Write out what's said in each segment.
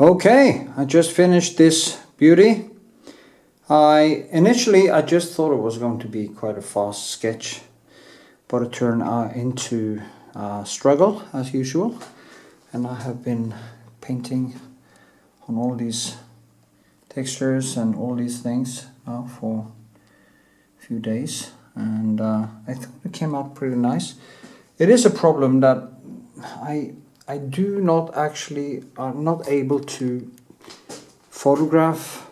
Okay, I just finished this beauty. Initially I just thought it was going to be quite a fast sketch, but it turned into a struggle as usual, and I have been painting on all these textures and all these things now for a few days, and I thought it came out pretty nice. It is a problem that I do not actually, I'm not able to photograph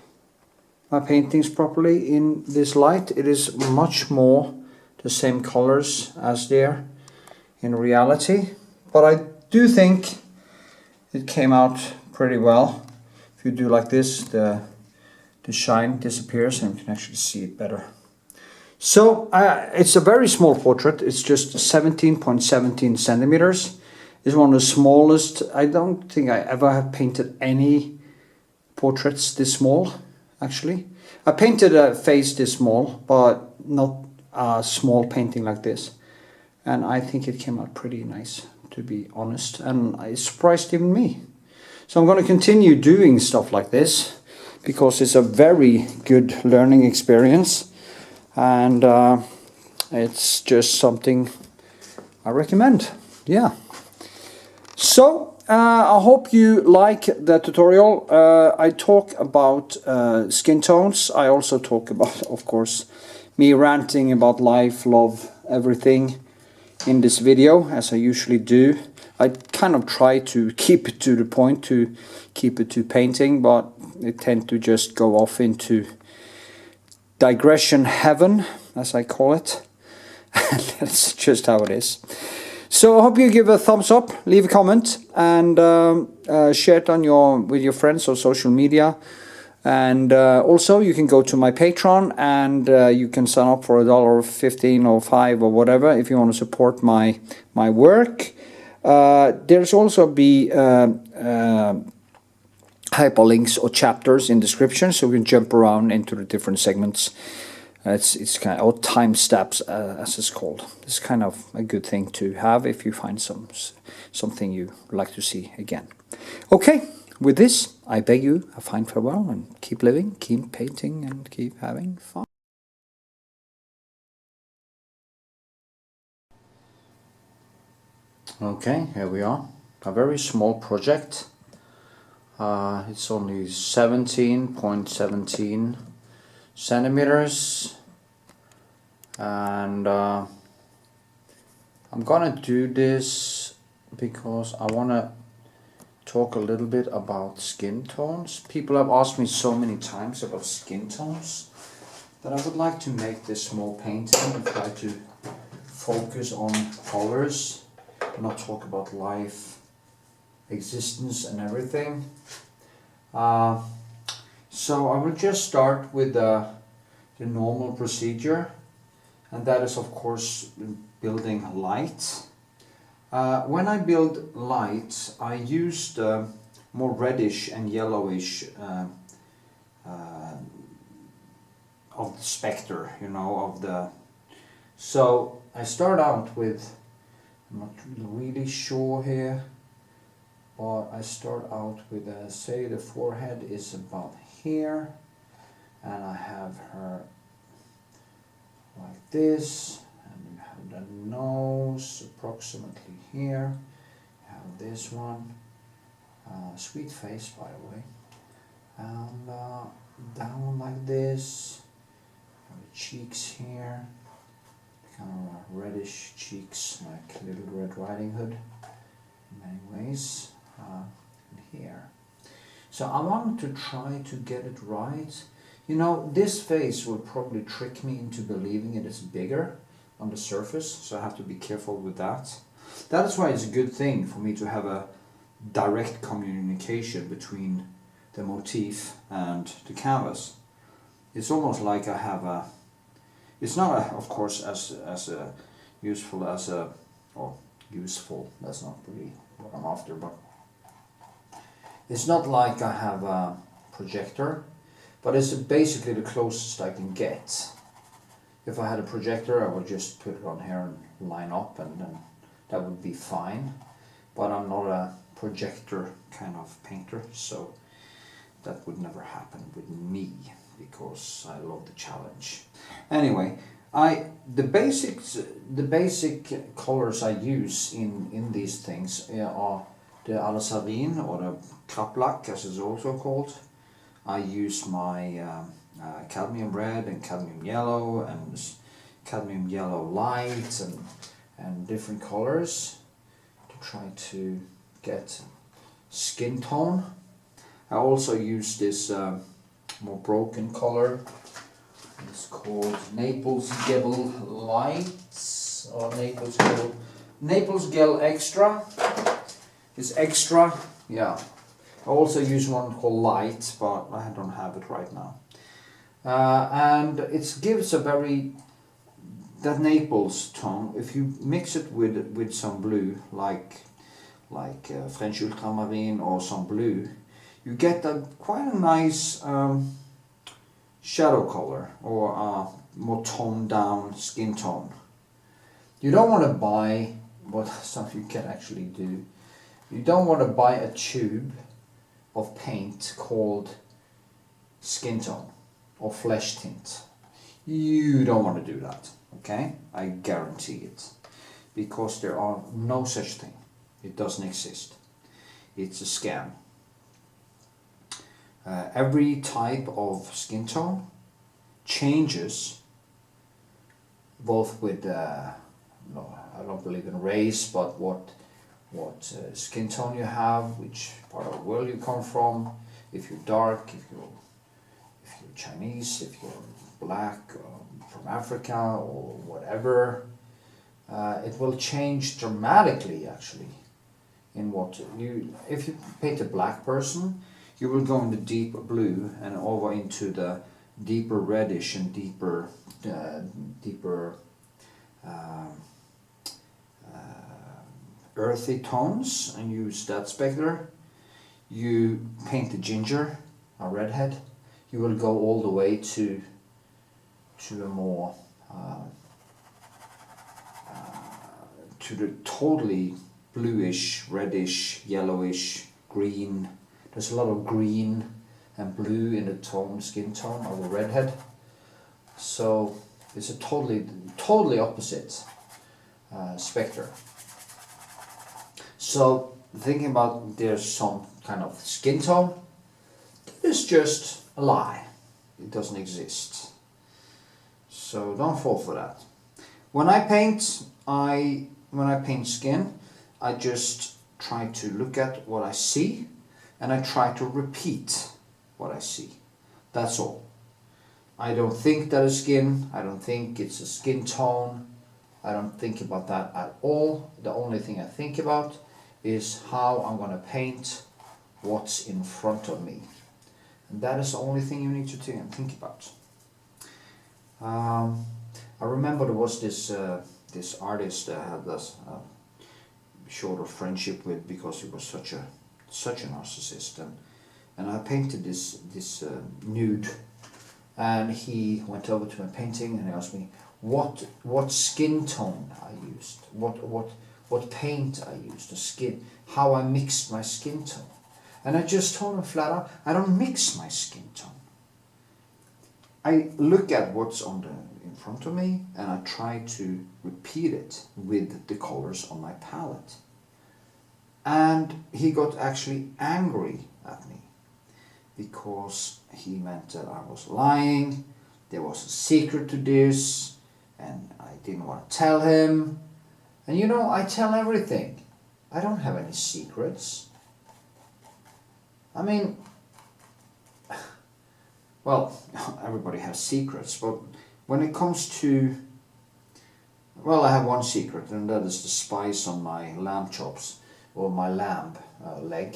my paintings properly in this light. It is much more the same colors as there in reality, but I do think it came out pretty well. If you do like this, the shine disappears and you can actually see it better. So it's a very small portrait. It's just 17.17 centimeters. It's one of the smallest. I don't think I ever have painted any portraits this small, actually. I painted a face this small, but not a small painting like this. And I think it came out pretty nice, to be honest. And it surprised even me. So I'm going to continue doing stuff like this, because it's a very good learning experience. And it's just something I recommend. Yeah. So I hope you like the tutorial. I talk about skin tones. I also talk about, of course, me ranting about life, love, everything in this video, as I usually do. I kind of try to keep it to the point, to keep it to painting, but I tend to just go off into digression heaven, as I call it. That's just how it is. So I hope you give a thumbs up, leave a comment, and share it on with your friends on social media. And also you can go to my Patreon, and you can sign up for $1.15 or $5 or whatever if you want to support my work. There's also hyperlinks or chapters in description, so you can jump around into the different segments. It's kind of, or time steps, as it's called. It's kind of a good thing to have if you find something you like to see again. Okay, with this, I beg you a fine farewell, and keep living, keep painting, and keep having fun. Okay, here we are. A very small project. It's only 17.17 centimeters, and I'm gonna do this because I want to talk a little bit about skin tones. People have asked me so many times about skin tones that I would like to make this small painting and try to focus on colors, not talk about life, existence and everything. So I will just start with the normal procedure, and that is of course building light. When I build light, I used more reddish and yellowish of the spectre, you know, so I start out with, I'm not really sure here, but I start out with, say the forehead is about here, and I have her like this, and you have the nose approximately here, you have this one, sweet face by the way, and down like this, have the cheeks here, kind of reddish cheeks, like Little Red Riding Hood in many ways. And here. So I want to try to get it right. You know, this face will probably trick me into believing it is bigger on the surface, so I have to be careful with that. That is why it's a good thing for me to have a direct communication between the motif and the canvas. It's almost like I have a, it's not of course as useful as a, or useful, that's not really what I'm after, but it's not like I have a projector, but it's basically the closest I can get. If I had a projector, I would just put it on here and line up, and then that would be fine. But I'm not a projector kind of painter, so that would never happen with me because I love the challenge. Anyway, the basic colors I use in these things are the alizarin, or the kraplak as it's also called. I use my cadmium red and cadmium yellow and cadmium yellow light and different colors to try to get skin tone. I also use this more broken color. It's called Naples Gel Lights, or Naples Gel Extra. It's extra, yeah. I also use one called Light, but I don't have it right now. And it gives a very, that Naples tone, if you mix it with some blue, like French ultramarine or some blue, you get quite a nice shadow color, or more toned down skin tone. You don't want to buy, what some of you can actually do, you don't want to buy a tube of paint called skin tone or flesh tint. You don't want to do that, okay? I guarantee it, because there are no such thing. It doesn't exist. It's a scam. Every type of skin tone changes, both with no, I don't believe in race, but what skin tone you have, which part of the world you come from, if you're dark, if you're Chinese, if you're black, from Africa or whatever, it will change dramatically actually. In what if you paint a black person, you will go in the deep blue and over into the deeper reddish and deeper earthy tones, and use that spectre. You paint the ginger, a redhead, you will go all the way to a more to the totally bluish, reddish, yellowish, green. There's a lot of green and blue in the skin tone of the redhead. So it's a totally opposite spectre. So thinking about there's some kind of skin tone, that is just a lie. It doesn't exist. So don't fall for that. When I paint skin, I just try to look at what I see, and I try to repeat what I see. That's all. I don't think that is skin. I don't think it's a skin tone. I don't think about that at all. The only thing I think about is how I'm going to paint what's in front of me. And that is the only thing you need to think about. I remember there was this artist that I had this shorter friendship with, because he was such a narcissist, and I painted this nude, and he went over to my painting and he asked me what skin tone I used, what paint I used, the skin, how I mixed my skin tone. And I just told him flat out, I don't mix my skin tone. I look at what's in front of me, and I try to repeat it with the colors on my palette. And he got actually angry at me, because he meant that I was lying, there was a secret to this, and I didn't want to tell him. And you know, I tell everything. I don't have any secrets. I mean, well, everybody has secrets, but when it comes to, well, I have one secret, and that is the spice on my lamb chops, or my lamb leg.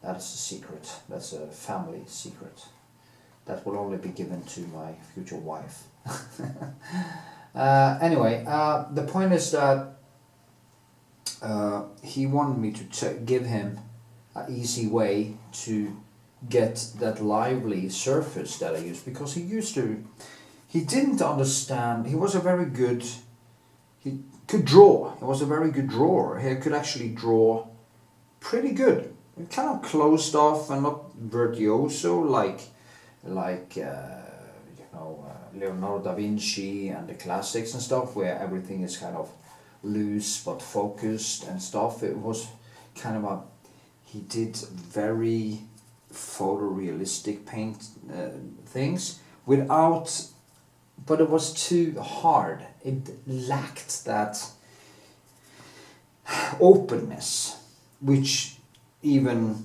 That's a secret. That's a family secret. That will only be given to my future wife. Anyway, the point is that he wanted me to give him an easy way to get that lively surface that I used, because he didn't understand. He could draw. He was a very good drawer. He could actually draw pretty good. kind of closed off and not virtuoso like Leonardo da Vinci and the classics and stuff, where everything is kind of loose but focused and stuff. It was kind of he did very photorealistic paint things without, but it was too hard. It lacked that openness, which even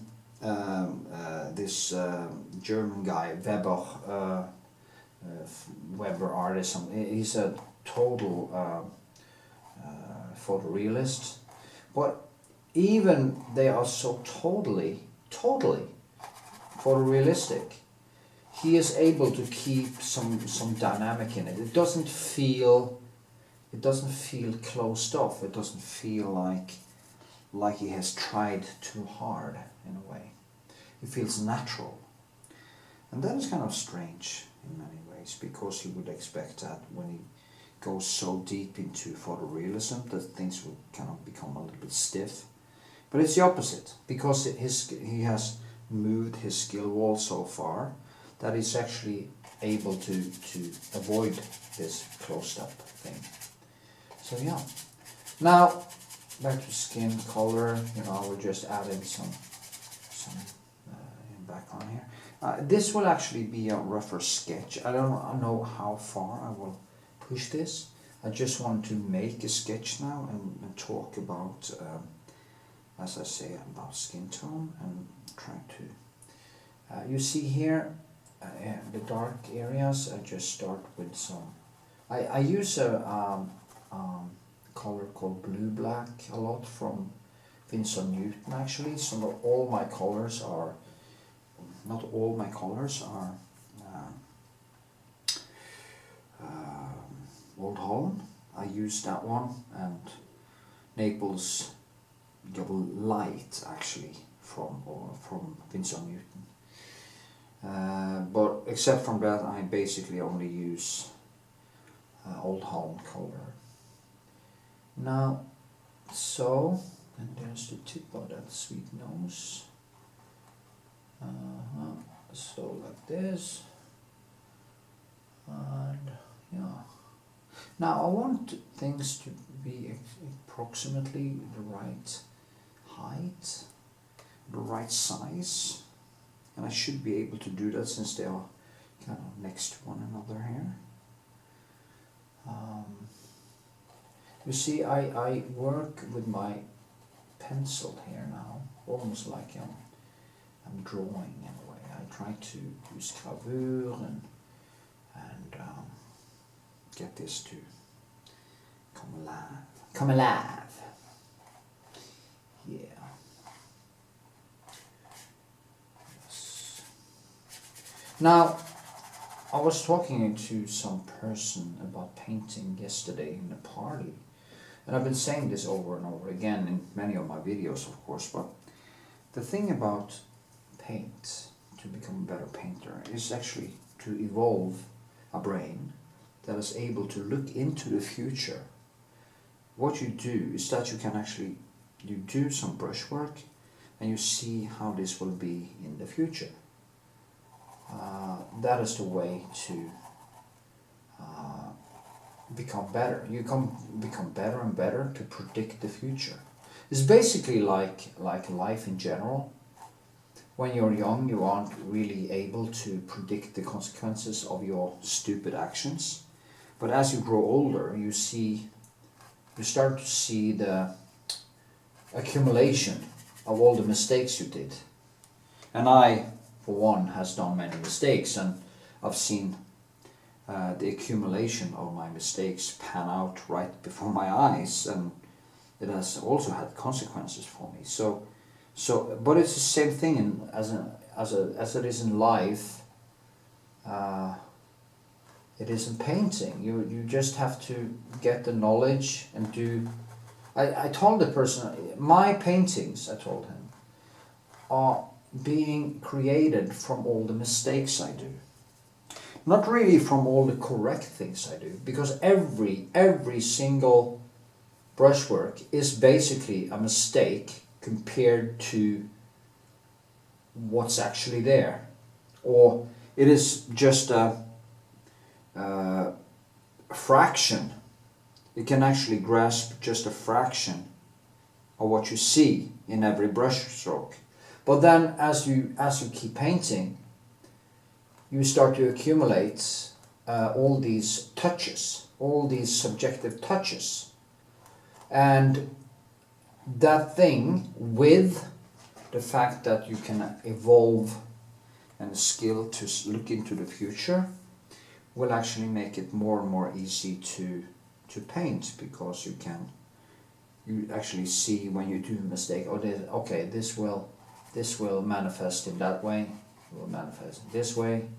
this German guy Weber artist, he's a total photorealist, but even they are so totally photorealistic, he is able to keep some dynamic in it. It doesn't feel closed off. It doesn't feel like he has tried too hard in a way. It feels natural, and that is kind of strange in many ways, because you would expect that when he goes so deep into photorealism that things would kind of become a little bit stiff. But it's the opposite, because he has moved his skill wall so far that he's actually able to avoid this closed up thing. So yeah. Now back to skin color. I will just add in some back on here. This will actually be a rougher sketch. I don't know how far I will push this. I just want to make a sketch now and talk about, as I say, about skin tone, and try to. You see here, the dark areas. I just start with some. I use a color called blue black a lot from Vincent Newton actually. So not all my colors are Old Holland. I use that one, and Naples Double Light actually from Vincent Newton. But except from that, I basically only use Old Holland color. Now, and there's the tip of that sweet nose. So like this, and yeah. Now I want things to be approximately the right height, the right size, and I should be able to do that since they are kind of next to one another here. You see, I work with my pencil here now, almost like I'm drawing in a way. I try to use gravure and get this to come alive. Yeah. Yes. Now, I was talking to some person about painting yesterday in a party, and I've been saying this over and over again in many of my videos, of course, but the thing about paint, to become a better painter, is actually to evolve a brain that is able to look into the future. What you do is that you do some brushwork and you see how this will be in the future. That is the way to become better. You become better and better to predict the future. It's basically like life in general. When you're young, you aren't really able to predict the consequences of your stupid actions. But as you grow older, you start to see the accumulation of all the mistakes you did. And I, for one, has done many mistakes, and I've seen the accumulation of my mistakes pan out right before my eyes, and it has also had consequences for me. But it's the same thing as it is in life. It is in painting. You just have to get the knowledge and do. I told the person, my paintings, I told him, are being created from all the mistakes I do. Not really from all the correct things I do, because every single brushwork is basically a mistake compared to what's actually there, or it is just a fraction. You can actually grasp just a fraction of what you see in every brush stroke. But then as you keep painting, you start to accumulate all these touches, all these subjective touches. And that thing, with the fact that you can evolve and skill to look into the future, will actually make it more and more easy to paint, because you actually see when you do a mistake, okay, this will manifest in that way, will manifest this way,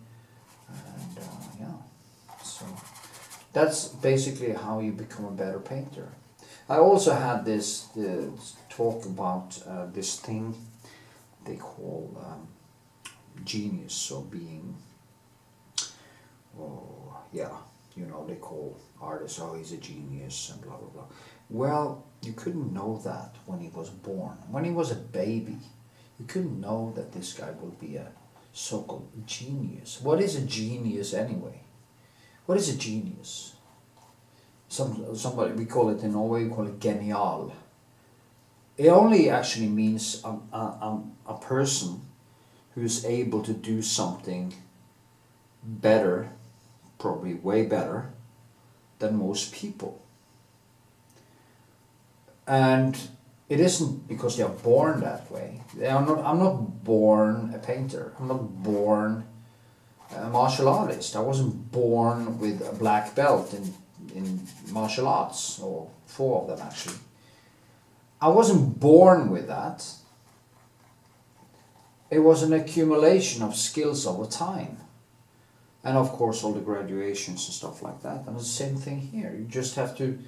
and yeah, so that's basically how you become a better painter. I also had this talk about this thing they call genius, or being, yeah, you know, they call artists, oh, he's a genius and blah blah blah. Well, you couldn't know that when he was born. When he was a baby, you couldn't know that this guy will be a so-called genius. What is a genius anyway? What is a genius? Somebody, we call it in Norway, we call it genial. It only actually means a person who's able to do something better, probably way better, than most people. And it isn't because they are born that way. I'm not born a painter. I'm not born a martial artist. I wasn't born with a black belt in martial arts, or 4 of them actually. I wasn't born with that. It was an accumulation of skills over time. And of course all the graduations and stuff like that. And it's the same thing here. You just have to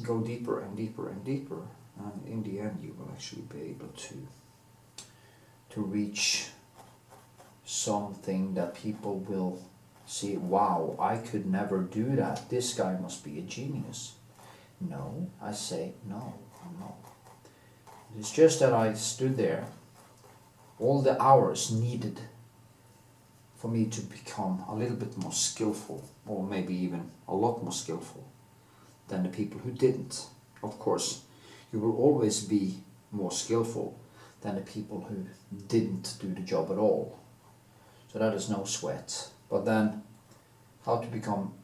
go deeper and deeper and deeper. And in the end you will actually be able to reach something that people will see, wow, I could never do that. This guy must be a genius. No, I say no, I'm not. It's just that I stood there all the hours needed for me to become a little bit more skillful, or maybe even a lot more skillful than the people who didn't. Of course, you will always be more skillful than the people who didn't do the job at all. So that is no sweat. But then, how to become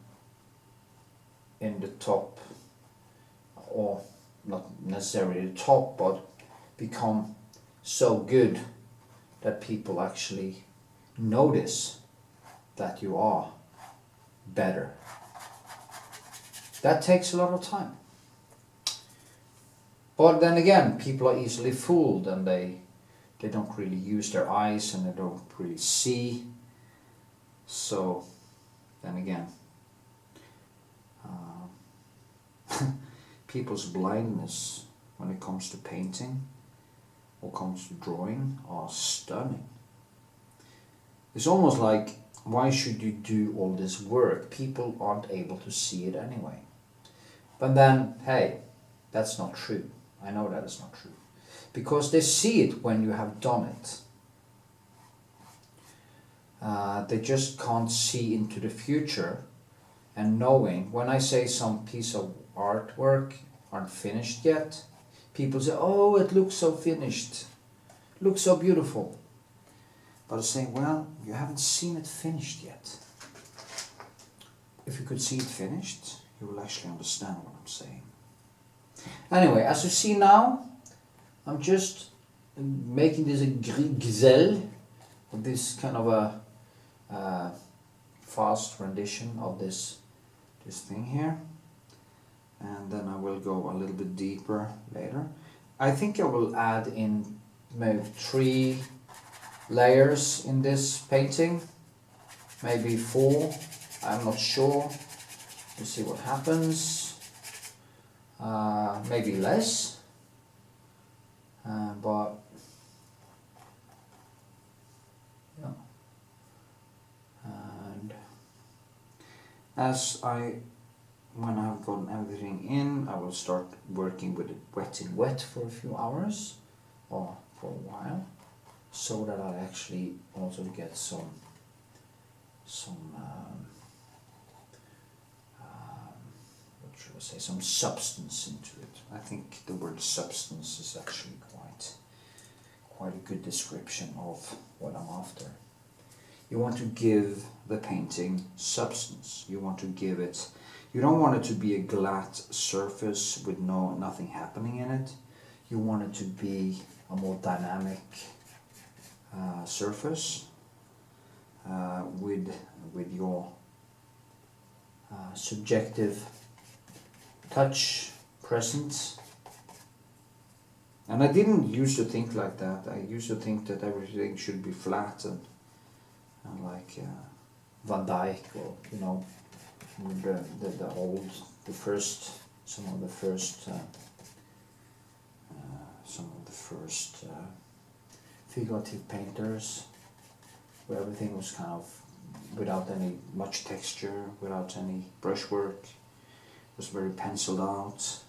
in the top, or not necessarily the top, but become so good that people actually notice that you are better. That takes a lot of time. But then again, people are easily fooled, and they don't really use their eyes, and they don't really see. So then again, people's blindness when it comes to painting or comes to drawing are stunning. It's almost like, why should you do all this work? People aren't able to see it anyway. But then, hey, that's not true. I know that is not true. Because they see it when you have done it. They just can't see into the future, and knowing, when I say some piece of artwork aren't finished yet, people say, oh, it looks so finished, looks so beautiful. But I say, well, you haven't seen it finished yet. If you could see it finished, you will actually understand what I'm saying. Anyway, as you see now, I'm just making this a griselle, this kind of a fast rendition of this thing here, and then I will go a little bit deeper later. I think I will add in maybe 3 layers in this painting, maybe 4, I'm not sure. We'll see what happens. Maybe less, but yeah. And when I've gotten everything in, I will start working with it wet in wet for a few hours, or for a while. so that I actually also get some what should I say, some substance into it. I think the word substance is actually quite a good description of what I'm after. You want to give the painting substance. You want to give it, you don't want it to be a glass surface with nothing happening in it. You want it to be a more dynamic surface with your subjective touch present. And I didn't used to think like that. I used to think that everything should be flat and like Van Dyck, or you know, some of the first figurative painters, where everything was kind of without any much texture, without any brushwork. It was very penciled out.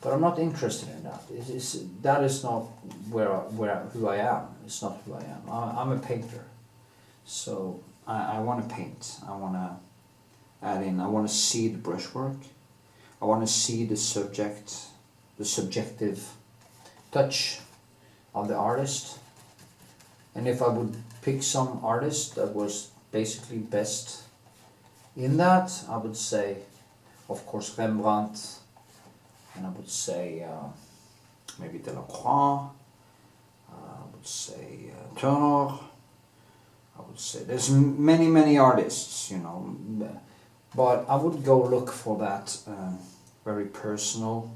But I'm not interested in that. That is not who I am. It's not who I am. I'm a painter. So I want to paint. I want to add in. I want to see the brushwork. I want to see the subjective touch of the artist. And if I would pick some artist that was basically best in that, I would say, of course, Rembrandt. And I would say maybe Delacroix. I would say Turner. I would say there's many artists, you know, but I would go look for that very personal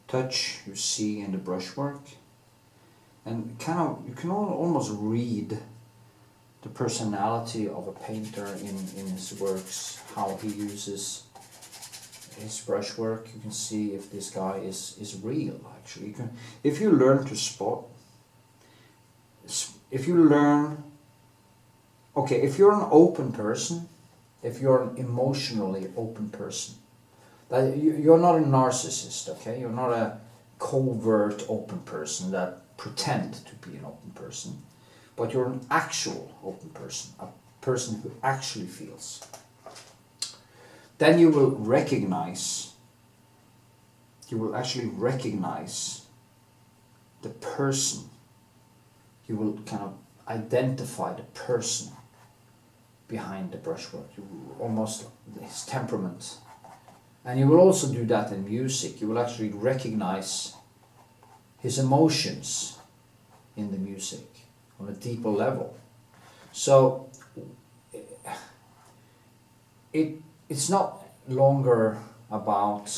touch you see in the brushwork, and kind of you can almost read the personality of a painter in his works, how he uses his brushwork. You can see if this guy is real. Actually, you can, if you learn to spot, if you learn. Okay, if you're an open person, if you're an emotionally open person, that you're not a narcissist, okay? You're not a covert open person that pretend to be an open person, but you're an actual open person, a person who actually feels. Then you will actually recognize the person. You will kind of identify the person behind the brushwork, almost his temperament. And you will also do that in music. You will actually recognize his emotions in the music on a deeper level. So it's not longer about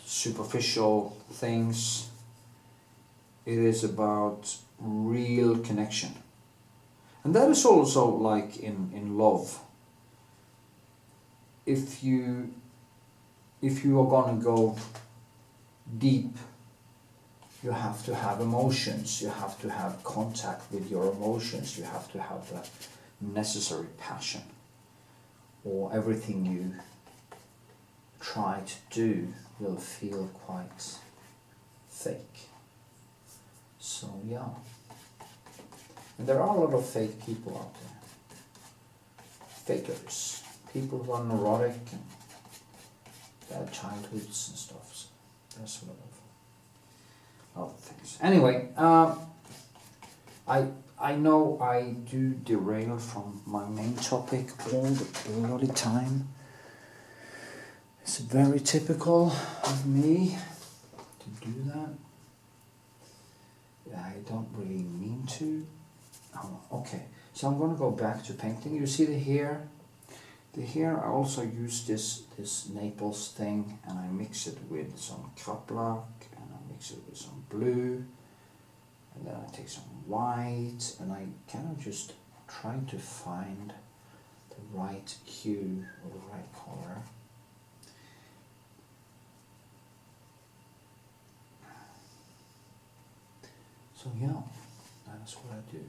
superficial things. It is about real connection. And that is also like in love. If you are going to go deep, you have to have emotions. You have to have contact with your emotions. You have to have that necessary passion, or everything you try to do will feel quite fake. So yeah, and there are a lot of fake people out there. Fakers, people who are neurotic and bad childhoods and stuff. So there's a lot of things. Anyway, I know I do derail from my main topic all the bloody time. It's very typical of me to do that. I don't really mean to. Oh, okay, so I'm going to go back to painting. You see the hair? The hair, I also use this Naples thing, and I mix it with some kraplak, and I mix it with some blue, and then I take some white, and I kind of just try to find the right hue or the right color. So yeah, that's what I do.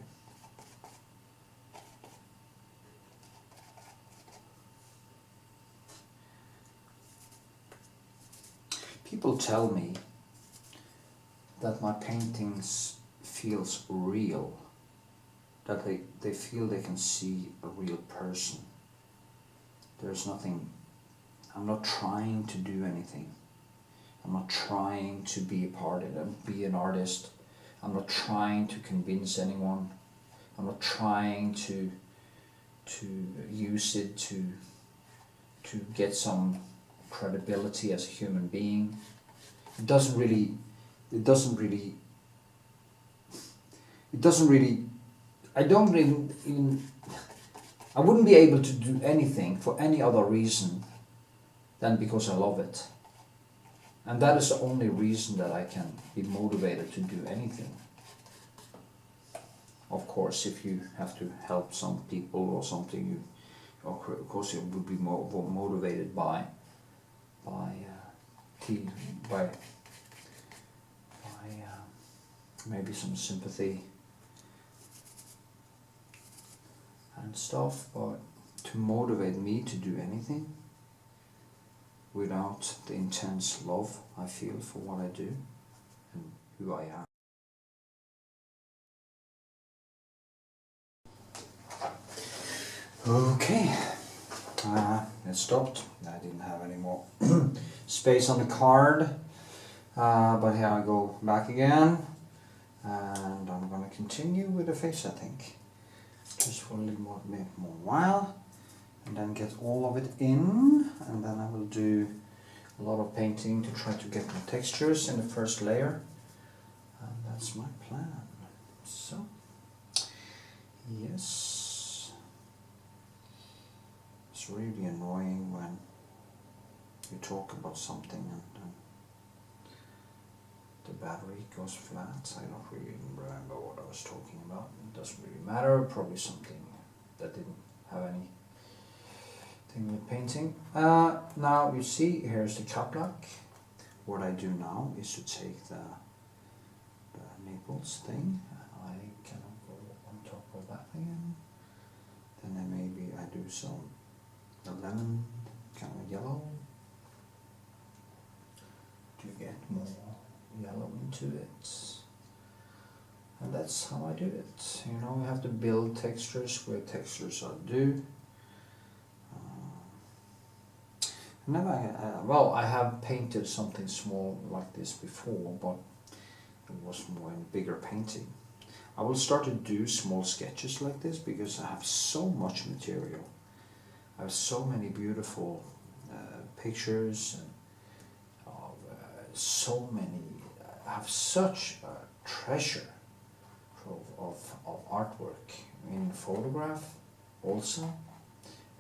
people tell me that my paintings feels real, that they feel they can see a real person. There's nothing, I'm not trying to do anything. I'm not trying to be a part of it, be an artist. I'm not trying to convince anyone. I'm not trying to use it to get some credibility as a human being. It doesn't really, I don't even, I wouldn't be able to do anything for any other reason than because I love it. And that is the only reason that I can be motivated to do anything. Of course, if you have to help some people or something, of course you would be more motivated by maybe some sympathy and stuff, but to motivate me to do anything without the intense love I feel for what I do and who I am. Okay, it stopped. I didn't have any more space on the card, but here I go back again, and I'm going to continue with the face, I think, just for a little more while, and then get all of it in, and then I will do a lot of painting to try to get my textures in the first layer, and that's my plan. So, yes. It's really annoying when you talk about something and the battery goes flat. I don't really remember what I was talking about. It doesn't really matter. Probably something that didn't have anything with painting. Now you see, here's the caplac. What I do now is to take the Naples thing. I kind of go on top of that again. Then maybe I do some the lemon kind of yellow to get more yellow into it, and that's how I do it. You know, you have to build textures where textures are due. Well, I have painted something small like this before, but it was more in bigger painting. I will start to do small sketches like this because I have so much material. I have so many beautiful pictures and so many. I have such a treasure of artwork in photograph also,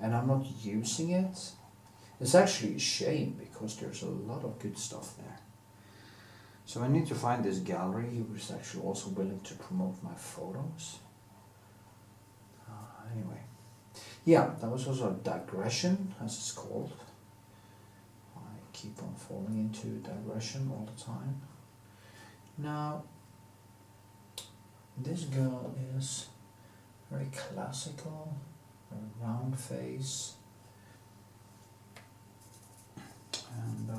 and I'm not using it. It's actually a shame because there's a lot of good stuff there. So I need to find this gallery who is actually also willing to promote my photos. Anyway. Yeah, that was also a digression, as it's called. I keep on falling into digression all the time. Now, this girl is very classical, very round face, and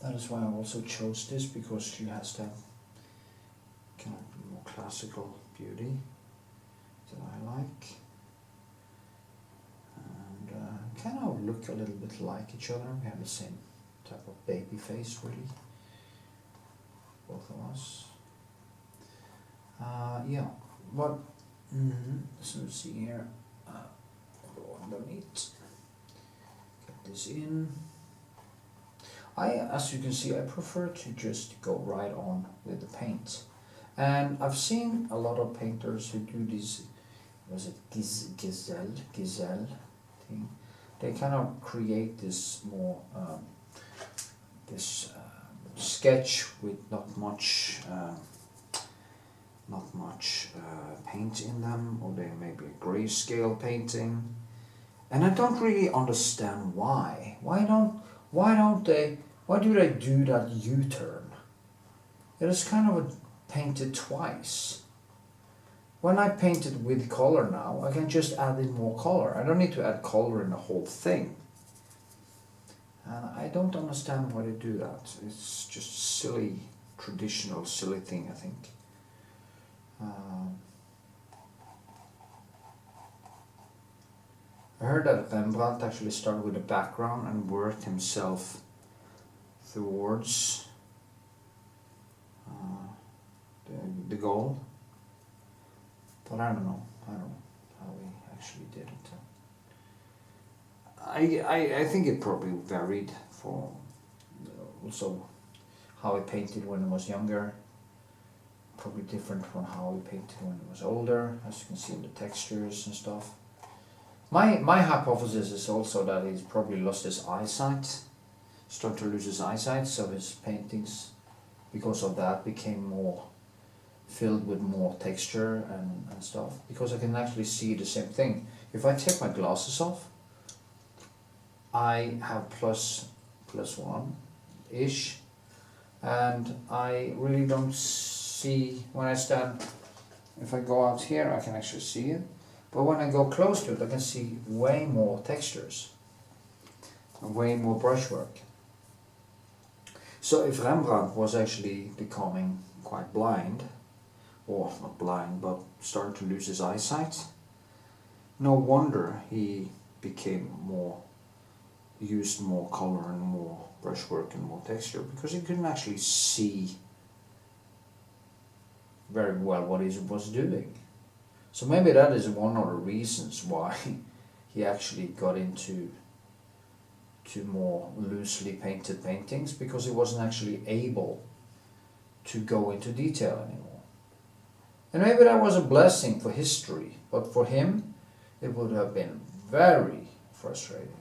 that is why I also chose this, because she has that kind of more classical beauty that I like. Kind of look a little bit like each other. We have the same type of baby face, really, both of us. Yeah, but so let's see here. Go underneath. Get this in. As you can see, I prefer to just go right on with the paint, and I've seen a lot of painters who do this. Was it Giselle thing? They kind of create this more sketch with not much paint in them, or they may be a grayscale painting, and I don't really understand why. Why do they do that U-turn? It is kind of painted twice. When I paint it with color now, I can just add in more color. I don't need to add color in the whole thing. And I don't understand why they do that. It's just silly, traditional, silly thing, I think. I heard that Rembrandt actually started with a background and worked himself towards the goal. But I don't know how he actually did it. I think it probably varied for also how he painted when he was younger. Probably different from how he painted when he was older, as you can see in the textures and stuff. My hypothesis is also that he's probably lost his eyesight, started to lose his eyesight, so his paintings, because of that, became more filled with more texture and stuff. Because I can actually see the same thing. If I take my glasses off, I have plus 1-ish, and I really don't see, when I stand, if I go out here I can actually see it, but when I go close to it I can see way more textures, and way more brushwork. So if Rembrandt was actually becoming quite blind, or not blind, but started to lose his eyesight, no wonder he used more color and more brushwork and more texture, because he couldn't actually see very well what he was doing. So maybe that is one of the reasons why he actually got into more loosely painted paintings, because he wasn't actually able to go into detail anymore. And maybe that was a blessing for history, but for him it would have been very frustrating.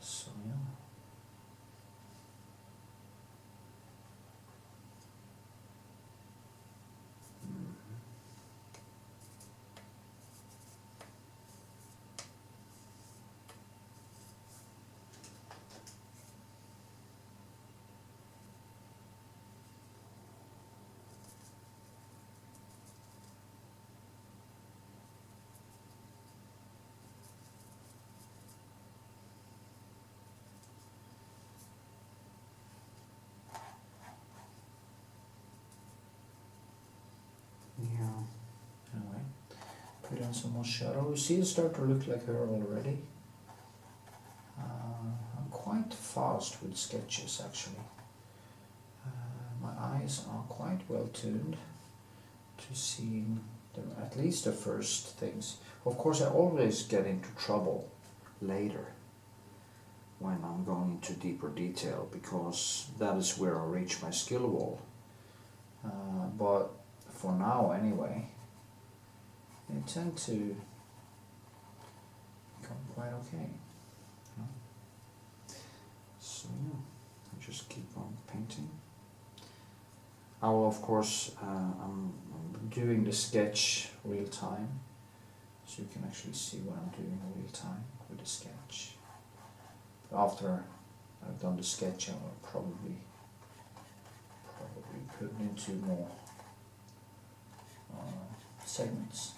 So yeah. Anyway, put on some more shadow. You see it start to look like her already. I'm quite fast with sketches actually. My eyes are quite well tuned to seeing at least the first things. Of course I always get into trouble later when I'm going into deeper detail, because that is where I reach my skill wall. But for now anyway, they tend to become quite okay. So yeah, I just keep on painting. I will, of course, I'm doing the sketch real time, so you can actually see what I'm doing in real time with the sketch. After I've done the sketch, I will probably put it into more segments.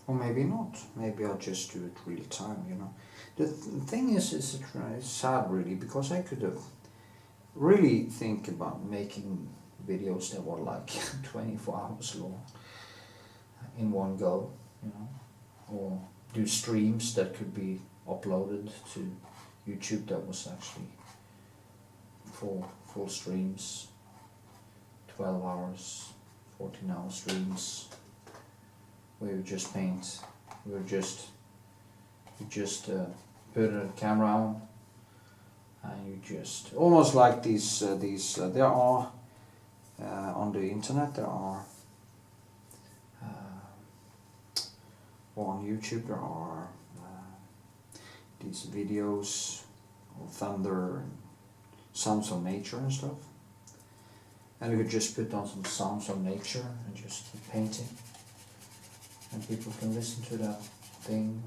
Or maybe not. Maybe I'll just do it real time, you know. The thing is, it's sad really, because I could have really think about making videos that were like 24 hours long in one go, you know, or do streams that could be uploaded to YouTube that was actually full streams, 12 hours, 14-hour streams, where you just paint, you just put a camera on, and you just almost like these there are on the internet, there are or on YouTube there are these videos of thunder and sounds of nature and stuff, and you could just put on some sounds of nature and just keep painting, and people can listen to that thing,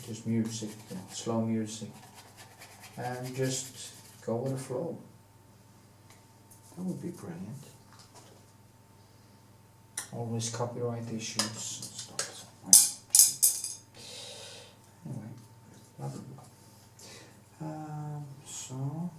just music, slow music, and just go with the flow. That would be brilliant. Always copyright issues and stuff. Anyway, blah blah blah. So.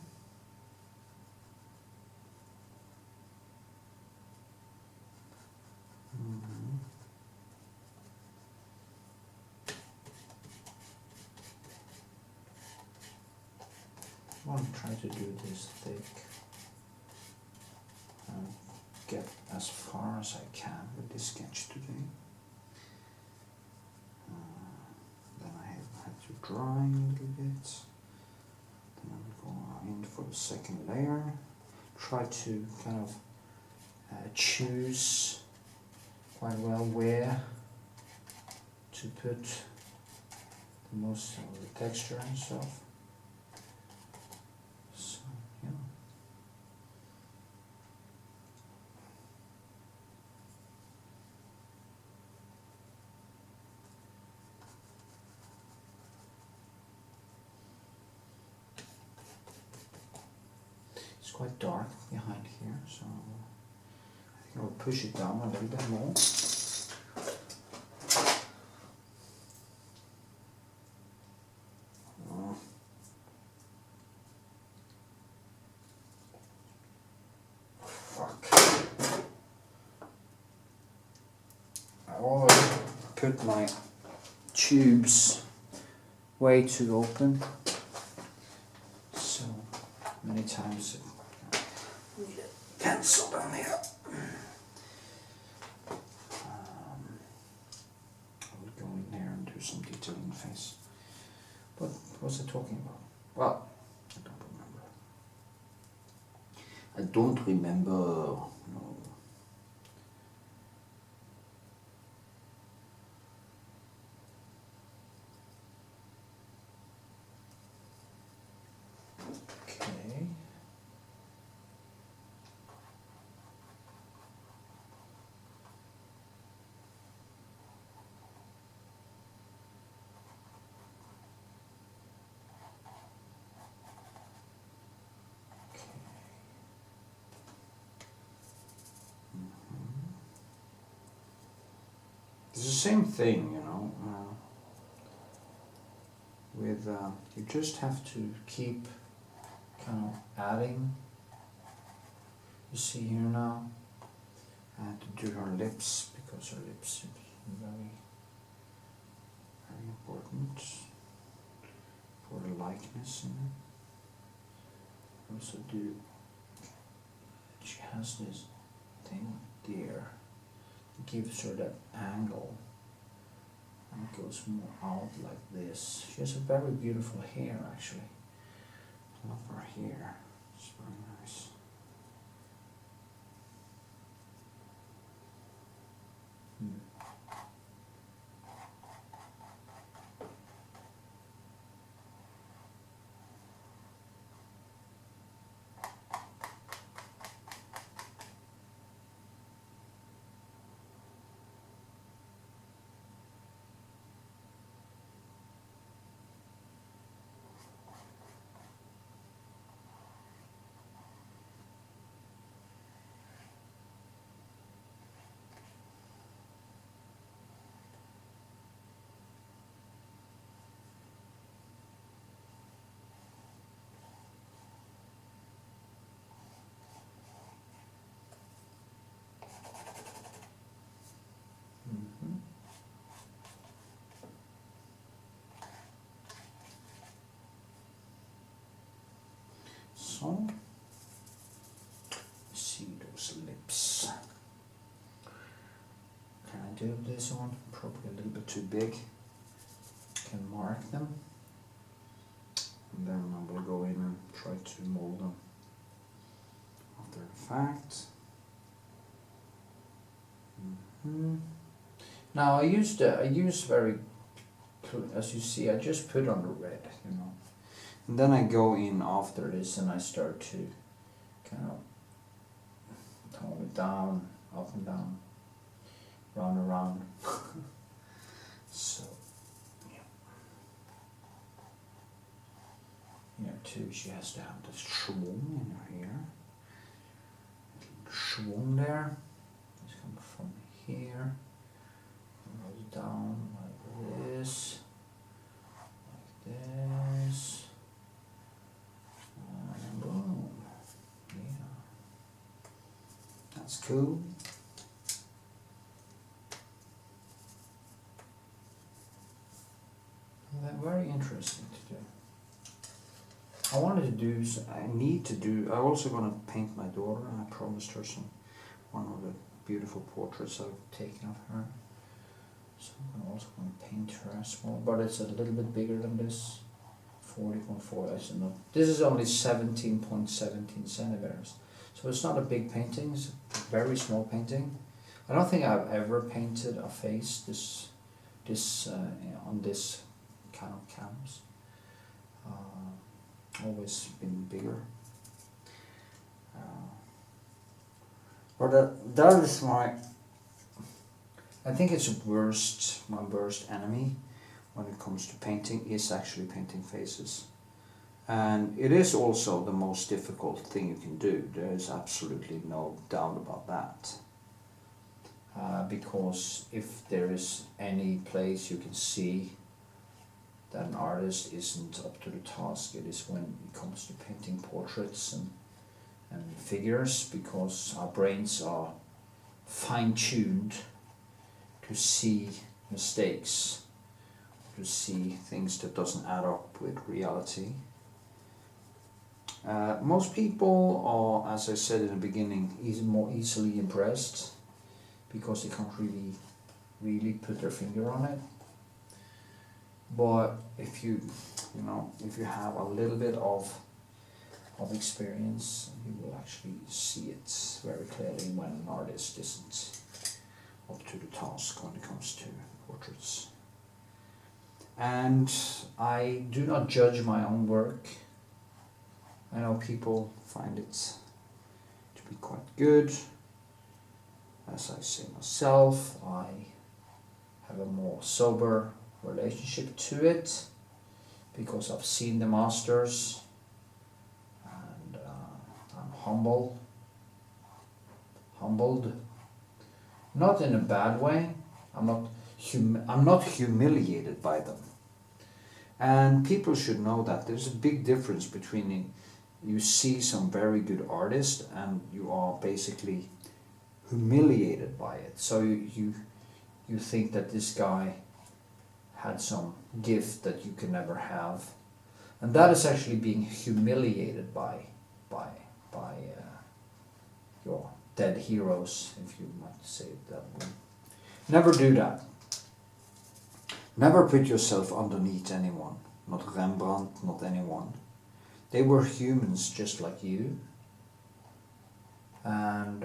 I want to try to do this thick and get as far as I can with this sketch today. Then I have to dry a little bit. Then I will go in for the second layer. Try to kind of choose quite well where to put the most of the texture and stuff. So, yeah. It's quite dark behind here, so I think I'll push it down a little bit more. Put my tubes way too open, so many times I need a pencil down here. I will go in there and do some detail in the face. But what was I talking about? Well, I don't remember. No. It's the same thing, you know, with, you just have to keep kind of adding. You see here now, I had to do her lips, because her lips is very, very important for the likeness in it. Also do, she has this thing there. Gives her that angle, and it goes more out like this. She has a very beautiful hair, actually. I love her hair, it's very nice. So, see those lips. Can I do this one? Probably a little bit too big. Can mark them. And then I will go in and try to mold them after the fact. Now I use very, as you see, I just put on the red, you know. And then I go in after this and I start to kind of tone it down, up and down, round and round. So, yeah. too. She has to have the schwung in her hair. Schwung there. It's coming from here. Goes down like this. Like this. And boom. Yeah. That's cool. Very interesting to do. I wanted to do, I'm also going to paint my daughter. I promised her one of the beautiful portraits I've taken of her. So I'm also going to paint her as well, but it's a little bit bigger than this. 40.4, I said no. This is only 17.17 centimeters. So it's not a big painting, it's a very small painting. I don't think I've ever painted a face on this kind of canvas. Always been bigger. But that is I think it's my worst enemy when it comes to painting is actually painting faces. And it is also the most difficult thing you can do. There is absolutely no doubt about that. Because if there is any place you can see that an artist isn't up to the task, it is when it comes to painting portraits and figures, because our brains are fine-tuned to see mistakes, to see things that doesn't add up with reality. Most people are, as I said in the beginning, more easily impressed because they can't really put their finger on it. But if you have a little bit of experience, you will actually see it very clearly when an artist isn't up to the task when it comes to portraits. And I do not judge my own work. I know people find it to be quite good. As I say myself, I have a more sober relationship to it because I've seen the masters, and I'm humbled, not in a bad way. I'm not humiliated by them. And people should know that there's a big difference between you see some very good artist and you are basically humiliated by it. So you think that this guy had some gift that you can never have, and that is actually being humiliated by your dead heroes, if you might say it that way. Never do that. Never put yourself underneath anyone, not Rembrandt, not anyone. They were humans just like you, and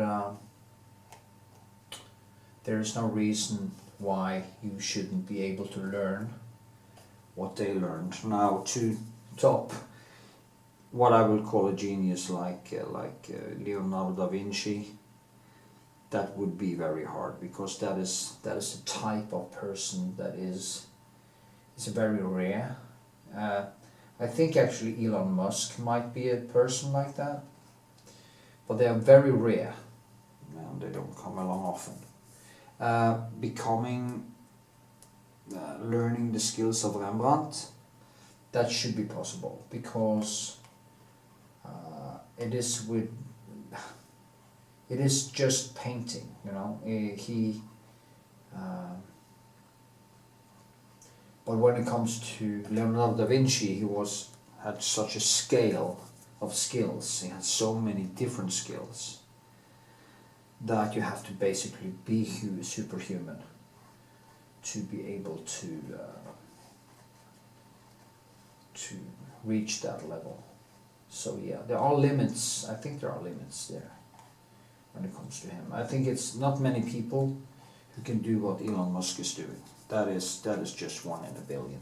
there is no reason why you shouldn't be able to learn what they learned. Now, to top what I will call a genius like Leonardo da Vinci, that would be very hard, because that is the type of person that is very rare. I think actually Elon Musk might be a person like that, but they are very rare and they don't come along often. Learning the skills of Rembrandt, that should be possible, because it is just painting, you know. But when it comes to Leonardo da Vinci, he had such a scale of skills. He had so many different skills that you have to basically be superhuman to be able to reach that level. So yeah, there are limits. I think there are limits there when it comes to him. I think it's not many people who can do what Elon Musk is doing. That is just 1 in a billion,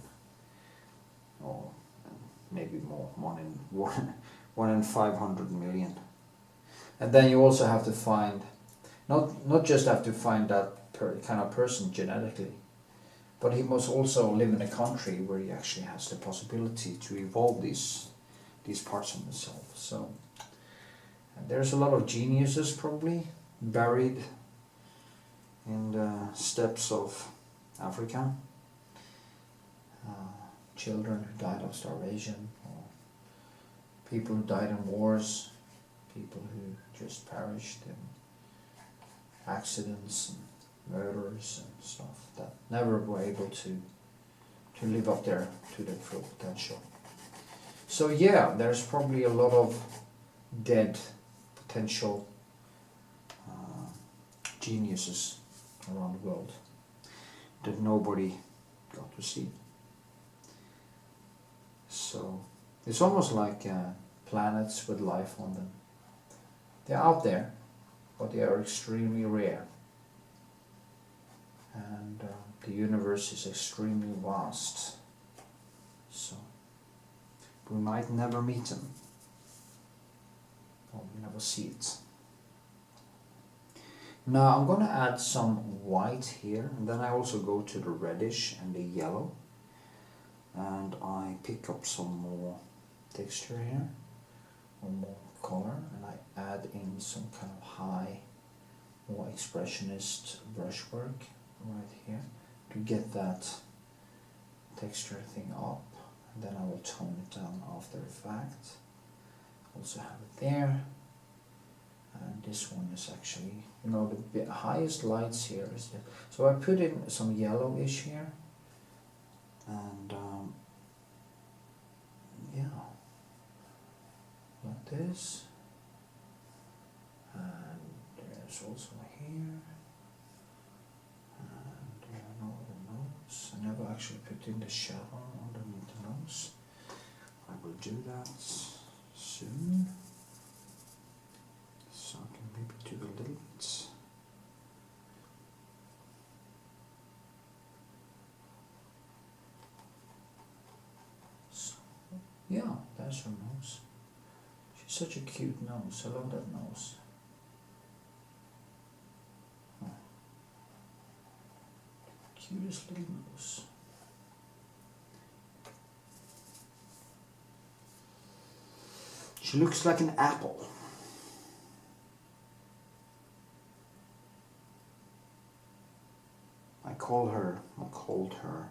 or maybe more, 1 in 500 million. And then you also have to find, not just have to find that kind of person genetically, but he must also live in a country where he actually has the possibility to evolve these these parts of myself. So there's a lot of geniuses probably buried in the steppes of Africa. Children who died of starvation, or people who died in wars, people who just perished in accidents and murders and stuff, that never were able to live up there to their full potential. So yeah, there's probably a lot of dead potential geniuses around the world that nobody got to see. So it's almost like planets with life on them. They're out there, but they are extremely rare. And the universe is extremely vast. So we might never meet them, or we never see it. Now I'm going to add some white here, and then I also go to the reddish and the yellow, and I pick up some more texture here, or more color, and I add in some kind of high, more expressionist brushwork right here to get that texture thing up, and then I will tone it down after the fact. Also have it there. And this one is actually, you know, the highest lights here is the, so I put in some yellowish here, and yeah, like this, and there's also here, and no other nose. I never actually put in the shadow underneath the nose. I will do that soon. So I can maybe do a little bit. So, yeah, that's her nose. She's such a cute nose. I love that nose. Oh. Cutest little nose. She looks like an apple. I called her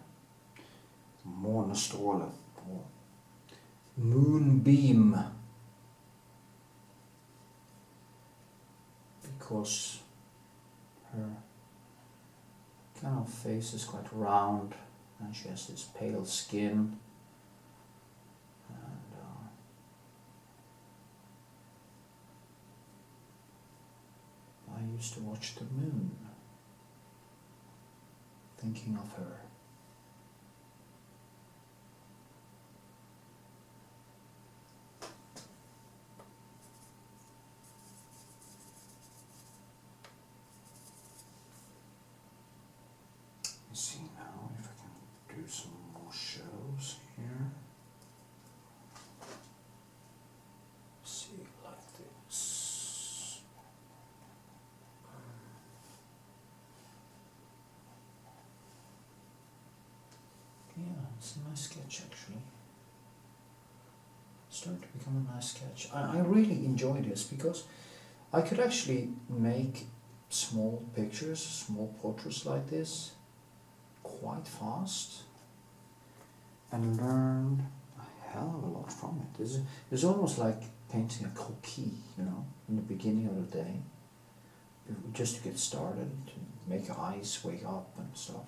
Månestråle, or moonbeam, because her kind of face is quite round and she has this pale skin, and I used to watch the moon thinking of her. Let's see now if I can do some more shadows here. Let's see, like this. Yeah, it's a nice sketch actually. It's starting to become a nice sketch. I really enjoy this because I could actually make small pictures, small portraits like this quite fast and learn a hell of a lot from it. It's almost like painting a croquis, you know, in the beginning of the day, just to get started, to make your eyes wake up and stuff.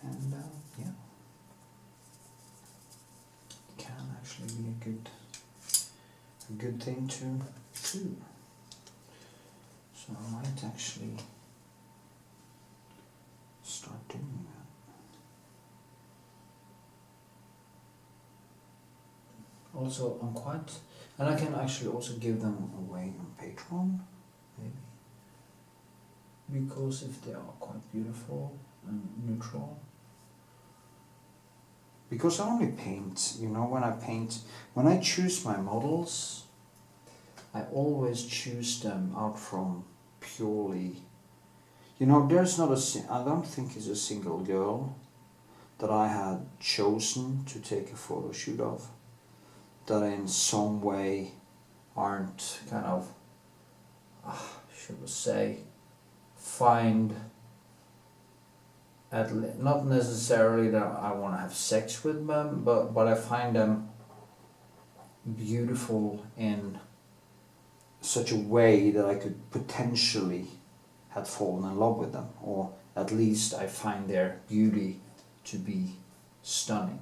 And yeah, it can actually be a good thing to do. So I might actually start doing that. Also, I'm quite, and I can actually also give them away on Patreon, maybe, because if they are quite beautiful and neutral. Because I only paint, you know, when I choose my models, I always choose them out from purely, you know, there's not I don't think it's a single girl that I had chosen to take a photo shoot of that in some way aren't kind of, should we say, find, not necessarily that I want to have sex with them, but I find them beautiful in such a way that I could potentially have fallen in love with them, or at least I find their beauty to be stunning.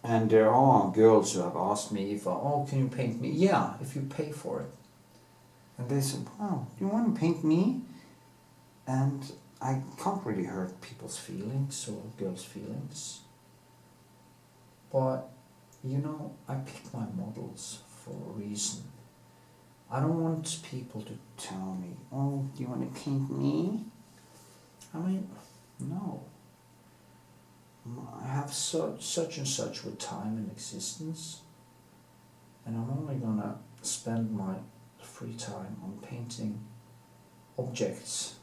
And there are girls who have asked me if, can you paint me? Yeah, if you pay for it. And they said, wow, do you want to paint me? And I can't really hurt people's feelings or girls' feelings. But, you know, I pick my models for a reason. I don't want people to tell me, oh, do you want to paint me? I mean, no. I have such and such with time and existence, and I'm only gonna spend my free time on painting objects.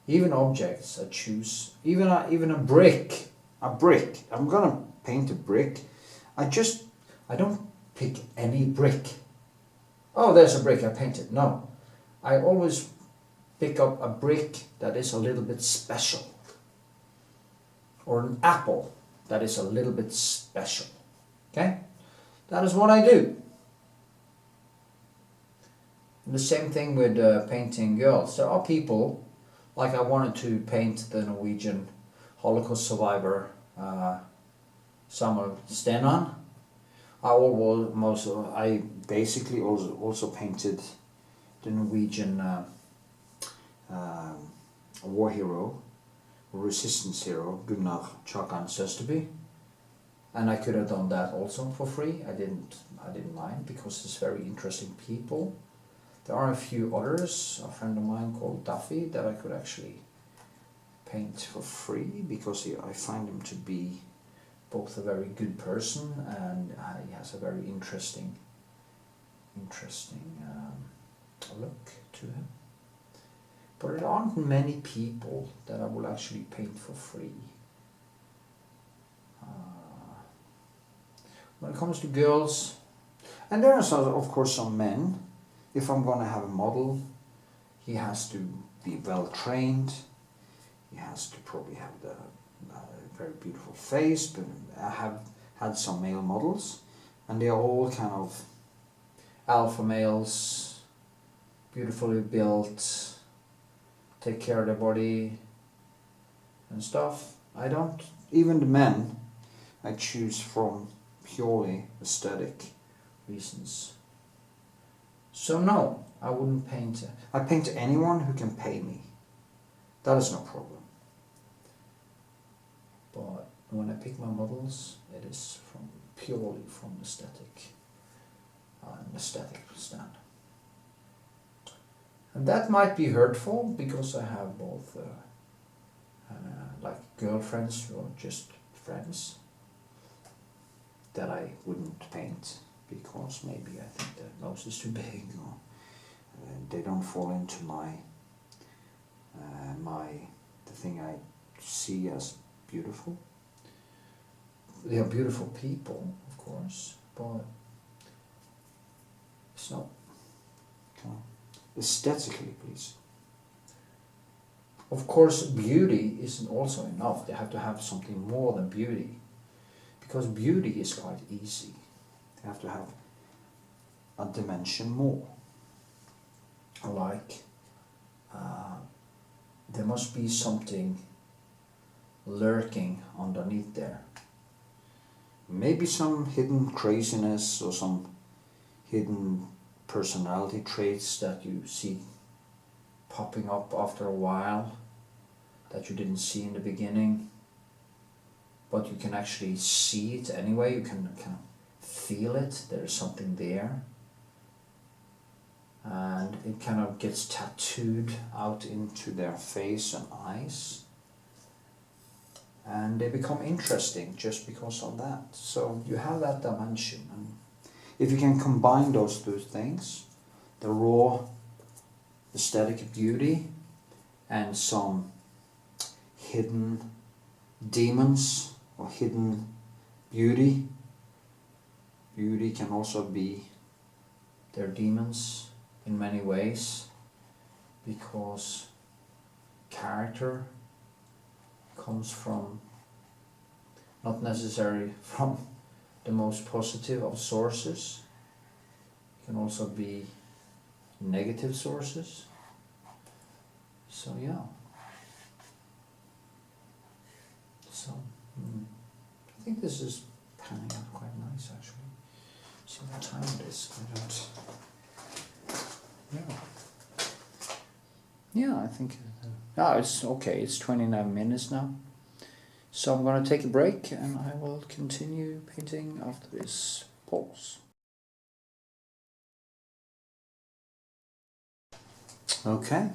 Even objects I choose, even a brick. I'm gonna paint a brick. I don't pick any brick. Oh, there's a brick, I paint it. No, I always pick up a brick that is a little bit special. Or an apple that is a little bit special. Okay? That is what I do. And the same thing with painting girls. There are people, like I wanted to paint the Norwegian Holocaust survivor Samuel Stenan. I basically also painted the Norwegian war hero, resistance hero, Gunnar Chakan Søsterby, and I could have done that also for free. I didn't mind, because it's very interesting people. There are a few others, a friend of mine called Duffy, that I could actually paint for free, because I find him to be both a very good person and he has a very interesting look to him. But there aren't many people that I will actually paint for free. When it comes to girls, and there are of course some men. If I'm going to have a model, he has to be well trained. He has to probably have a very beautiful face. But I have had some male models, and they are all kind of alpha males, beautifully built, take care of their body and stuff. I don't. Even the men I choose from purely aesthetic reasons. So no, I wouldn't paint. I paint anyone who can pay me. That is no problem. But when I pick my models, it is purely from aesthetic, an aesthetic stand. And that might be hurtful, because I have both like girlfriends or just friends that I wouldn't paint, because maybe I think their nose is too big, or they don't fall into the thing I see as beautiful. They are beautiful people, of course, but it's not kind of aesthetically pleasing. Of course, beauty isn't also enough. They have to have something more than beauty, because beauty is quite easy. They have to have a dimension more. Like, there must be something lurking underneath there. Maybe some hidden craziness or some hidden personality traits that you see popping up after a while, that you didn't see in the beginning, but you can actually see it anyway. You can kind of feel it. There is something there, and it kind of gets tattooed out into their face and eyes, and they become interesting just because of that. So you have that dimension, and if you can combine those two things, the raw aesthetic beauty and some hidden demons or hidden beauty Beauty can also be their demons in many ways, because character comes from, not necessarily from the most positive of sources. It can also be negative sources. So yeah. So I think this is panning out quite nice actually. See what time it is. I don't. Yeah, I think. It's okay. It's 29 minutes now. So I'm gonna take a break and I will continue painting after this pause. Okay.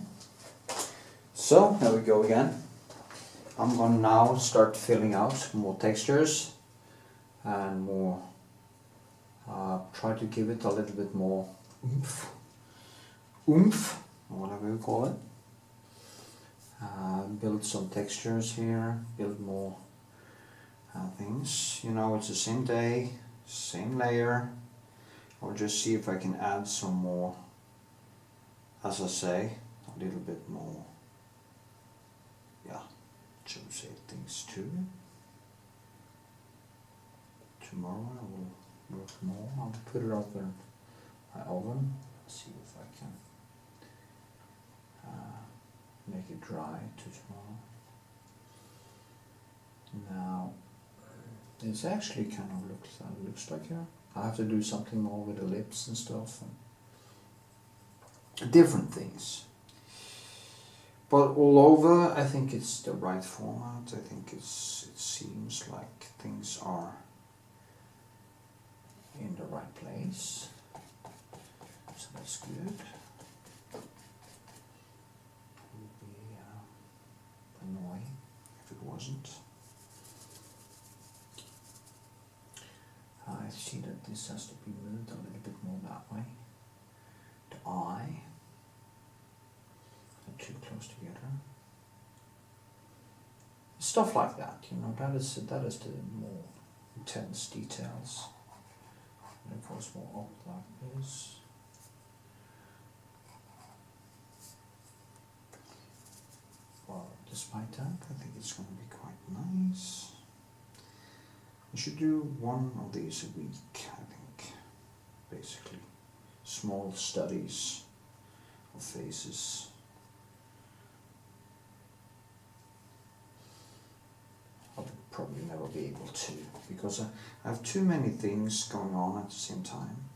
So here we go again. I'm gonna now start filling out more textures and more. Try to give it a little bit more oomph, or whatever you call it. Build some textures here, build more things. You know, it's the same day, same layer. I'll just see if I can add some more, as I say, a little bit more, yeah, should we say things too. Tomorrow I will work more. I'll put it up in my oven, see if I can make it dry to tomorrow. Now, it's actually kind of looks like here. I have to do something more with the lips and stuff, and different things. But all over, I think it's the right format. I think it seems like things are in the right place. So that's good. Annoying if it wasn't. I see that this has to be moved a little bit more that way. The eye, not too close together. Stuff like that, you know, that is the more intense details. And of course more up like this. Well, despite that, I think it's going to be quite nice. I should do one of these a week, I think. Basically, small studies of faces. I'll probably never be able to, because I have too many things going on at the same time.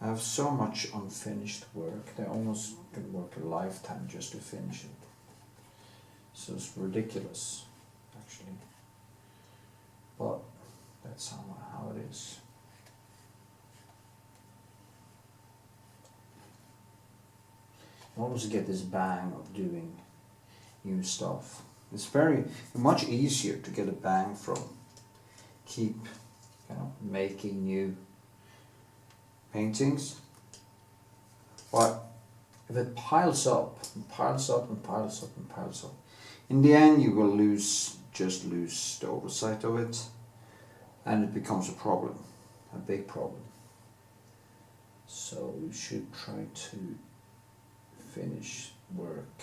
I have so much unfinished work that I almost could work a lifetime just to finish it. So it's ridiculous, actually. But that's how it is. I always get this bang of doing new stuff. It's much easier to get a bang from keep, making new paintings. But if it piles up and piles up and piles up and piles up, in the end you will just lose the oversight of it, and it becomes a problem, a big problem. So you should try to finish work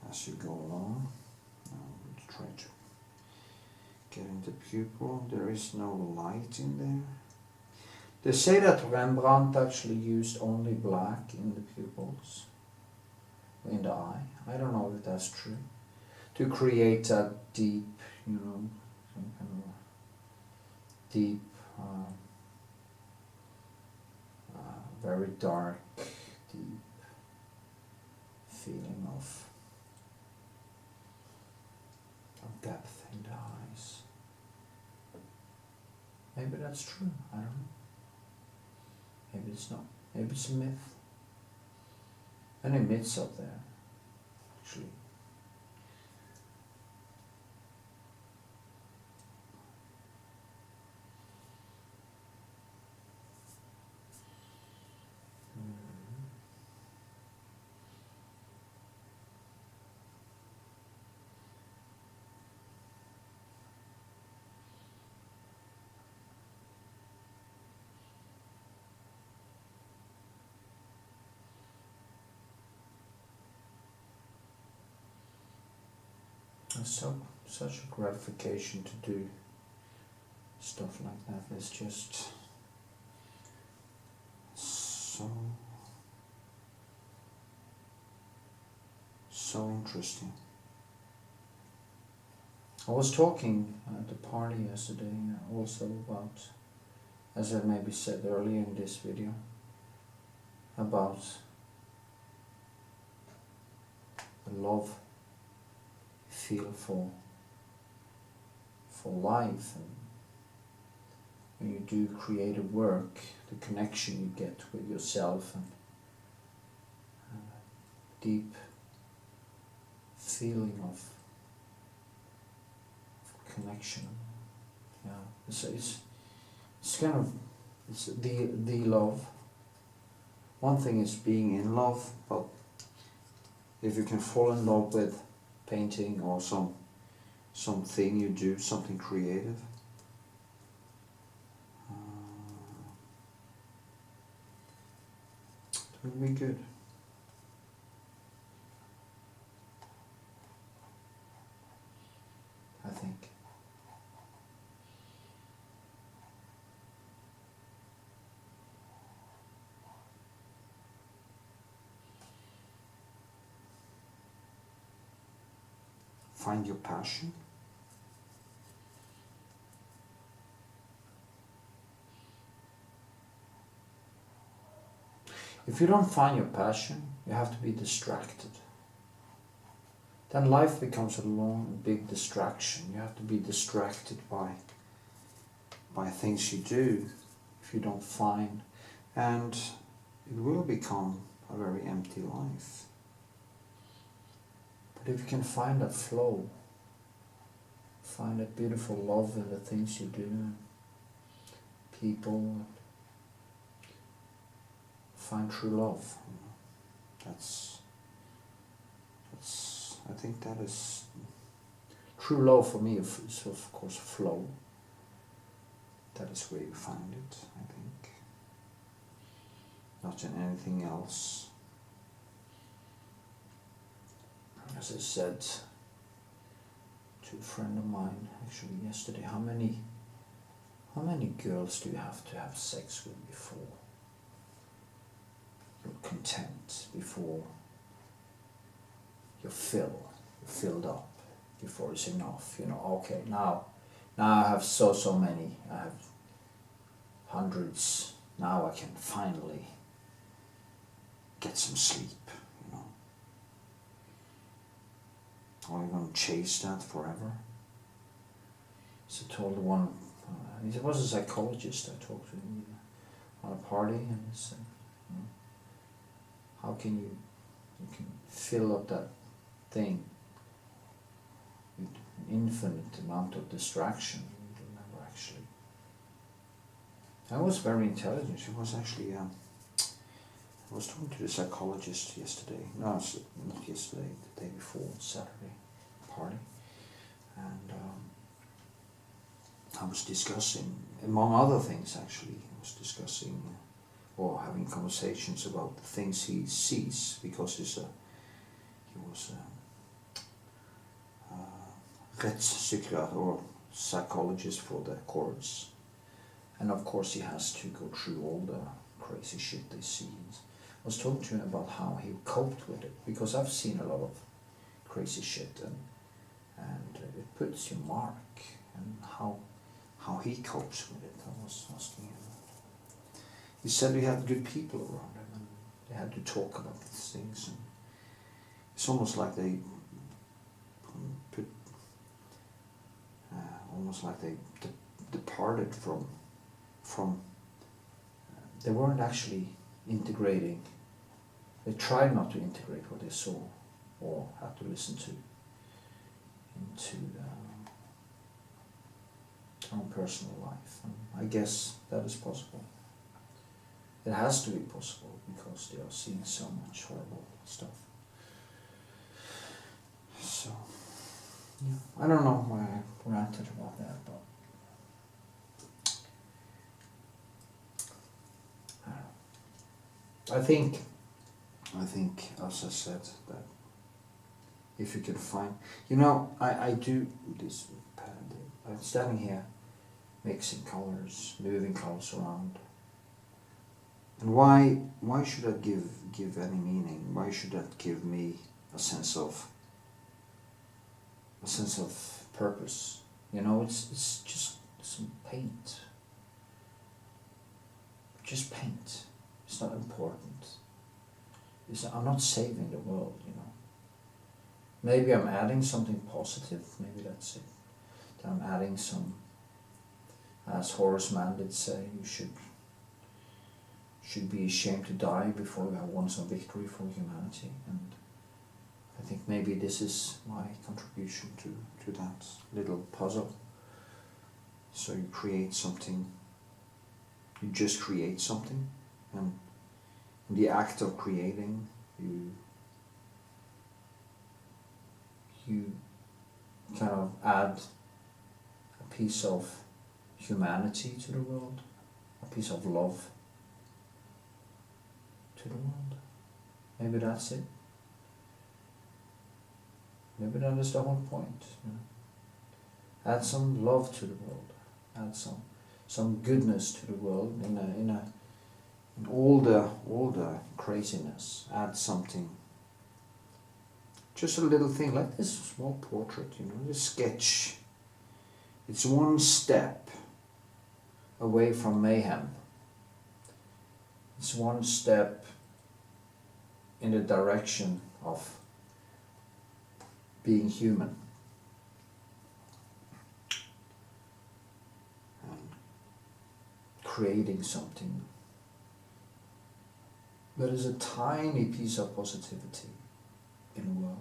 as you go along. Now try to get in the pupil. There is no light in there. They say that Rembrandt actually used only black in the pupils, in the eye. I don't know if that's true. To create that deep, some kind of deep, very dark, deep feeling of depth in the eyes. Maybe that's true, I don't know. Maybe it's not. Maybe it's a myth. Any myths up there, actually. such a gratification to do stuff like that. It's just so interesting. I was talking at the party yesterday also about, as I maybe said earlier in this video, about the love feel for life, and when you do creative work, the connection you get with yourself and deep feeling of connection. Yeah, it's kind of, it's the love. One thing is being in love, but if you can fall in love with painting or something you do, something creative, it will be good. I think. Find your passion. If you don't find your passion, you have to be distracted. Then life becomes a long, big distraction. You have to be distracted by things you do if you don't find, and it will become a very empty life. But if you can find that flow, find that beautiful love in the things you do, people, find true love. I think that is true love for me. Is of course flow. That is where you find it, I think. Not in anything else. As I said to a friend of mine actually yesterday, how many girls do you have to have sex with before you're content, before you're filled up, before it's enough, okay, now I have so many, I have hundreds, now I can finally get some sleep, Are you going to chase that forever? So I told one, he was a psychologist, I talked to him on a party, and he said, how can you can fill up that thing with infinite amount of distraction? You never actually. I was very intelligent. She was actually, I was talking to the psychologist yesterday, not yesterday, the day before, Saturday party, and I was discussing, among other things actually, I was discussing or having conversations about the things he sees, because he was a Retouching or psychologist for the courts, and of course he has to go through all the crazy shit they see. I was talking to him about how he coped with it, because I've seen a lot of crazy shit, and it puts your mark, and how he copes with it. I was asking him. He said he had good people around him, and they had to talk about these things. And it's almost like they put, departed from. They weren't actually integrating. They tried not to integrate what they saw or had to listen to into their own personal life. And I guess that is possible. It has to be possible, because they are seeing so much horrible stuff. So, yeah, I don't know why I ranted about that, but I don't know. I think, as I said, that if you can find, you know, I do this, I'm standing here mixing colors, moving colors around. And why should that give any meaning? Why should that give me a sense of purpose? You know, it's just some paint. Just paint. It's not important. I'm not saving the world, you know. Maybe I'm adding something positive. Maybe that's it. That I'm adding some, as Horace Mann did say, you should be ashamed to die before you have won some victory for humanity. And I think maybe this is my contribution to that little puzzle. So you create something, you just create something, and in the act of creating, you kind of add a piece of humanity to the world, a piece of love to the world. Maybe that's it. Maybe that is the whole point. You know? Add some love to the world. Add some goodness to the world in all the craziness. Add something. Just a little thing like this small portrait, you know, this sketch. It's one step away from mayhem. It's one step in the direction of being human. And creating something that is a tiny piece of positivity in the world.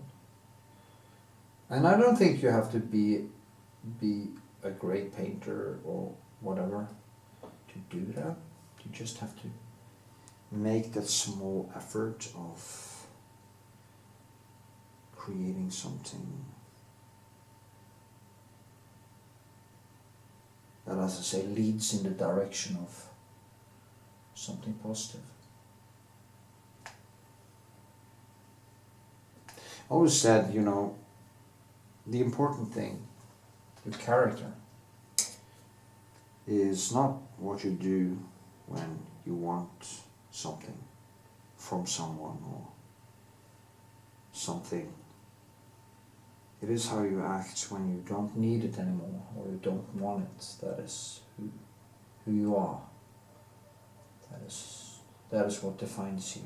And I don't think you have to be a great painter or whatever to do that. You just have to make that small effort of creating something that, as I say, leads in the direction of something positive. I always said, you know, the important thing with character is not what you do when you want something from someone or something. It is how you act when you don't need it anymore or you don't want it. That is who you are. That is what defines you.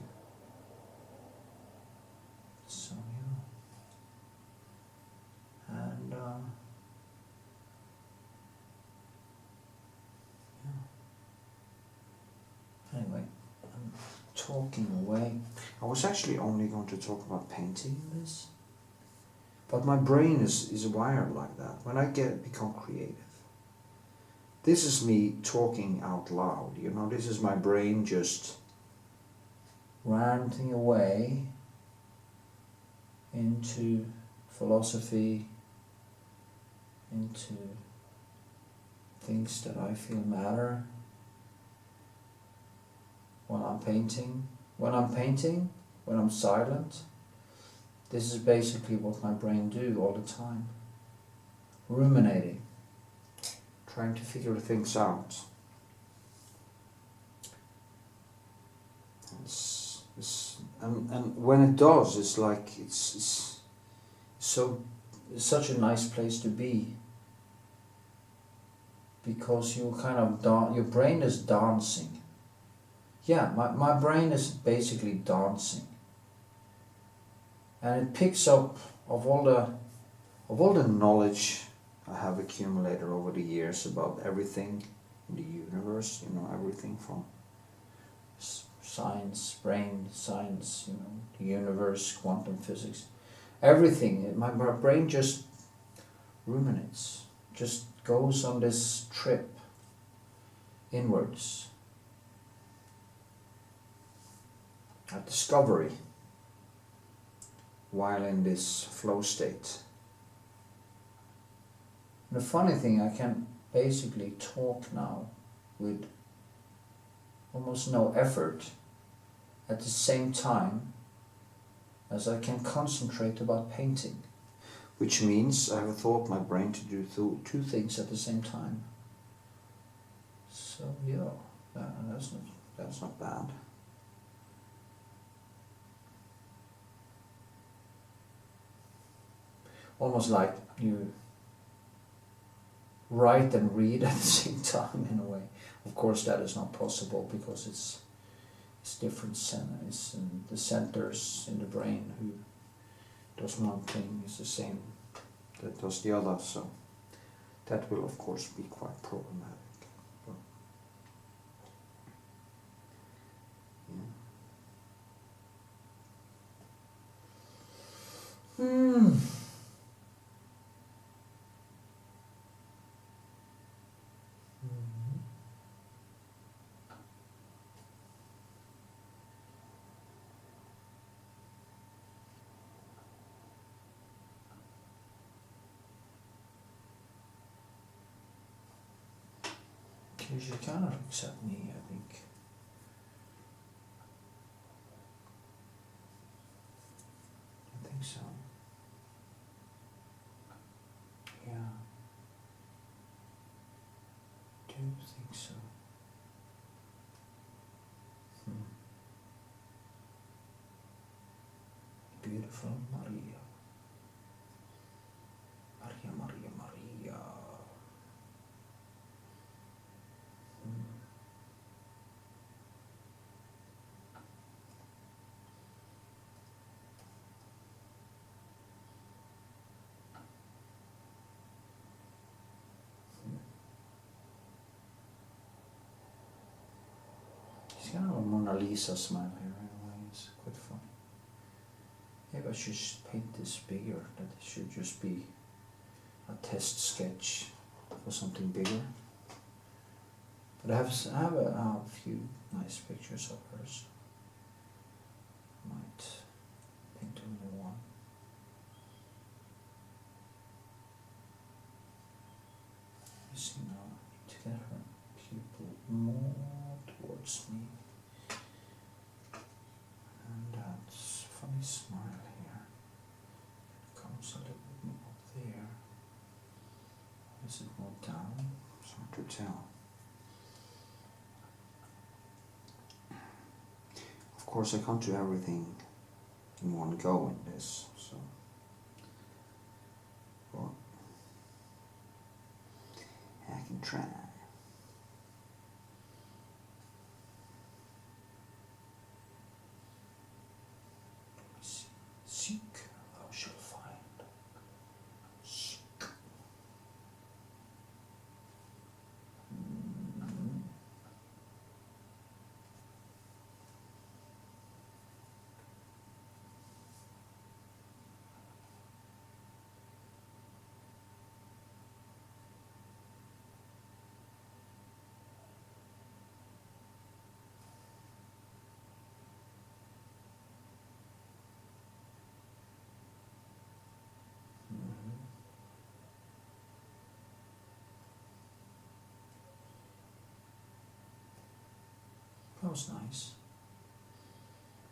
So yeah. And yeah. Anyway, I'm talking away. I was actually only going to talk about painting in this, but my brain is wired like that. When I become creative, this is me talking out loud, you know, this is my brain just ranting away into philosophy, into things that I feel matter. When I'm painting, when I'm silent, this is basically what my brain do all the time. Ruminating, trying to figure things out. And when it does, it's like it's such a nice place to be, because you kind of your brain is dancing. Yeah, my brain is basically dancing, and it picks up of all the knowledge I have accumulated over the years about everything in the universe. You know, everything from science, brain science, you know, the universe, quantum physics, everything. My brain just ruminates, just goes on this trip inwards. At discovery, while in this flow state. And the funny thing, I can basically talk now with almost no effort, at the same time as I can concentrate about painting, which means I have taught my brain to do two things at the same time. So yeah, that's not bad. Almost like you write and read at the same time in a way. Of course that is not possible because it's different centers, and the centers in the brain who does one thing is the same that does the other, so that will of course be quite problematic. But, yeah. She cannot accept me, I think. I think so. Yeah. I do think so. Beautiful Maria. Maria, Maria, Maria. It's kind of a Mona Lisa smile here in a way, it's quite funny. Maybe I should paint this bigger, that it should just be a test sketch for something bigger. But I have a few nice pictures of hers. Might paint only one. You see now, I need to get her pupil more towards me. And that's a funny smile here. It comes a little bit more up there. Is it more down? It's hard to tell. Of course I can't do everything in one go in this, so but I can try. Seek, thou shalt find. Seek. That was nice.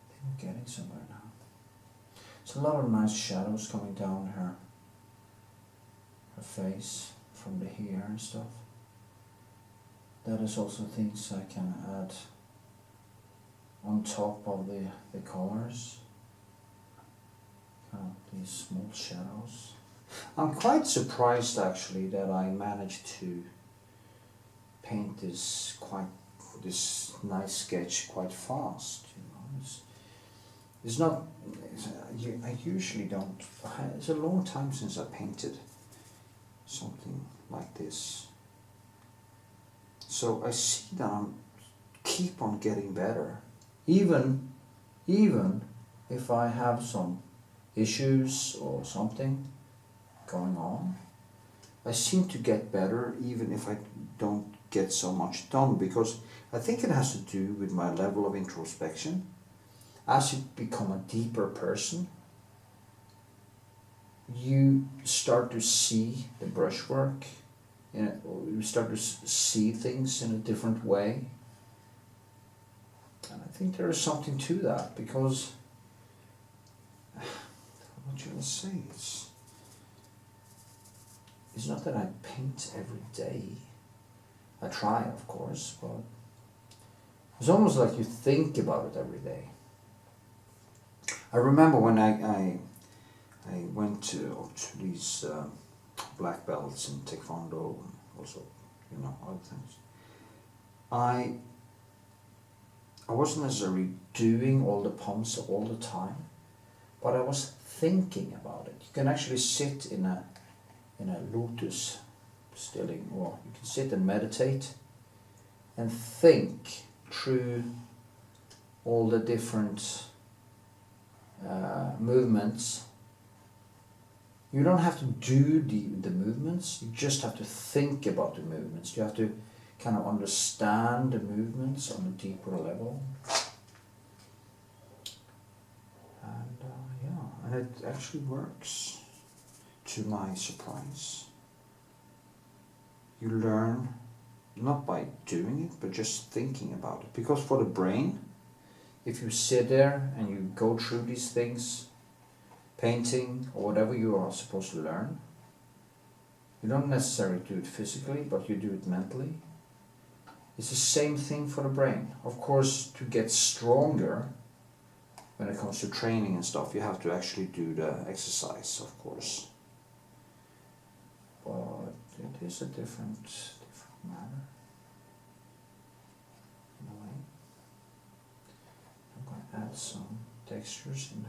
I think we're getting somewhere now. There's a lot of nice shadows coming down her face from the hair and stuff. That is also things I can add on top of the colors. Kind of these small shadows. I'm quite surprised actually that I managed to paint this nice sketch quite fast, you know. It's not, I usually don't, it's a long time since I painted something like this. So I see that I keep on getting better, even if I have some issues or something going on. I seem to get better even if I don't get so much done, because I think it has to do with my level of introspection. As you become a deeper person, you start to see the brushwork, you start to see things in a different way. And I think there is something to that, because what shall I say? It's not that I paint every day. I try, of course, but it's almost like you think about it every day. I remember when I went to these black belts in Taekwondo and also, you know, other things. I wasn't necessarily doing all the pumps all the time, but I was thinking about it. You can actually sit in a lotus stilling, or you can sit and meditate and think through all the different movements. You don't have to do the movements, you just have to think about the movements. You have to kind of understand the movements on a deeper level. And yeah, and it actually works, to my surprise. You learn not by doing it, but just thinking about it. Because for the brain, if you sit there and you go through these things, painting or whatever you are supposed to learn, you don't necessarily do it physically, but you do it mentally. It's the same thing for the brain. Of course, to get stronger when it comes to training and stuff, you have to actually do the exercise, of course. But it is a different matter, in a way. I'm going to add some textures in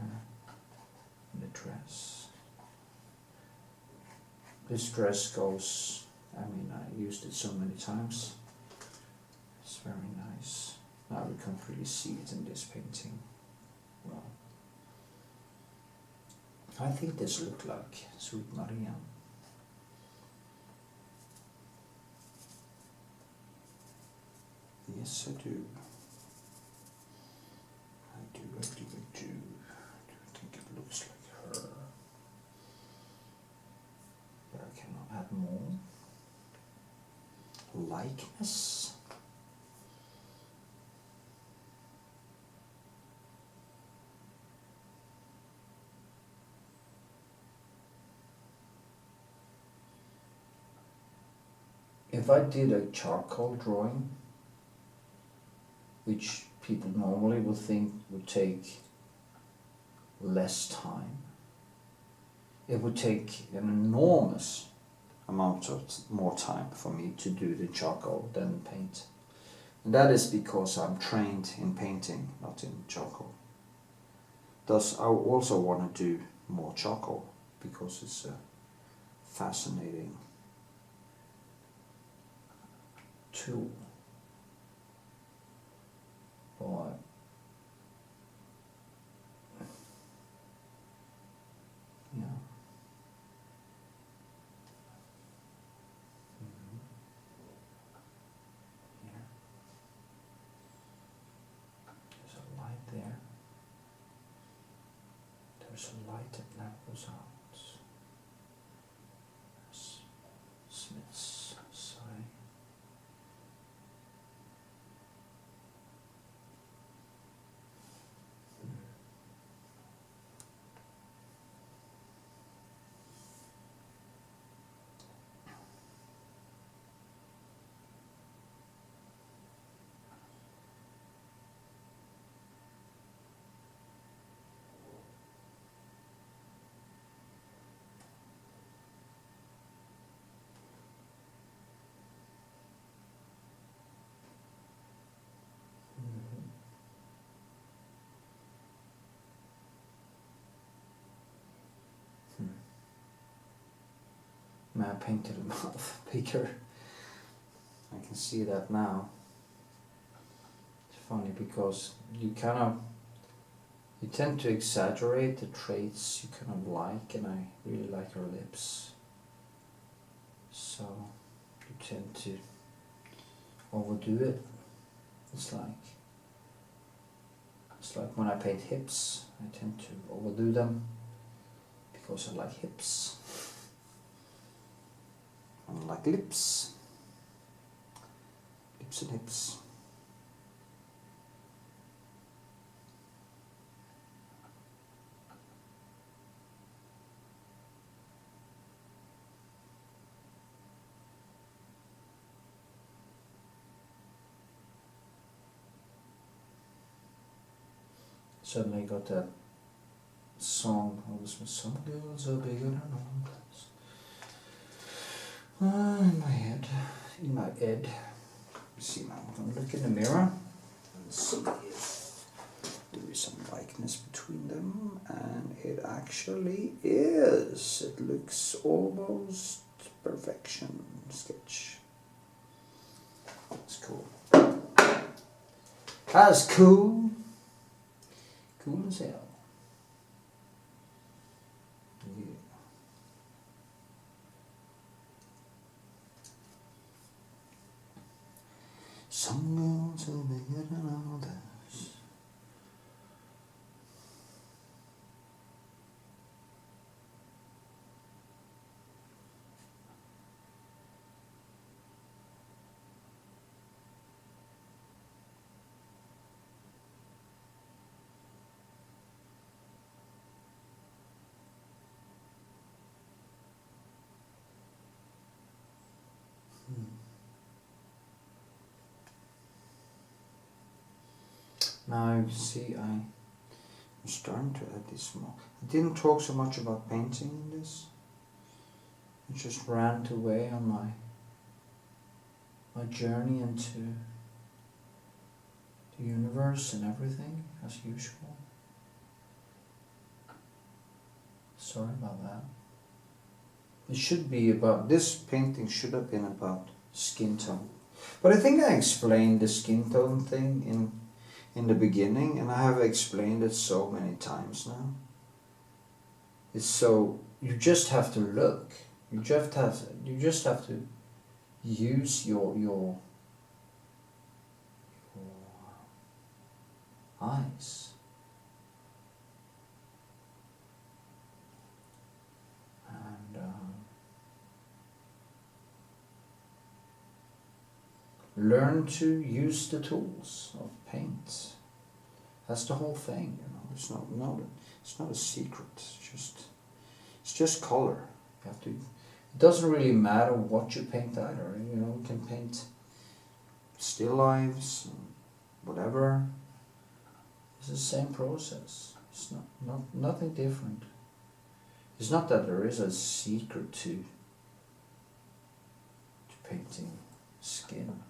the dress. This dress goes, I mean, I used it so many times. It's very nice. Now we can't really see it in this painting. Well, I think this looked like Sweet Maria. Yes, I do. I do. Do I think it looks like her? But I cannot add more. Likeness. If I did a charcoal drawing, which people normally would think would take less time, it would take an enormous amount of more time for me to do the charcoal than paint. And that is because I'm trained in painting, not in charcoal. Thus, I also want to do more charcoal because it's a fascinating tool. But yeah. Here. There's a light there. There's a light that levels out. There's Smith's side. I painted a mouth bigger. I can see that now. It's funny because you tend to exaggerate the traits you kind of like, and I really like her lips. So you tend to overdo it. It's like when I paint hips, I tend to overdo them because I like hips. I like lips and hips. Suddenly got that song, some girls are bigger than others. In my head, See now, I'm gonna look in the mirror and see if there is some likeness between them, and it actually is. It looks almost perfection sketch. That's cool. That's cool. Cool as hell. Yeah. Some girls are bigger than others. Now you see I'm starting to add this more. I didn't talk so much about painting in this. I just ran away on my journey into the universe and everything, as usual. Sorry about that. It should be about, this painting should have been about skin tone. But I think I explained the skin tone thing in the beginning, and I have explained it so many times now. It's so, you just have to look. You just have to use your eyes. And learn to use the tools of paint. That's the whole thing, you know. It's not a secret. It's just color. You have to. It doesn't really matter what you paint either. You know, you can paint still lifes, whatever. It's the same process. It's nothing different. It's not that there is a secret to painting skin.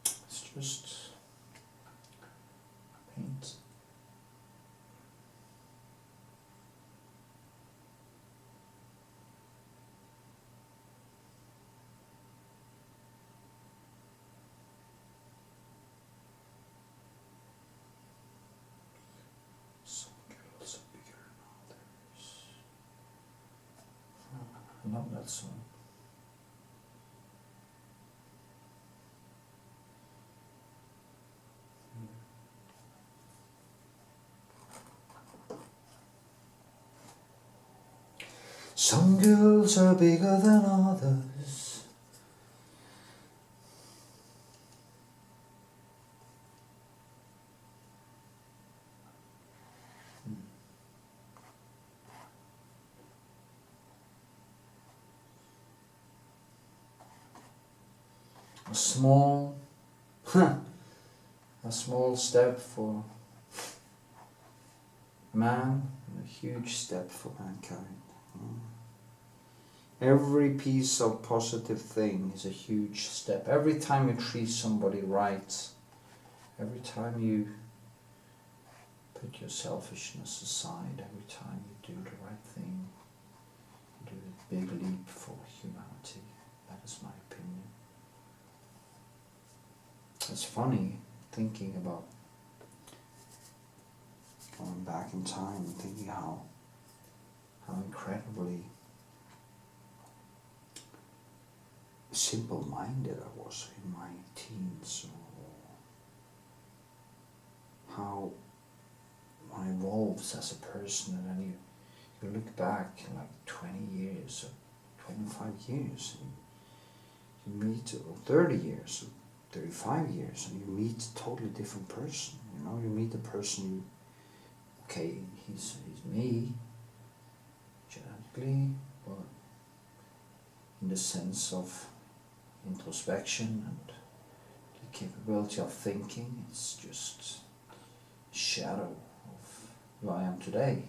It's just paint. Some girls are bigger than others. I love that song. Some girls are bigger than others. A small step for man, and a huge step for mankind. Every piece of positive thing is a huge step. Every time you treat somebody right, every time you put your selfishness aside, every time you do the right thing, you do a big leap for humanity. That is my opinion. It's funny thinking about going back in time and thinking how incredibly simple-minded I was in my teens, or how one evolves as a person, and then you look back like 20 years or 25 years, and you meet, or 30 years or 35 years, and you meet a totally different person. You know, you meet a person okay, he's me genetically, but in the sense of introspection and the capability of thinking, it's just shadow of who I am today.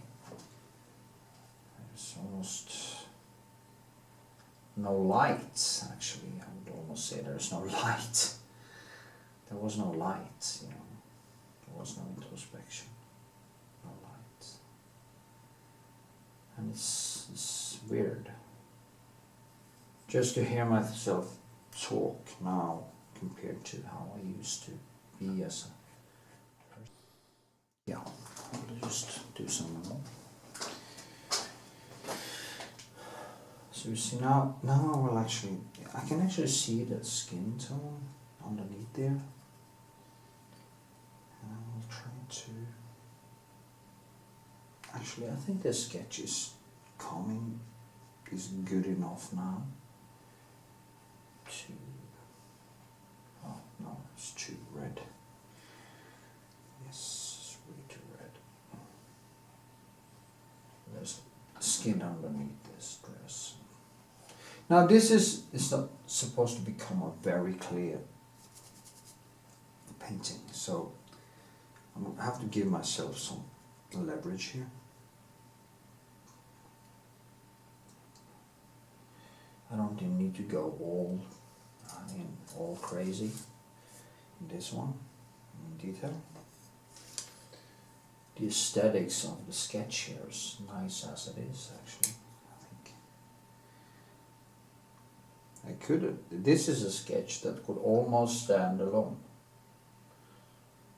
There's almost no light, actually. I would almost say there's no light. There was no light, you know. There was no introspection, no light. And it's weird. Just to hear myself talk now compared to how I used to be as a person. Yeah, I'll just do some more. So you see now I will actually, I can actually see the skin tone underneath there. And I will try to, actually I think the sketch is good enough now to, oh no, it's too red. Yes, it's way too red. There's skin underneath this dress. Now this is not supposed to become a very clear painting, so I have to give myself some leverage here. I don't need to go all crazy in this one, in detail. The aesthetics of the sketch here is nice as it is, actually. This is a sketch that could almost stand alone.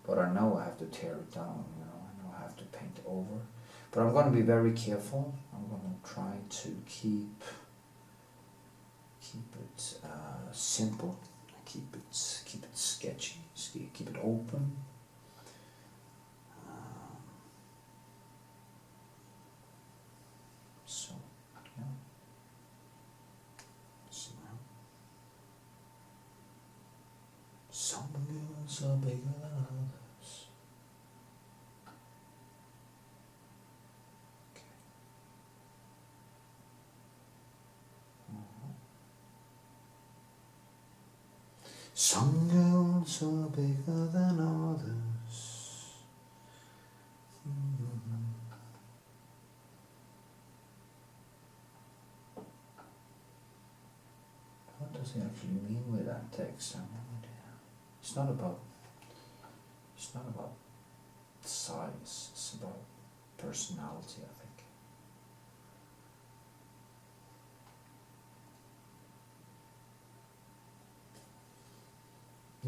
But I know I have to tear it down, you know, I know I have to paint over. But I'm going to be very careful. I'm going to try to keep it simple, keep it sketchy, keep it open. So, yeah. Some girls are bigger than others. Okay. Some girls are bigger than others. What does he actually mean with that text? I have no idea. It's not about size, it's about personality, I think.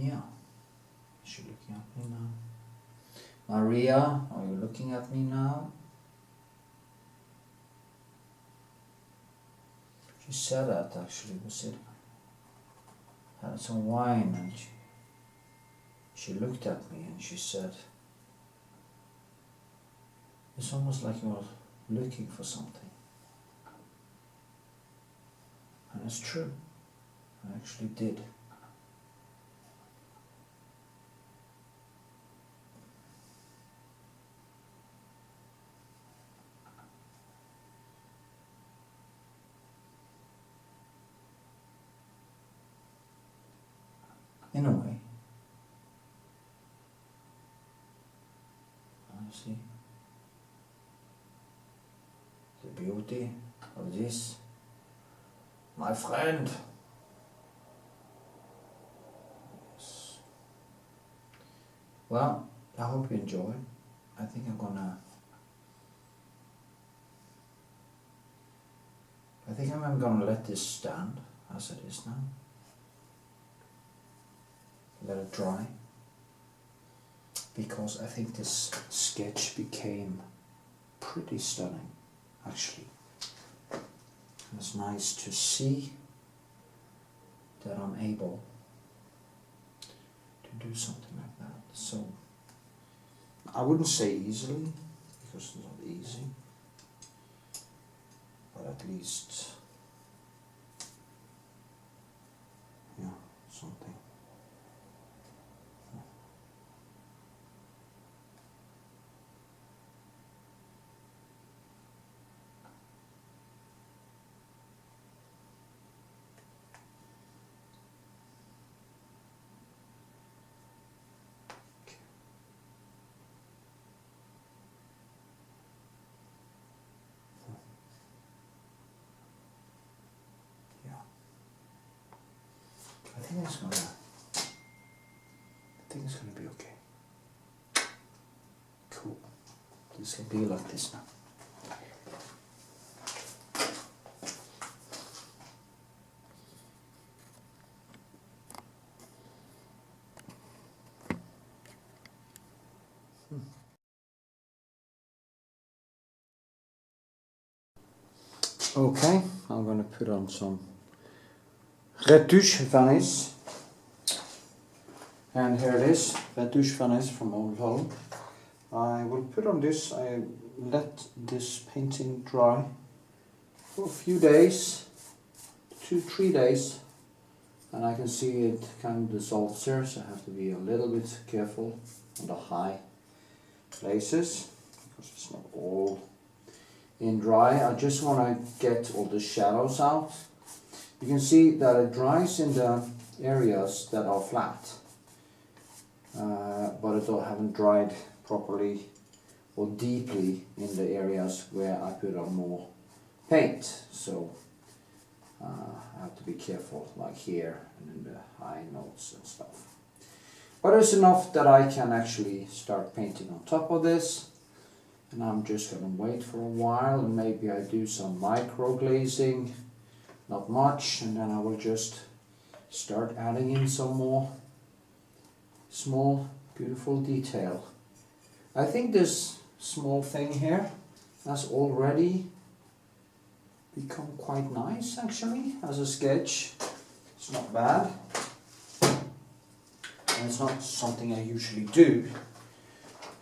Yeah, is she looking at me now? Maria, are you looking at me now? She said that actually, was it? Had some wine and she looked at me and she said, it's almost like you're looking for something. And it's true, I actually did. In a way. I see the beauty of this, my friend. Yes. Well, I hope you enjoy. I think I'm gonna let this stand as it is now. Let it dry, because I think this sketch became pretty stunning, actually. It's nice to see that I'm able to do something like that. So I wouldn't say easily, because it's not easy, but at least, yeah, something. think it's gonna be okay. Cool. This will be like this now. Okay, I'm going to put on some Retouch Varnish. And here it is, Retouch Varnish from Old Holland. I will put on this, I let this painting dry for a few days, 2-3 days. And I can see it kind of dissolves here, so I have to be a little bit careful on the high places, because it's not all in dry. I just want to get all the shadows out. You can see that it dries in the areas that are flat, but it haven't dried properly or deeply in the areas where I put on more paint. So I have to be careful, like here and in the high notes and stuff. But it's enough that I can actually start painting on top of this. And I'm just going to wait for a while, and maybe I do some micro glazing, not much, and then I will just start adding in some more small beautiful detail. I think this small thing here has already become quite nice actually as a sketch. It's not bad, and it's not something I usually do.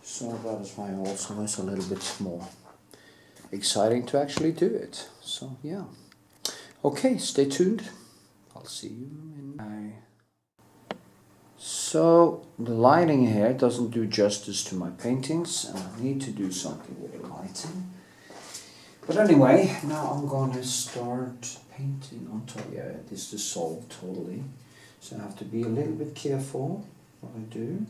So that is why also it's a little bit more exciting to actually do it. So yeah. Okay, stay tuned. I'll see you in... So the lighting here doesn't do justice to my paintings, and I need to do something with the lighting. But anyway, now I'm going to start painting on top. Yeah, this dissolved totally. So I have to be a little bit careful what I do.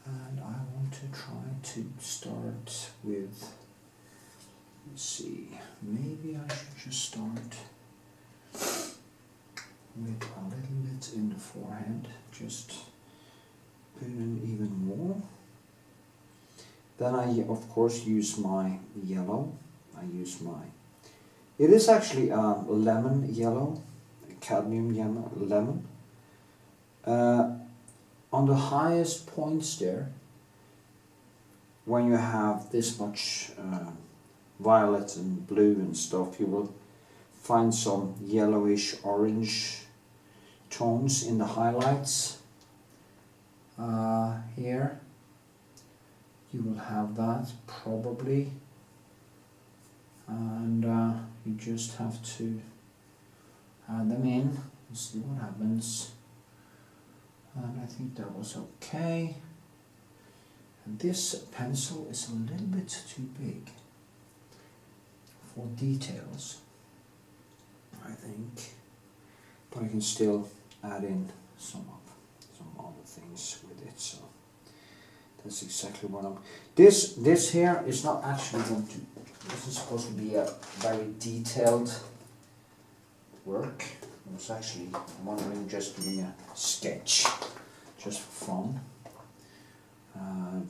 And I want to try to start with, let's see, maybe I should just start with a little bit in the forehead, just put in even more. Then I of course use my yellow. It is actually a lemon yellow, cadmium yellow, lemon. On the highest points there, when you have this much violet and blue and stuff, you will find some yellowish orange tones in the highlights. Here you will have that probably, and you just have to add them in and see what happens. And I think that was okay. And this pencil is a little bit too big for details, I think. But I can still add in some other things with it. So that's exactly what I'm... This here is not actually going to... This is supposed to be a very detailed work. I was actually wondering just doing a sketch, just for fun.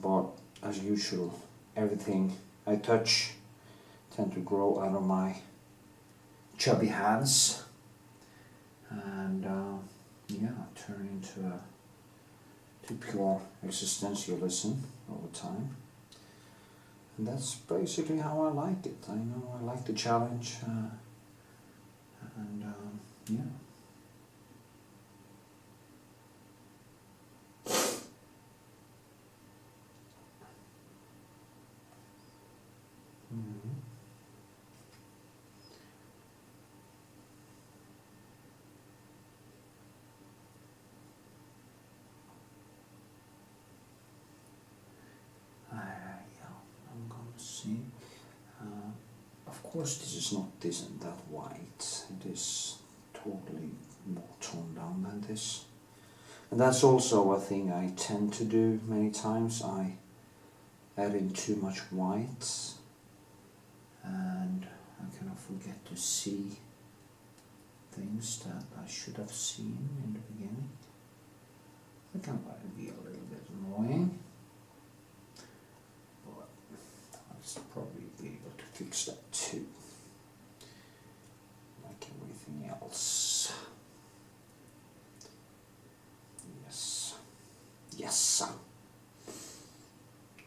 But as usual, everything I touch tend to grow out of my chubby hands, and yeah, turn into pure existentialism over time. And that's basically how I like it. I know I like the challenge, and yeah. I'm going to see. Of course, this is not this and that white. It is totally more toned down than this. And that's also a thing I tend to do many times. I add in too much white, and I kind of forget to see things that I should have seen in the beginning. I think I might be a little bit annoying, but I'll probably be able to fix that too, like everything else. Yes, yes.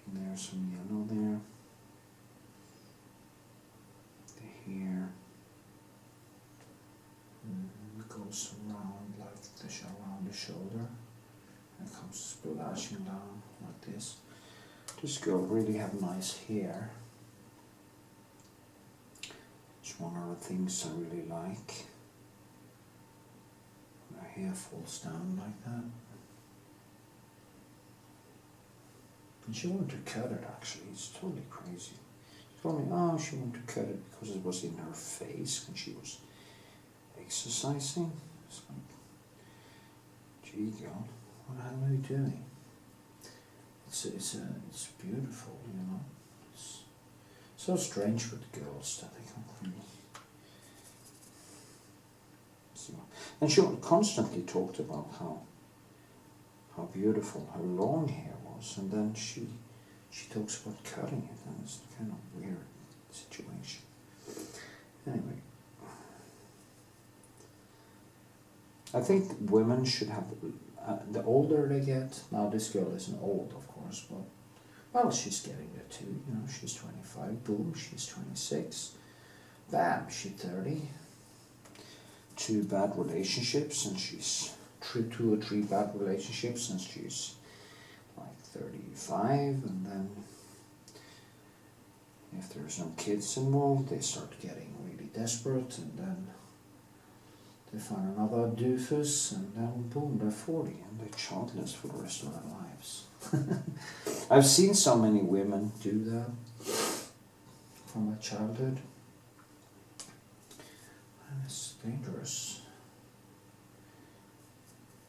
And there's some yellow there. The hair goes around like around the shoulder. And comes splashing down like this. This girl really have nice hair. It's one of the things I really like. Her hair falls down like that. And she wanted to cut it actually, it's totally crazy. She told me, oh, she wanted to cut it because it was in her face when she was exercising. It's like, gee girl, what the hell are you doing? It's beautiful, you know. It's so strange with girls that they can't really see. And she constantly talked about how beautiful her long hair was, and then she talks about cutting it, and it's kind of weird situation. Anyway, I think women should have, the older they get, now this girl isn't old of course, but well, she's getting there too, you know, she's 25, boom, she's 26, bam, she's 30, 2 bad relationships, and she's 2 or 3 bad relationships, and she's like 35, and then if there's no kids involved, they start getting really desperate, and then they find another doofus, and then boom, they're 40, and they're childless for the rest of their lives. I've seen so many women do that from my childhood, and it's dangerous.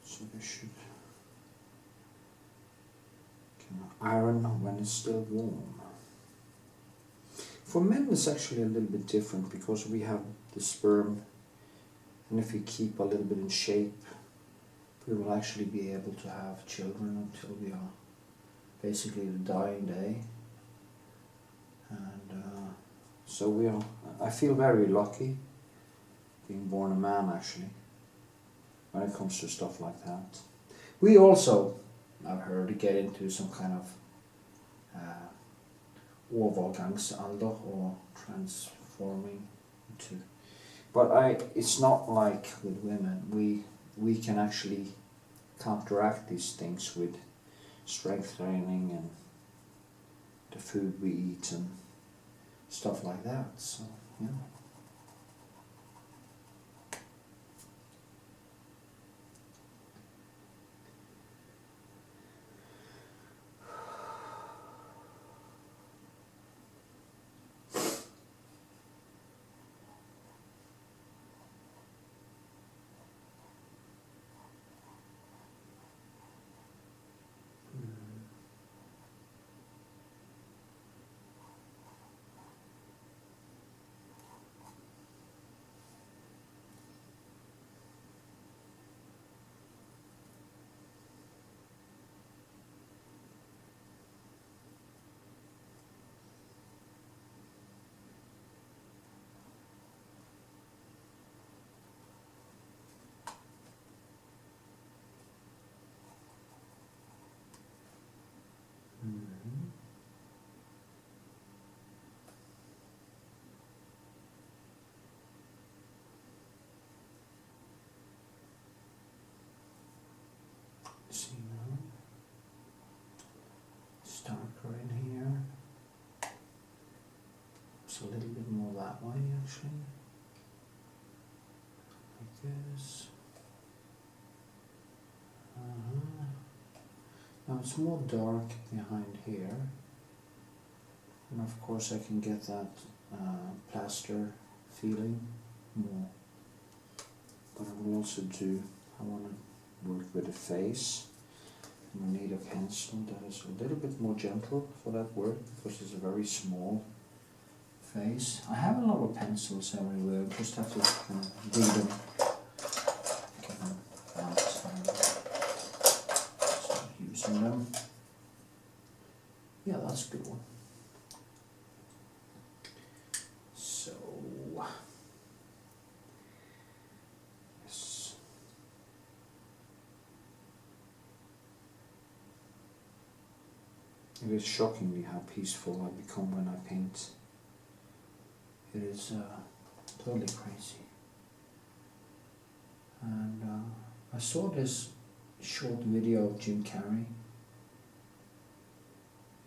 So they should iron when it's still warm. For men it's actually a little bit different, because we have the sperm, and if we keep a little bit in shape, we will actually be able to have children until we are basically the dying day. And so we are, I feel very lucky being born a man actually, when it comes to stuff like that. We also, I've heard, get into some kind of overgangsalder, or transforming into, but it's not like with women. We can actually counteract these things with strength training and the food we eat and stuff like that, so yeah. See now, it's darker in here. It's a little bit more that way actually, like this. Now it's more dark behind here, and of course I can get that plaster feeling more, but I will also I want to work with the face, and I need a pencil that is a little bit more gentle for that work, because it's a very small face. I have a lot of pencils everywhere, I just have to dig them that's a good one. So, yes. It is shockingly how peaceful I become when I paint. It is totally crazy. And I saw this short video of Jim Carrey.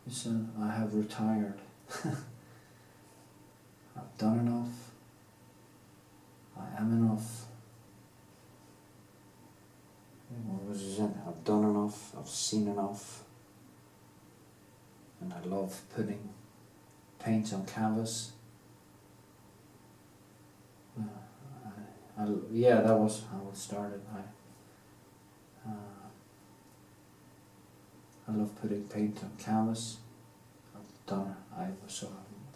He said, I have retired. I've done enough. I am enough. What was it? I've done enough. I've seen enough. And I love putting paint on canvas. Yeah, that was how it started. I love putting paint on canvas. I've done.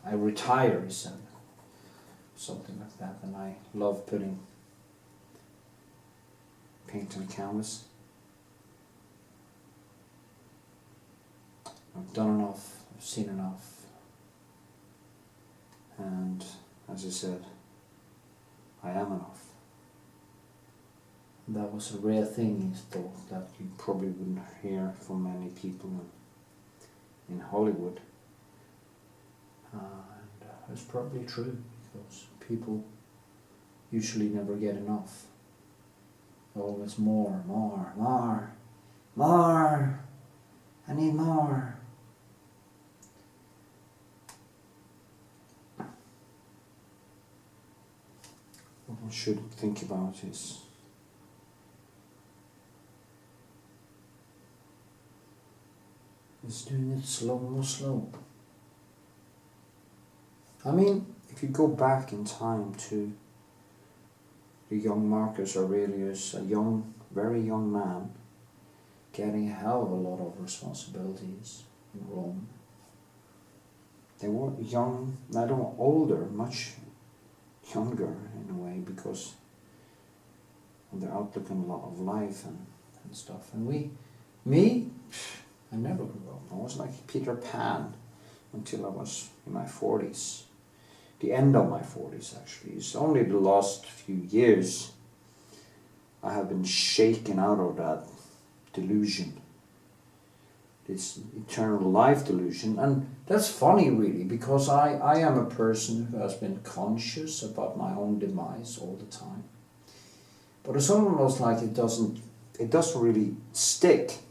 I retire, he said, something like that, and I love putting paint on canvas. I've done enough. I've seen enough. And as I said, I am enough. That was a rare thing, he thought, that you probably wouldn't hear from many people in Hollywood. And it's probably true, because people usually never get enough. Always more, more, more, more. I need more. What one should think about is doing it slow. I mean, if you go back in time to the young Marcus Aurelius, a very young man, getting a hell of a lot of responsibilities in Rome. They were young, they were older, much younger in a way, because of their outlook on a lot of life and stuff. And I never grew up. I was like Peter Pan until I was in my 40s. The end of my 40s, actually. It's only the last few years I have been shaken out of that delusion. This eternal life delusion. And that's funny, really, because I am a person who has been conscious about my own demise all the time. But it's almost like it doesn't really stick.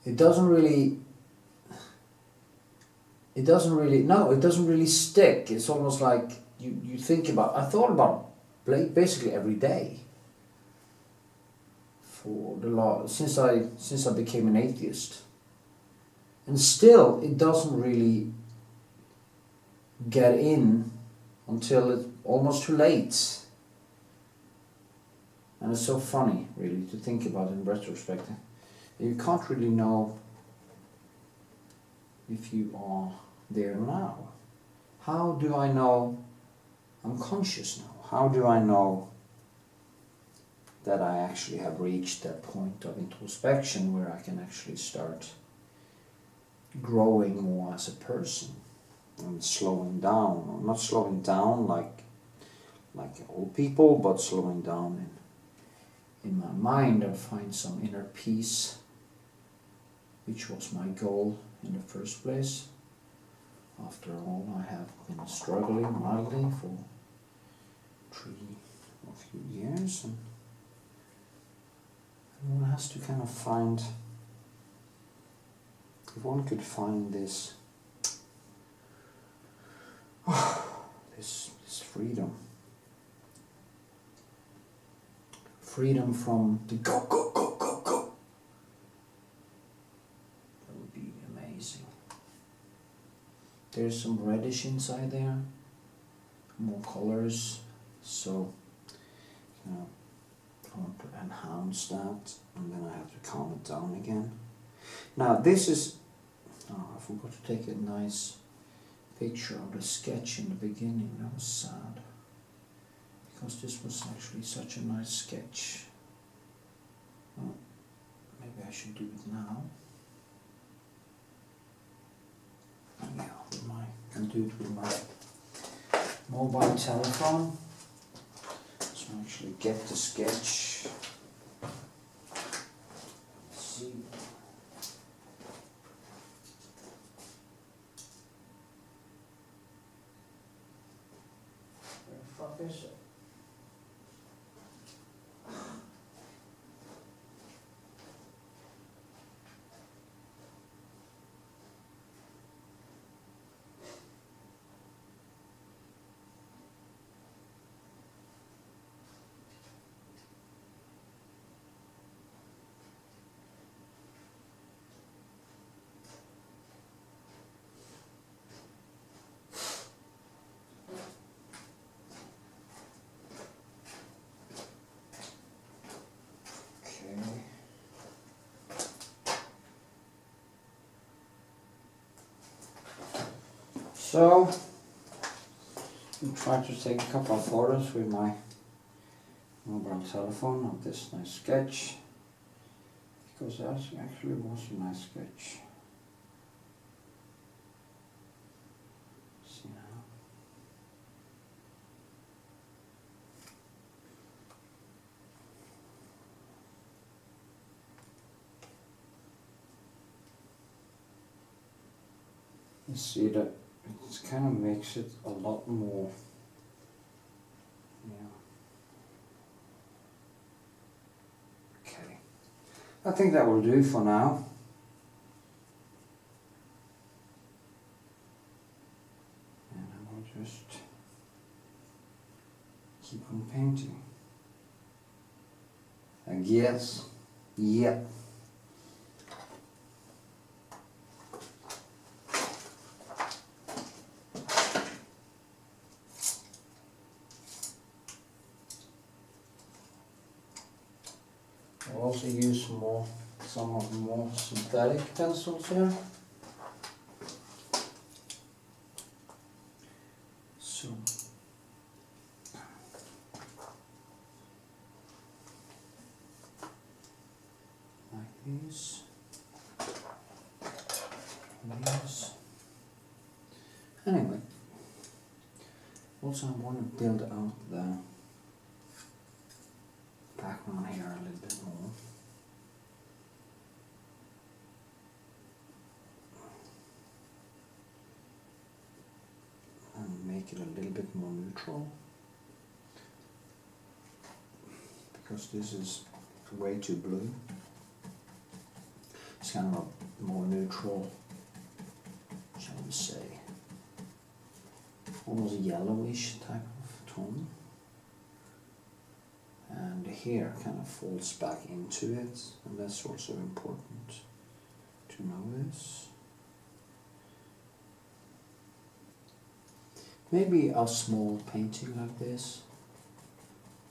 It doesn't really stick. It's almost like you think about, I thought about basically every day since I became an atheist. And still it doesn't really get in until it's almost too late. And it's so funny, really, to think about in retrospect. You can't really know if you are there now. How do I know I'm conscious now? How do I know that I actually have reached that point of introspection where I can actually start growing more as a person and slowing down, or not slowing down like old people, but slowing down in my mind and find some inner peace, which was my goal in the first place. After all, I have been struggling mildly for a few years, and one has to kind of find, if one could find this freedom from the go. That would be amazing. There's some reddish inside there, more colors, so I want to enhance that, and then I have to calm it down again. Now this is, I forgot to take a nice picture of the sketch in the beginning. That was sad, because this was actually such a nice sketch. Well, maybe I should do it now. do it with my mobile telephone. So actually get the sketch. Let's see. Where the fuck is it? So, I'm trying to take a couple of photos with my mobile telephone of this nice sketch, because that actually was a nice sketch. See now. You see that it kind of makes it a lot more, yeah. Okay, I think that will do for now. And I will just keep on painting. I guess, yeah. I'll also use some of the more synthetic pencils here. So, like these, and these. Anyway, also I want to build out the background here a little bit more. And make it a little bit more neutral. Because this is way too blue. It's kind of a more neutral, shall we say, almost yellowish type of tone. And the hair kind of falls back into it, and that's also important to notice. Maybe a small painting like this.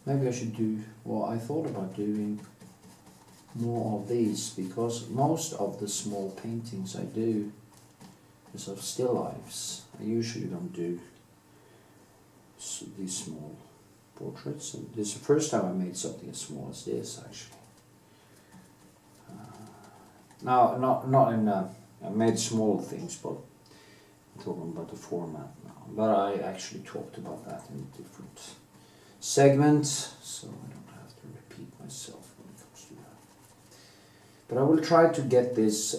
Maybe I should do, well, I thought about doing more of these, because most of the small paintings I do is of still lifes. I usually don't do these small portraits, and this is the first time I made something as small as this actually. Now, not in I made small things, but I'm talking about the format now. But I actually talked about that in a different segment, so I don't have to repeat myself when it comes to that. But I will try to get this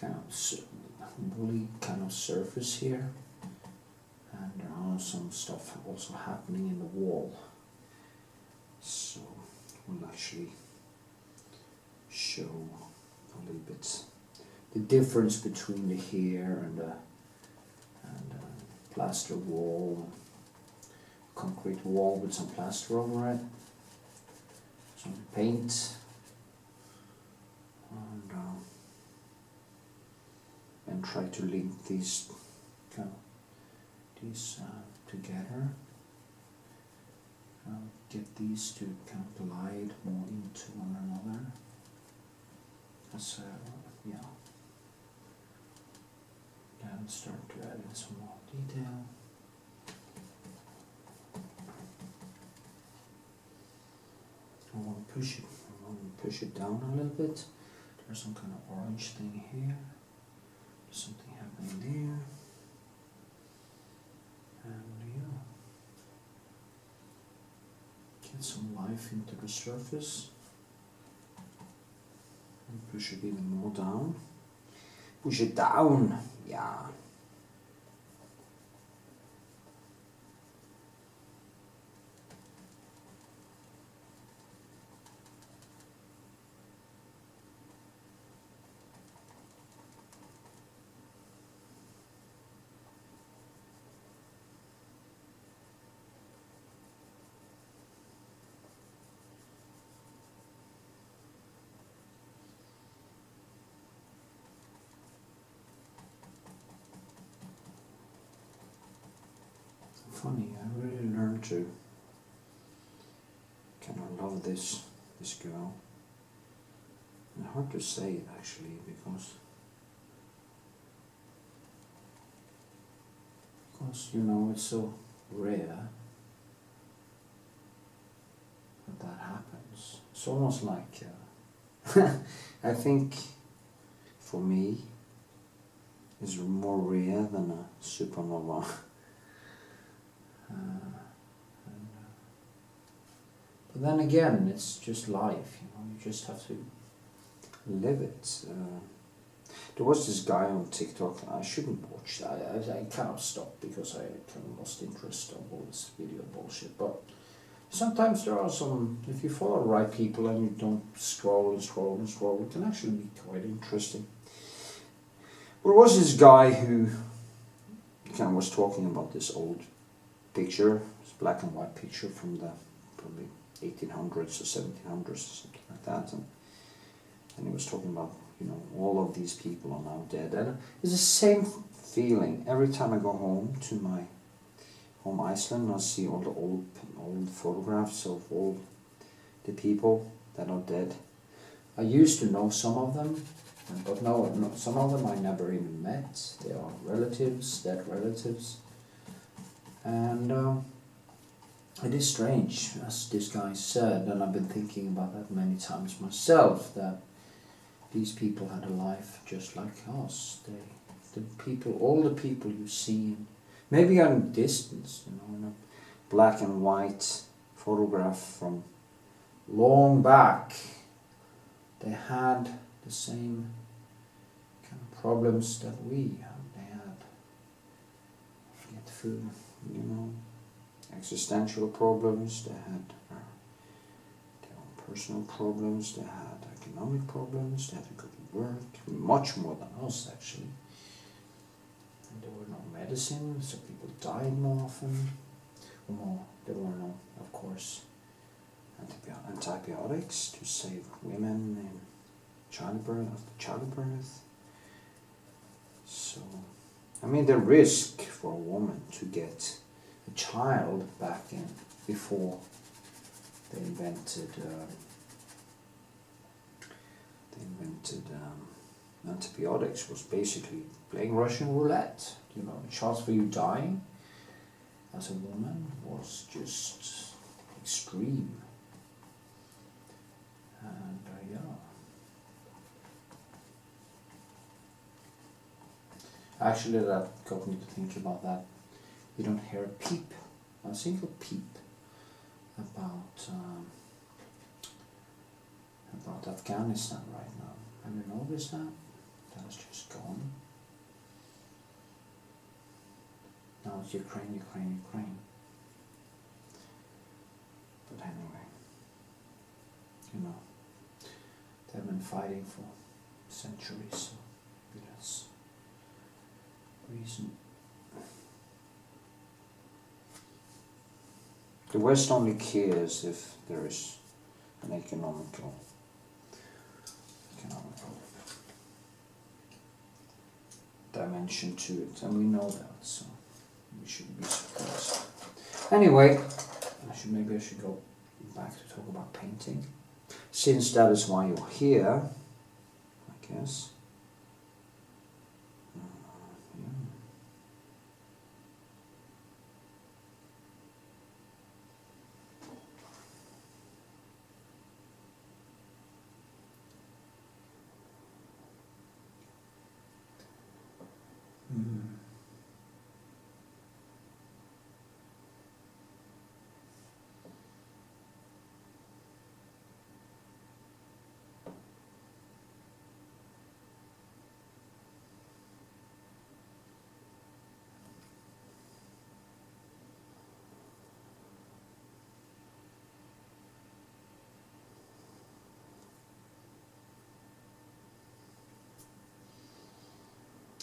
kind of woolly kind of surface here. And there are some stuff also happening in the wall, so we'll actually show a little bit the difference between the hair and plaster wall, concrete wall with some plaster over it, some paint, and try to link these together. Get these to kind of glide more into one another. So yeah, and start to add in some more detail. I want to push it down a little bit. There's some kind of orange thing here. There's something happening there. Get some life into the surface. And push it even more down. Push it down, yeah. Funny, I really learned to kind of love this girl. And hard to say it actually, because you know it's so rare that happens. It's almost like I think for me it's more rare than a supernova. But then again, it's just life, you know, you just have to live it. There was this guy on TikTok, I shouldn't watch that, I kind of stopped because I kind of lost interest of all this video bullshit, but sometimes there are some, if you follow the right people and you don't scroll and scroll and scroll, it can actually be quite interesting. There was this guy who kind of was talking about this old picture, this black and white picture from the probably 1800s or 1700s or something like that, and he was talking about, you know, all of these people are now dead, and it's the same feeling every time I go home to my home Iceland. I see all the old photographs of all the people that are dead. I used to know some of them, but no, some of them I never even met. They are relatives, dead relatives. And it is strange, as this guy said, and I've been thinking about that many times myself, that these people had a life just like us. All the people you see, maybe at a distance, you know, in a black and white photograph from long back, they had the same kind of problems that we have. They had, I forget the food, you know, existential problems, they had their own personal problems, they had economic problems, they had to go to work, much more than us actually. And there were no medicines, so people died more often. There were no, of course, antibiotics to save women in childbirth. So, I mean, the risk for a woman to get a child back in before they invented antibiotics was basically playing Russian roulette. You know, the chance for you dying as a woman was just extreme. And yeah. Actually, that got me to think about that. You don't hear a peep, a single peep about Afghanistan right now. Have you noticed that? That has just gone. Now it's Ukraine. But anyway, you know, they've been fighting for centuries, so that's reason. The West only cares if there is an economical dimension to it, and we know that, so we shouldn't be surprised. Anyway, maybe I should go back to talk about painting, since that is why you're here, I guess.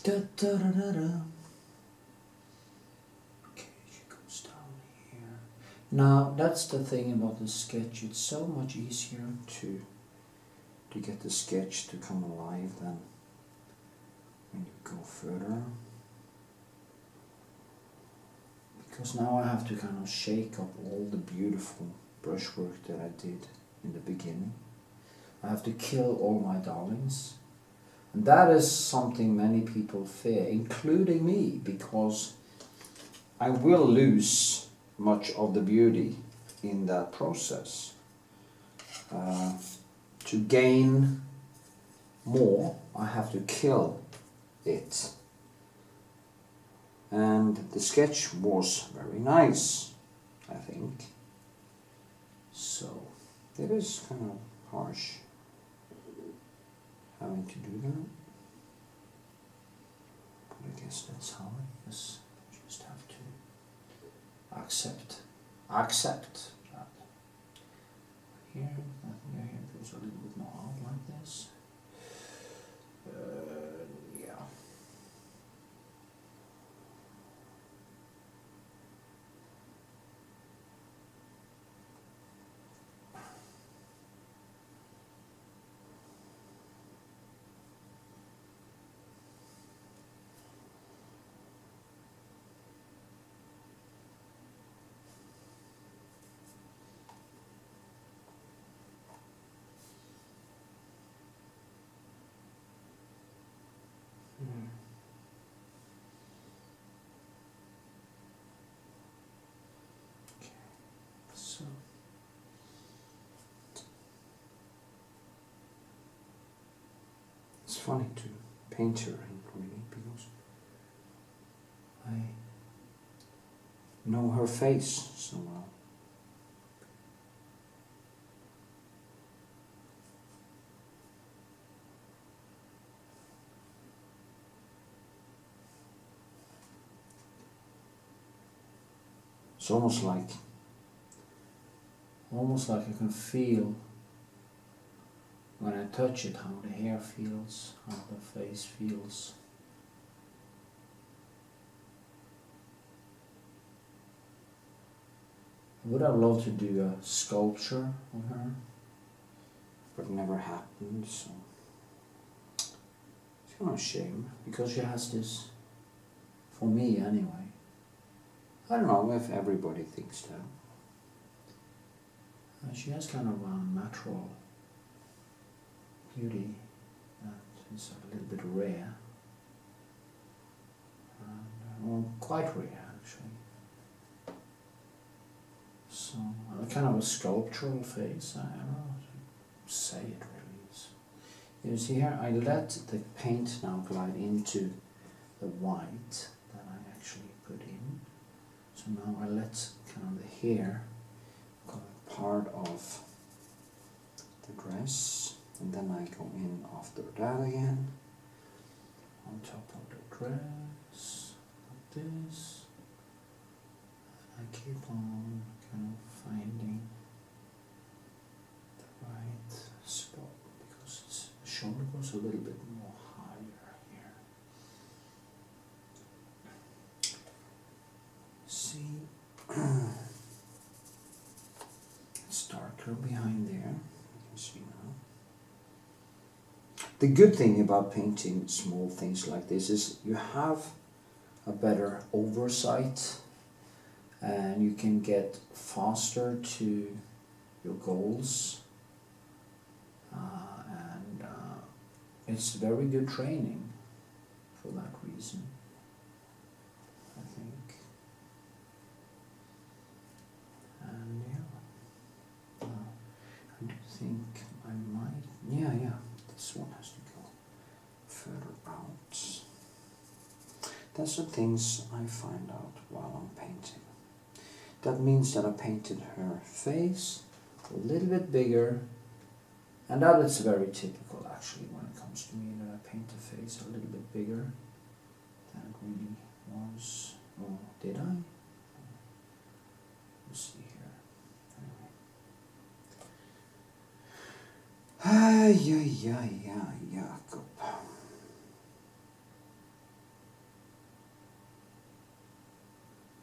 Da, da, da, da, da. Okay, she goes down here. Now that's the thing about the sketch. It's so much easier to get the sketch to come alive than when you go further. Because now I have to kind of shake up all the beautiful brushwork that I did in the beginning. I have to kill all my darlings. And that is something many people fear, including me, because I will lose much of the beauty in that process. To gain more, I have to kill it. And the sketch was very nice, I think. So it is kind of harsh having to do that. But I guess that's how it is. You just have to accept that. Here, I think here goes a little bit more out like this. Yeah. So it's funny to paint her really because I know her face so well. It's almost like I can feel when I touch it how the hair feels, how the face feels. I would have loved to do a sculpture of her, but it never happened, so it's kind of a shame because she has this, for me anyway. I don't know if everybody thinks that. She has kind of a natural beauty that is a little bit rare, well, quite rare actually. So kind of a sculptural face. I don't know how to say it really is. You see here, I let the paint now glide into the white that I actually put in. So now I let kind of the hair become part of the dress, and then I go in after that again on top of the dress like this. I keep on kind of finding the right spot because the shoulder goes a little bit more higher here. See, it's darker behind there, you can see now. The good thing about painting small things like this is you have a better oversight and you can get faster to your goals, and it's very good training for that reason, I think. And yeah, I do think I might, yeah, this one has to go further out. That's the things I find out while I'm painting. That means that I painted her face a little bit bigger, and that is very typical actually when it comes to me, that I paint the face a little bit bigger than it really was. Or did I? Let's see here. Anyway. Jakob.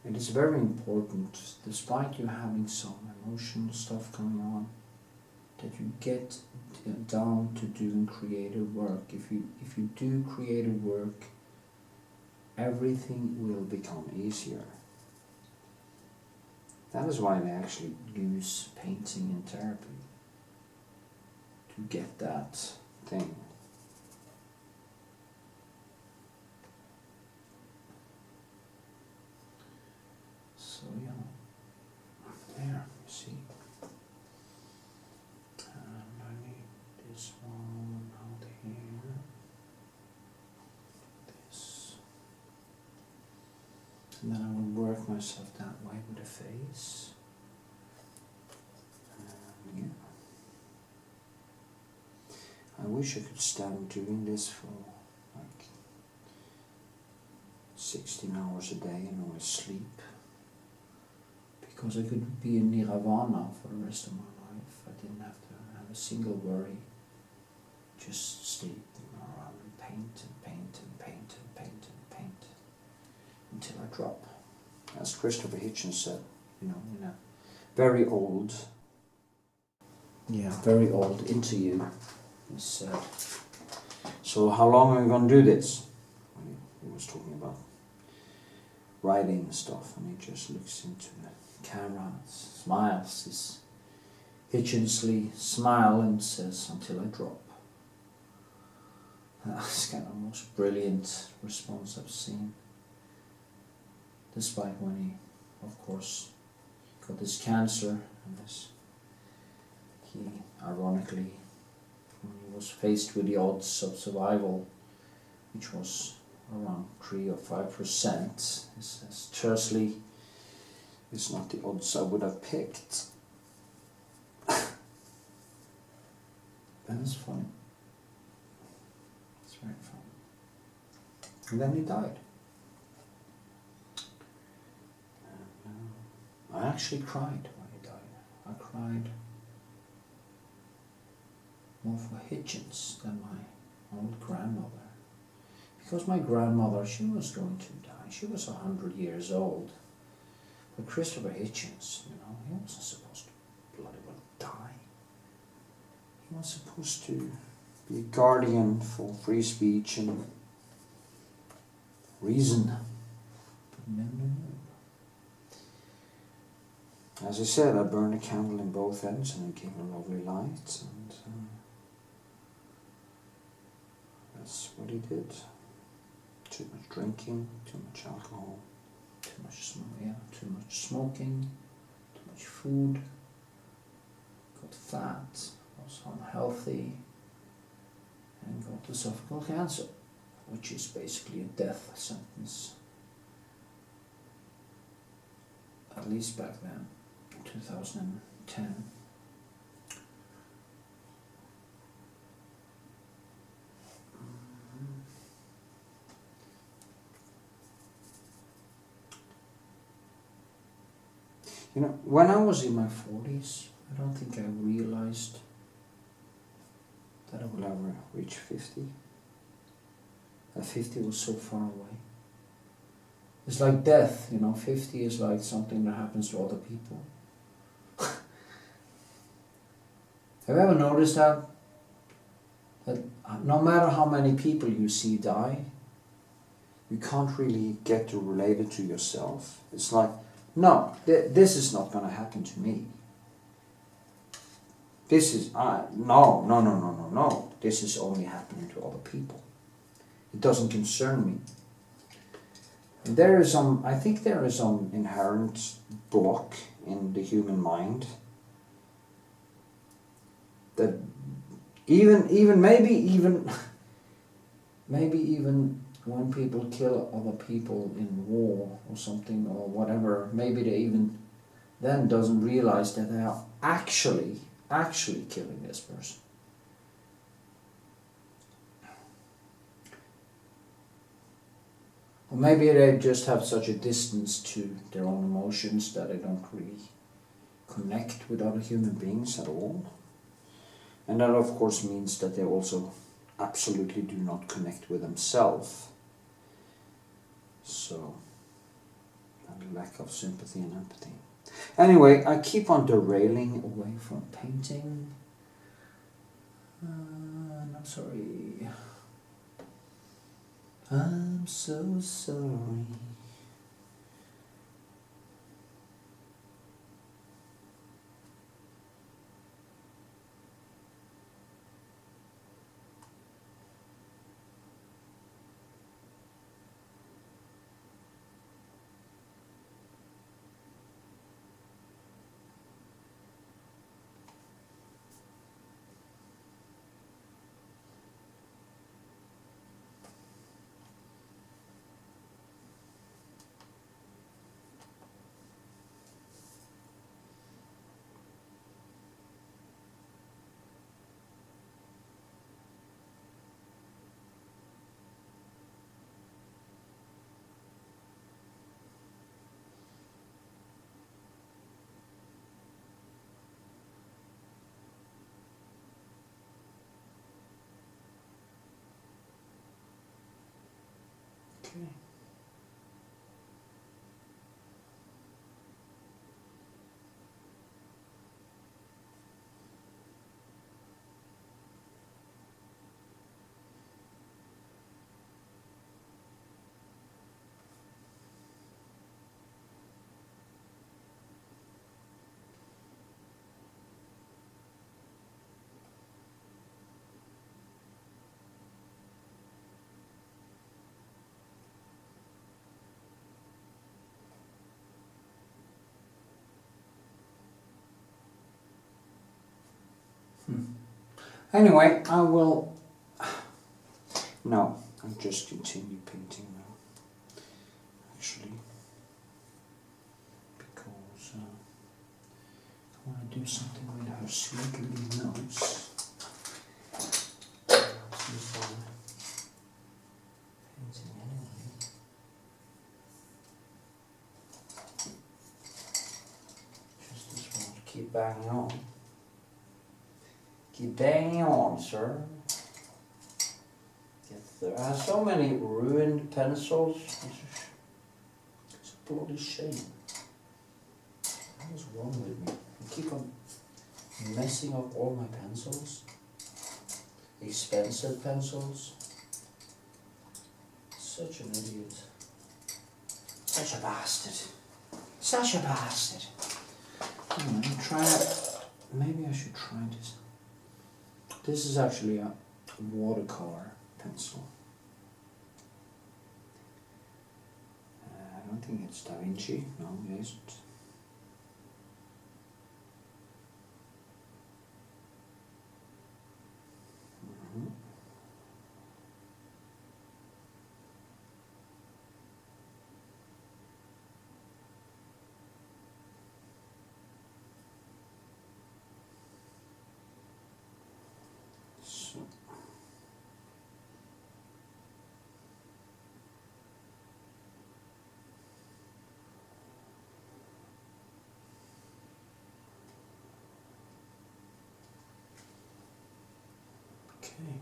it is very important, despite you having some emotional stuff going on, that you get down to doing creative work. If you do creative work, everything will become easier. That is why they actually use painting in therapy, to get that thing. So yeah, there, you see. And I need this one out here. This. And then I will work myself that way with the face. Yeah. I wish I could stand doing this for like 16 hours a day and always sleep. Because I could be in nirvana for the rest of my life. I didn't have to have a single worry. Just sleep around and paint and paint and paint and paint and paint until I drop. As Christopher Hitchens said, you know, in a very old interview, he said, so how long are you going to do this? He was talking about writing stuff, and he just looks into the camera, smiles his Hitchensly smile and says, until I drop. That's kind of the most brilliant response I've seen. Despite when he, of course, got this cancer, and he ironically, when he was faced with the odds of survival, which was around 3 or 5%, he says, tersely, it's not the odds I would have picked. And it's funny. It's very funny. And then he died. And, I actually cried when he died. I cried more for Hitchens than my old grandmother. Because my grandmother, she was going to die. She was 100 years old. But Christopher Hitchens, you know, he wasn't supposed to bloody well die. He was supposed to be a guardian for free speech and reason. But no. As I said, I burned a candle in both ends and it gave a lovely light, and that's what he did. Too much drinking, too much alcohol, too much smoking, too much food, got fat, was unhealthy, and got esophageal cancer, which is basically a death sentence. At least back then, 2010. You know, when I was in my 40s, I don't think I realized that I will ever reach 50. That 50 was so far away. It's like death, you know, 50 is like something that happens to other people. Have you ever noticed that? That no matter how many people you see die, you can't really get to relate it to yourself. It's like, no, this is not going to happen to me. This is, no. This is only happening to other people. It doesn't concern me. And there is I think there is some inherent block in the human mind that maybe even when people kill other people in war or something or whatever, maybe they even then doesn't realize that they are actually killing this person. Or maybe they just have such a distance to their own emotions that they don't really connect with other human beings at all. And that of course means that they also absolutely do not connect with themselves. So, that lack of sympathy and empathy. Anyway, I keep on derailing away from painting. I'm sorry. I'm so sorry. Okay. Anyway, I will... No, I'll just continue painting now. Actually, because I want to do something with her sweet little nose. Painting anyway. Just as well to keep banging on. Keep banging on, sir. There are so many ruined pencils. It's a bloody shame. What is wrong with me? I keep on messing up all my pencils. Expensive pencils. Such an idiot. Such a bastard. Such a bastard. Maybe I should try this. This is actually a watercolor pencil. I don't think it's Da Vinci. No, it isn't. Okay.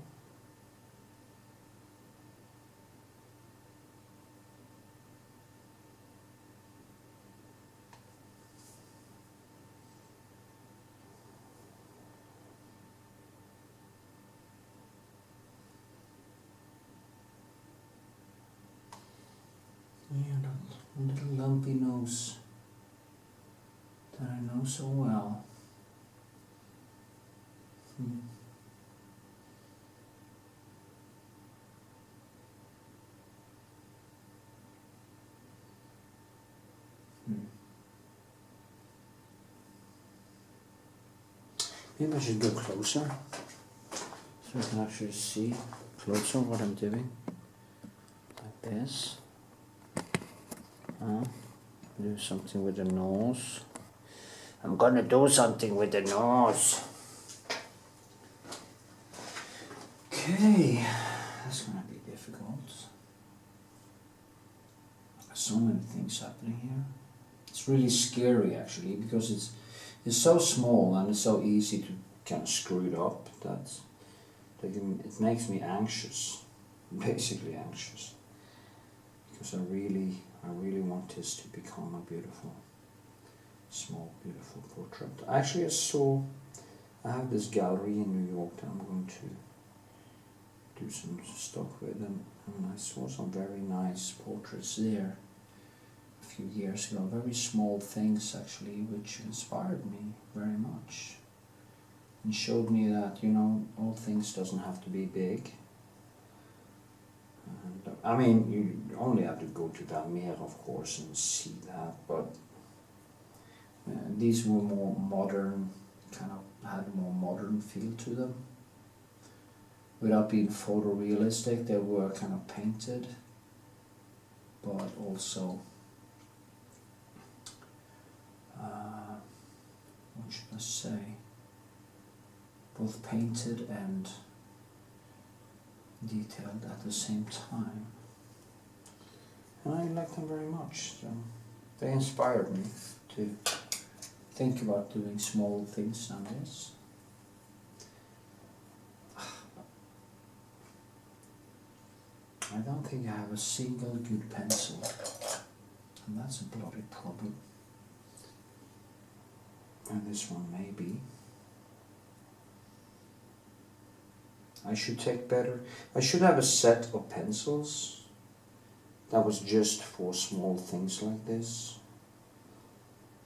Yeah, that little lumpy nose that I know so well. Maybe I should go closer so I can actually see closer what I'm doing. Like this. Do something with the nose. I'm gonna do something with the nose. Okay, that's gonna be difficult. There's so many things happening here. It's really scary actually because it's so small and it's so easy to kind of screw it up that it makes me anxious, basically anxious. because I really want this to become a beautiful, small, beautiful portrait. Actually, I have this gallery in New York that I'm going to do some stuff with, and I saw some very nice portraits there a few years ago. Very small things actually, which inspired me very much and showed me that, you know, all things doesn't have to be big. And, I mean, you only have to go to Vermeer, of course, and see that, but these were more modern, kind of had a more modern feel to them. Without being photorealistic, they were kind of painted, but also, what should I say, both painted and detailed at the same time. And I like them very much, so they inspired me to think about doing small things nowadays. I don't think I have a single good pencil, and that's a bloody problem. And this one maybe. I should have a set of pencils that was just for small things like this.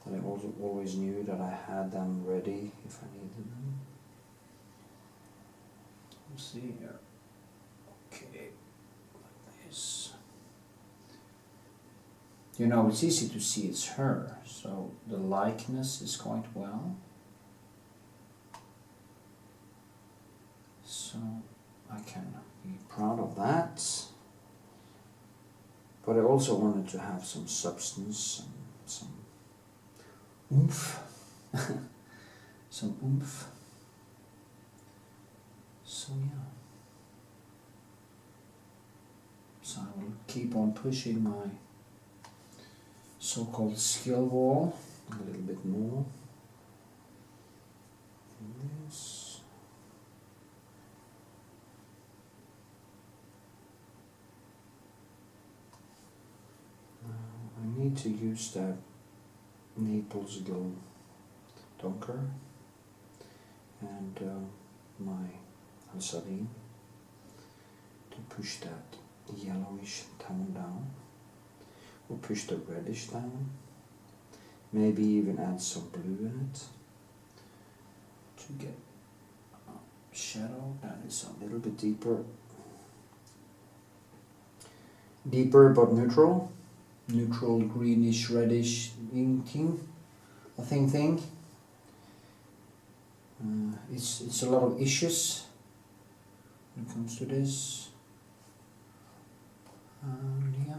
That I also always knew that I had them ready if I needed them. Let's see here. Okay, like this. You know, it's easy to see it's her, so the likeness is quite well. So I can be proud of that. But I also wanted to have some substance and some oomph. Some oomph. So yeah. So I will keep on pushing my so-called skill wall a little bit more. And this. I need to use that Naples Glow Dunker and my Alsadine to push that yellowish tone down, or push the reddish down, maybe even add some blue in it to get a shadow that is a little bit deeper but neutral greenish reddish inking, I think. It's a lot of issues when it comes to this, and yeah.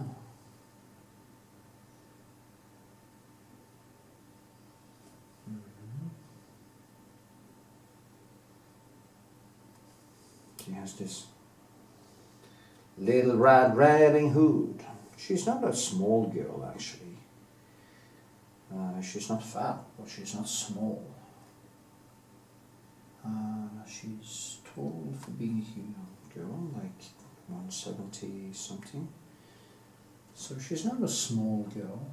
She has this little Red Riding Hood. She's not a small girl actually. She's not fat, but she's not small. She's tall for being a young girl, like 170 something. So she's not a small girl.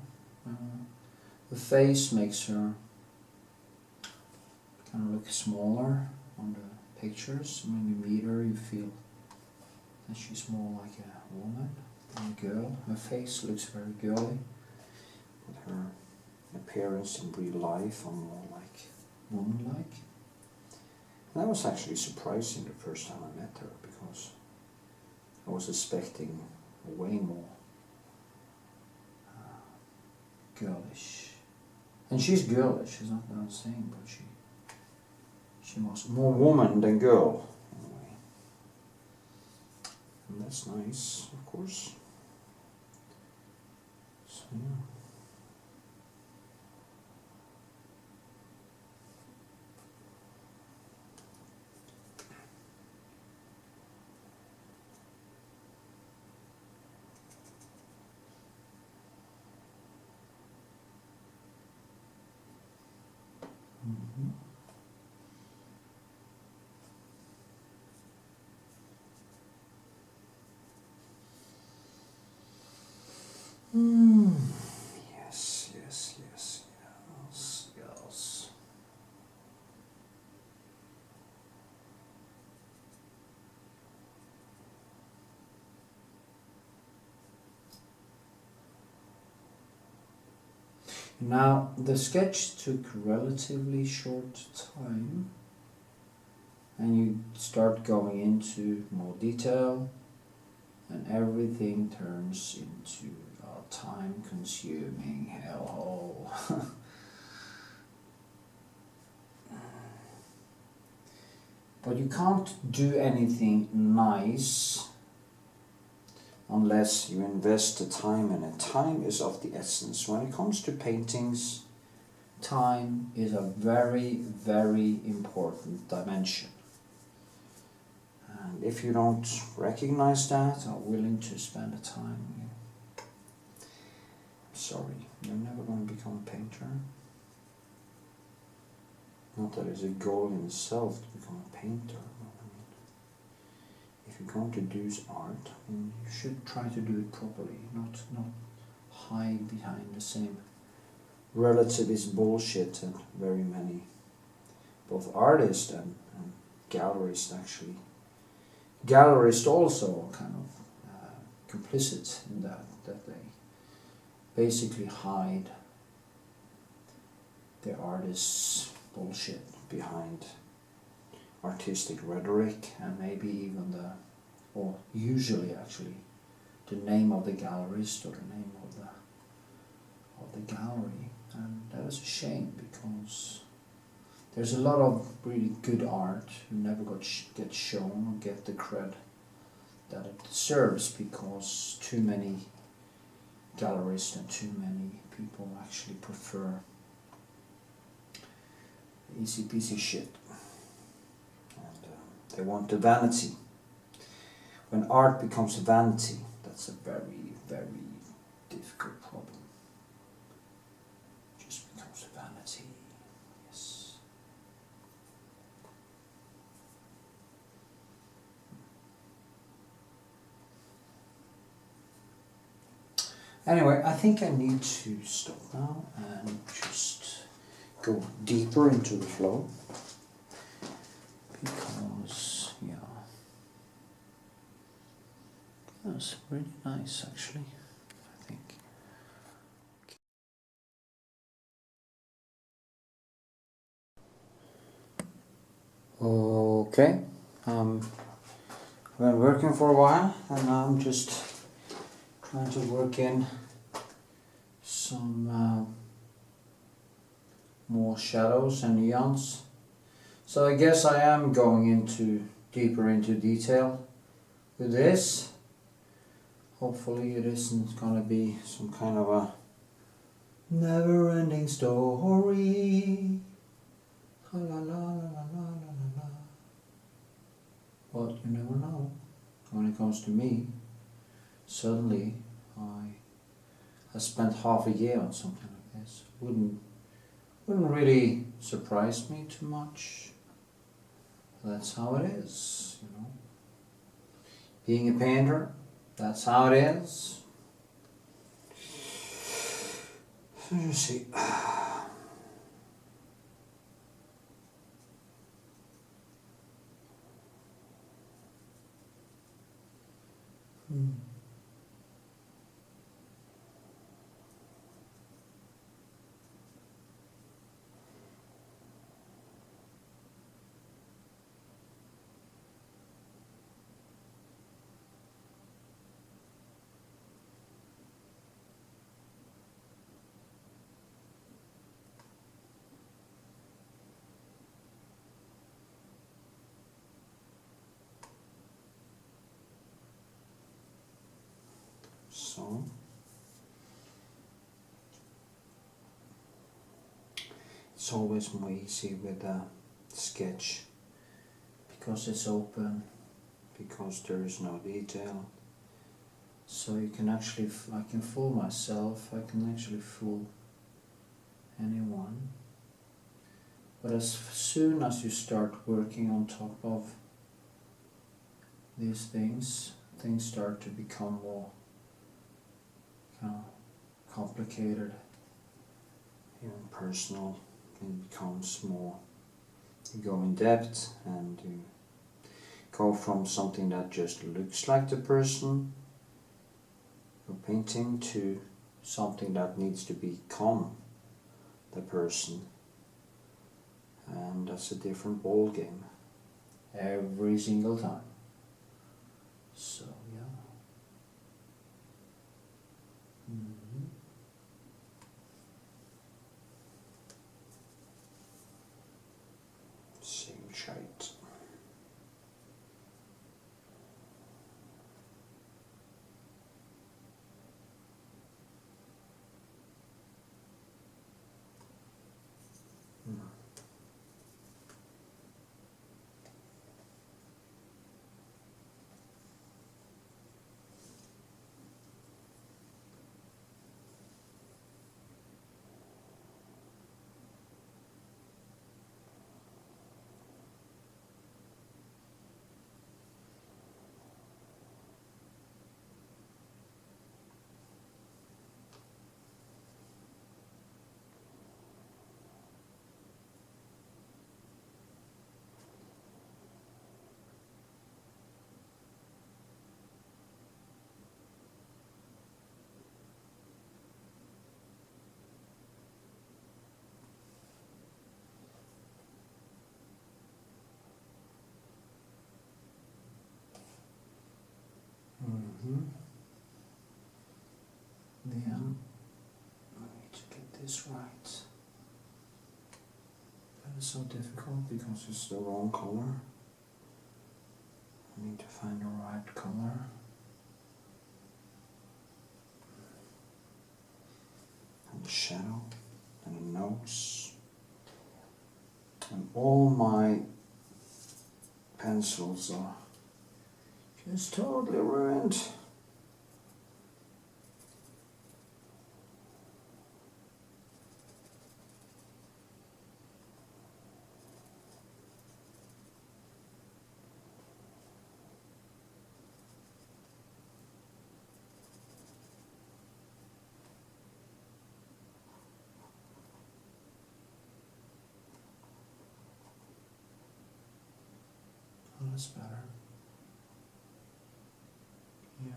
The face makes her kind of look smaller on the pictures. When you meet her, you feel that she's more like a woman than a girl. Her face looks very girly, but her appearance in real life are more like woman-like. And that was actually surprising the first time I met her, because I was expecting way more girlish. And she's girlish, is not what I'm saying, but she was more woman than girl, anyway. And that's nice, of course. So yeah. Mm-hmm. Yes, yes, yes, yes, yes. Now, the sketch took relatively short time, and you start going into more detail, and everything turns into a time-consuming hellhole. But you can't do anything nice unless you invest the time in it. Time is of the essence. When it comes to paintings, time is a very, very important dimension. And if you don't recognize that, are willing to spend the time, sorry, you're never going to become a painter. Not that it's a goal in itself to become a painter. If you're going to do art, you should try to do it properly, not hide behind the same relativist bullshit that very many, both artists and gallerists actually. Gallerists also kind of complicit in that they basically hide the artist's bullshit behind artistic rhetoric, and maybe even or usually actually, the name of the gallerist or the name of the gallery. And that is a shame, because there's a lot of really good art who never gets shown or get the cred that it deserves, because too many gallerists and too many people actually prefer easy peasy shit, and they want the vanity. When art becomes vanity, that's a very, very difficult problem. It just becomes a vanity. Yes. Anyway, I think I need to stop now and just go deeper into the flow, because that's really nice actually, I think. Okay, I've been working for a while, and now I'm just trying to work in some more shadows and neons. So I guess I am going deeper into detail with this. Hopefully it isn't gonna be some kind of a never-ending story. La la la la la la la. But you never know. When it comes to me, suddenly I spent half a year on something like this. Wouldn't really surprise me too much. That's how it is, you know. Being a painter, that's how it is. So you see. So it's always more easy with a sketch, because it's open, because there is no detail. So you can actually, I can fool myself, I can actually fool anyone. But as soon as you start working on top of these things start to become more complicated, even personal, it becomes more, you go in depth and you go from something that just looks like the person you're painting to something that needs to become the person, and that's a different ball game every single time. So yeah. Same shite. Yeah, I need to get this right. That is so difficult because it's the wrong color. I need to find the right color. And the shadow, and the nose. And all my pencils are just totally ruined. Oh, that's better. Yeah.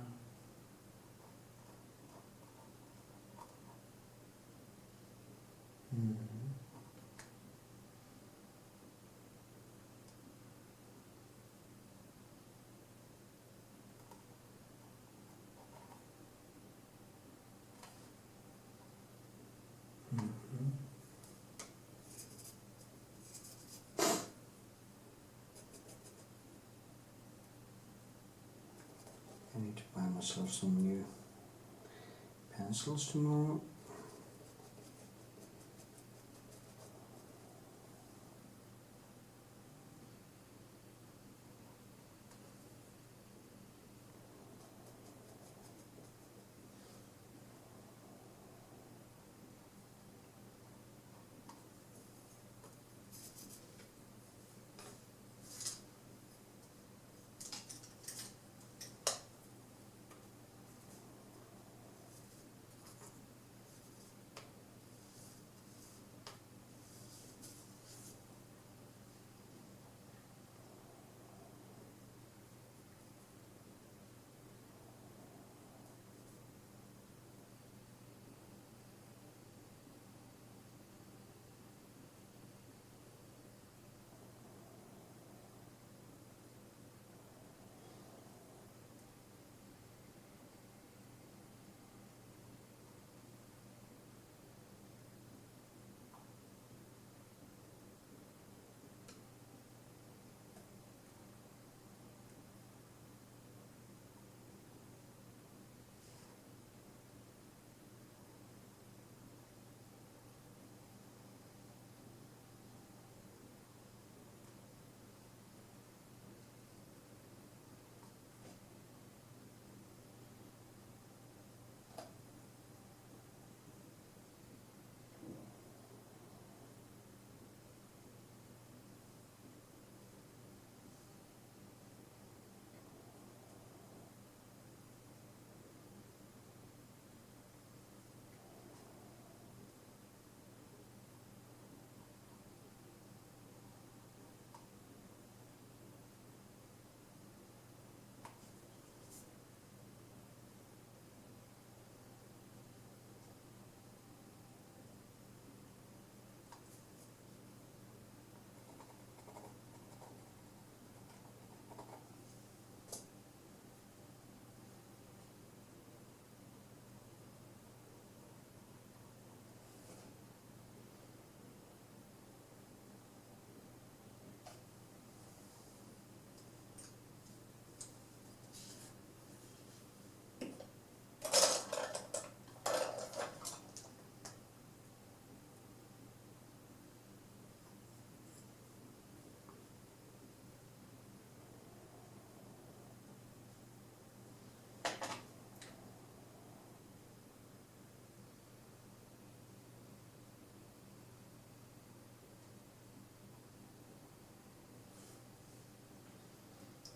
I need to buy myself some new pencils tomorrow.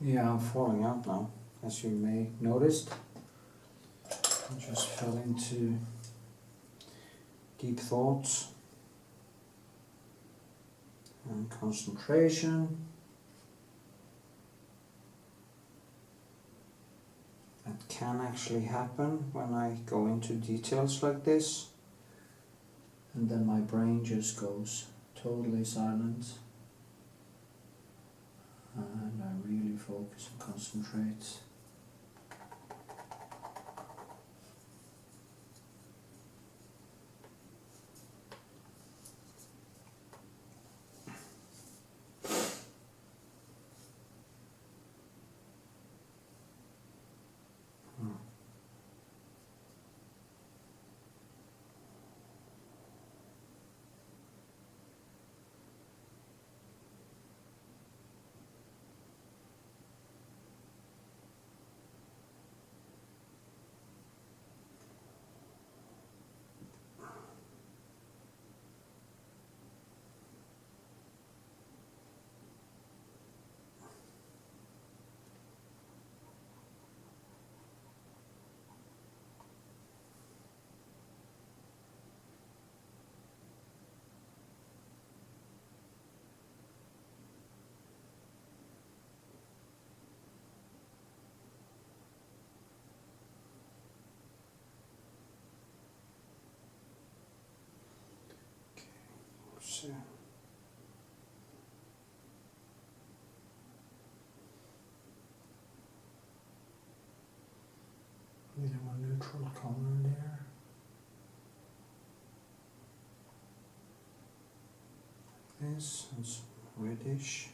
Yeah, I'm falling out now, as you may noticed. I just fell into deep thoughts and concentration. That can actually happen when I go into details like this, and then my brain just goes totally silent and I really focus and concentrate. So need a more neutral color there. This and some reddish,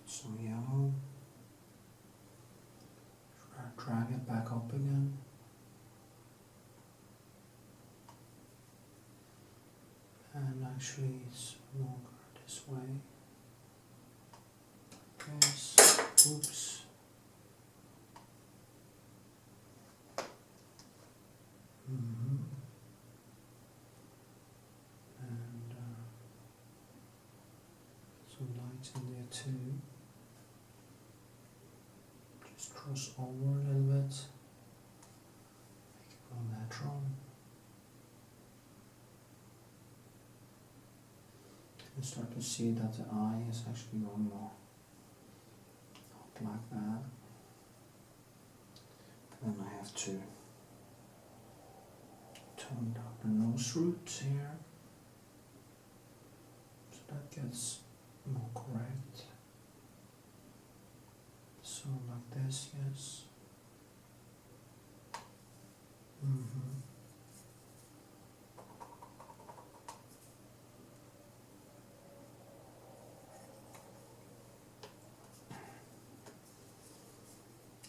some yellow. Drag it back up again. And actually it's longer this way. Yes. Oops. And some lights in there too. Just cross over a little bit. Make it more natural. You start to see that the eye is actually going more up like that. Then I have to tone down the nose root here, so that gets more correct. So like this, yes.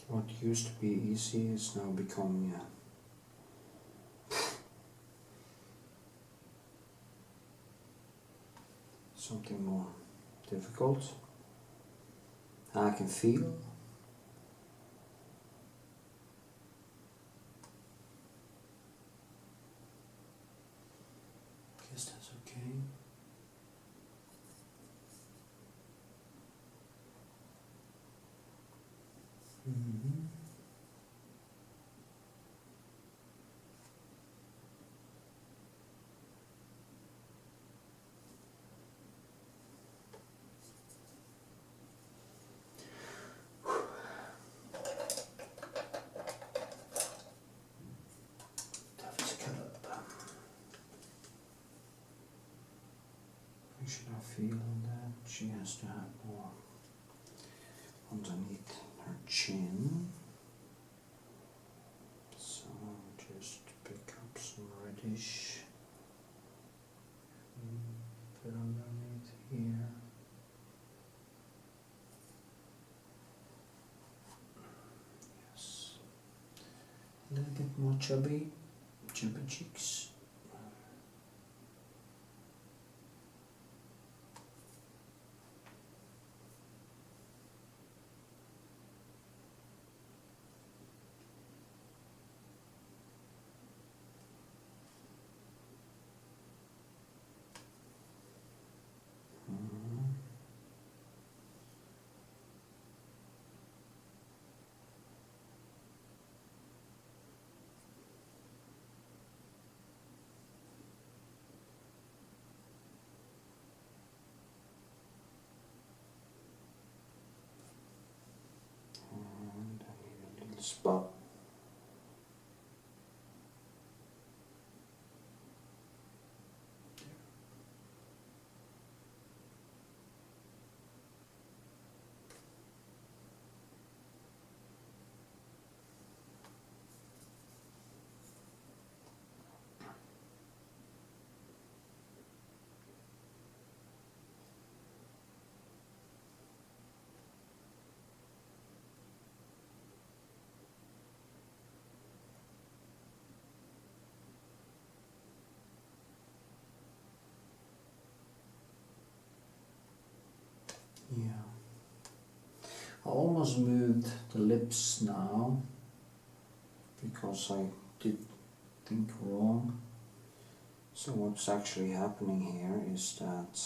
What used to be easy is now becoming something more difficult. I can feel. Guess that's okay. Should I feel that she has to have more underneath her chin? So just pick up some reddish and put underneath here. Yes, a little bit more chubby cheeks. spot. Yeah. I almost moved the lips now because I did think wrong. So what's actually happening here is that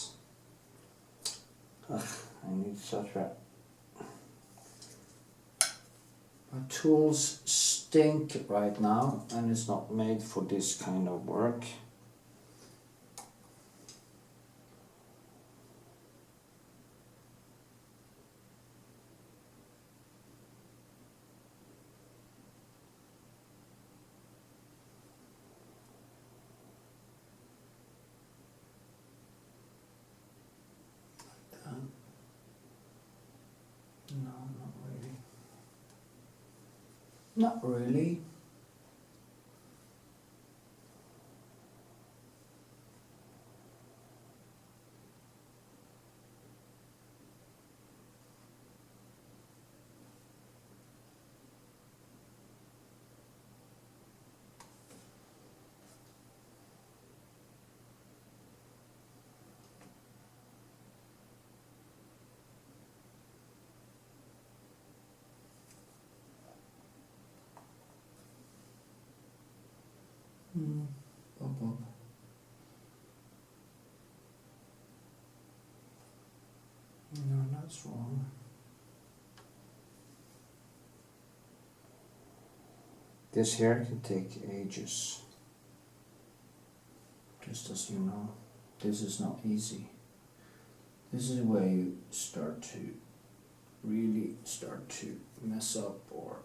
I need such a... My tools stink right now and it's not made for this kind of work. No, not really. Not really. Bob. No, that's wrong. This hair can take ages. Just as you know, this is not easy. This is where you start to really start to mess up, or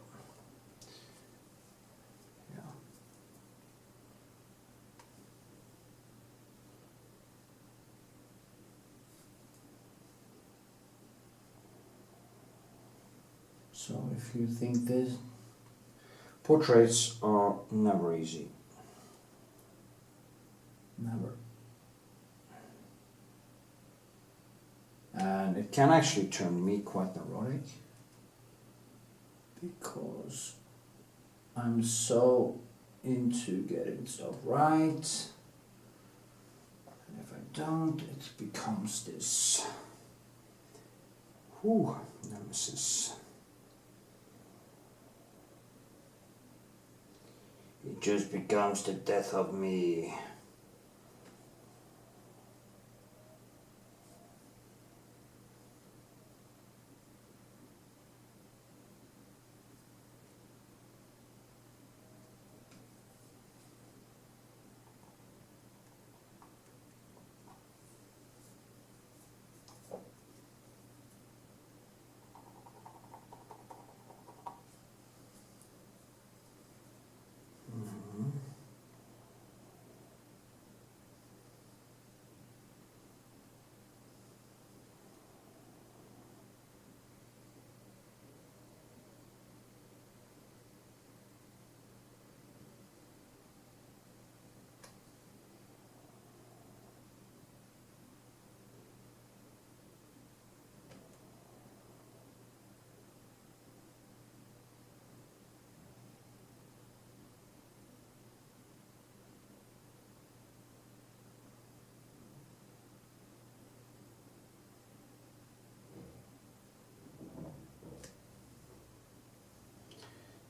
yeah. So if you think this, portraits are never easy. Never. And it can actually turn me quite neurotic because I'm so into getting stuff right, and if I don't, it becomes this nemesis. It just becomes the death of me.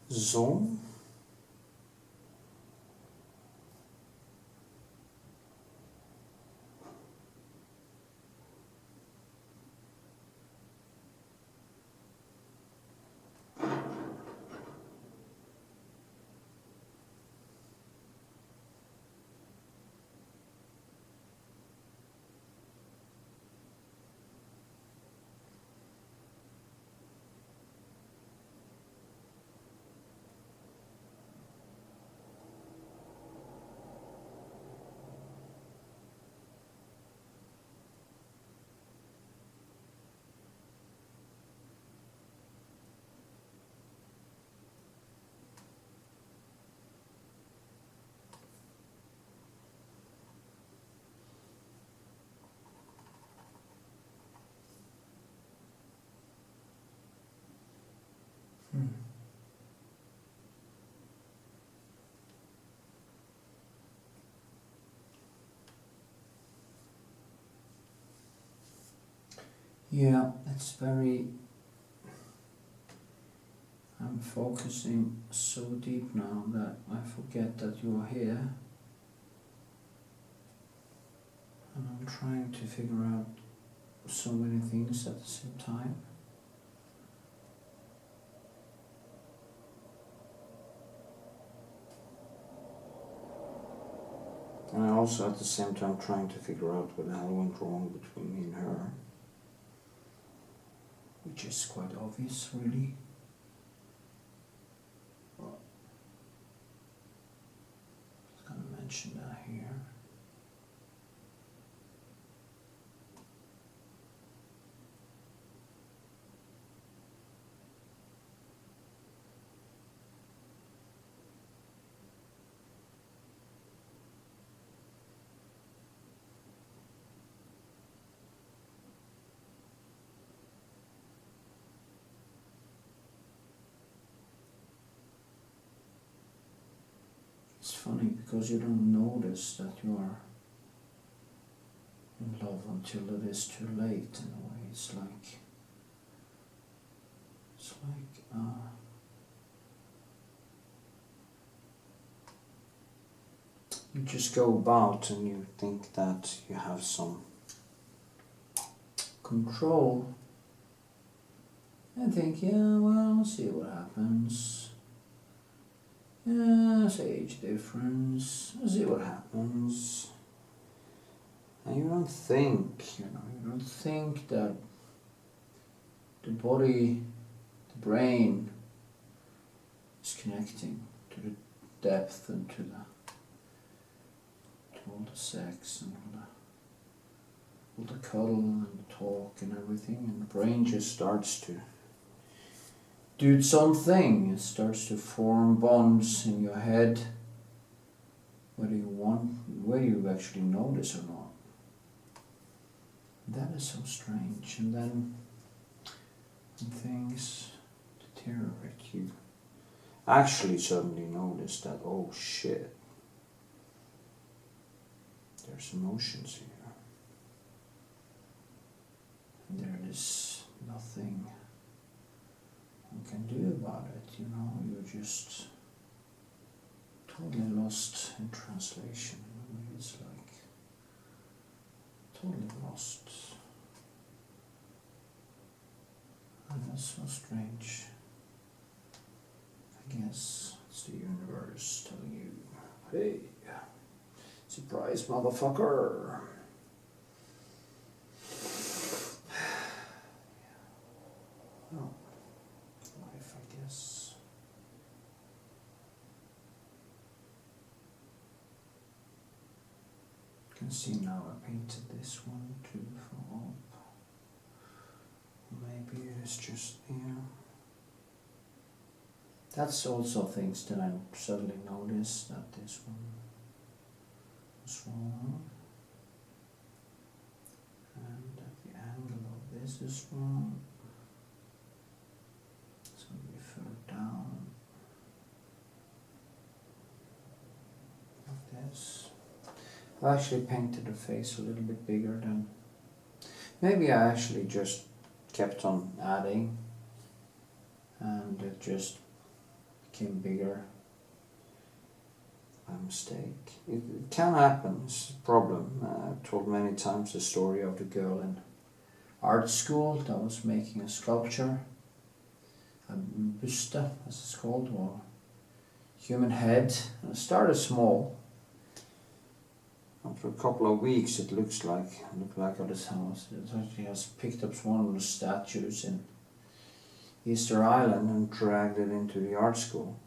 So. Yeah, it's very... I'm focusing so deep now that I forget that you are here. And I'm trying to figure out so many things at the same time. And I also at the same time trying to figure out what the hell went wrong between me and her. Which is quite obvious, really. Well, I'm gonna mention that here. It's funny because you don't notice that you are in love until it is too late in a way. It's like you just go about and you think that you have some control and think, yeah, well, see what happens. Yeah, it's age difference, see what happens. And you don't think, you don't think that the body, the brain is connecting to the depth and to all the sex and all the cuddle and the talk and everything, and the brain just starts to do its own thing. It starts to form bonds in your head, whether you actually notice or not. That is so strange. And then when things deteriorate, you actually suddenly notice that, oh shit, there's emotions here. And there is nothing you can do about it, you're just totally lost in translation. It's like totally lost. And that's so strange. I guess it's the universe telling you, hey, surprise motherfucker. Oh. Life, I guess. You can see now I painted this one too for up. Maybe it's just there. That's also things that I suddenly noticed, that this one was wrong. And that the angle of this is wrong. So we further down like this. I actually painted the face a little bit bigger than, maybe I actually just kept on adding and it just became bigger by mistake. It can happen, it's a problem. I've told many times the story of the girl in art school that was making a sculpture, a buste as it's called, or human head. And it started small. After a couple of weeks it looked like at this house. It actually has picked up one of the statues in Easter Island and dragged it into the art school.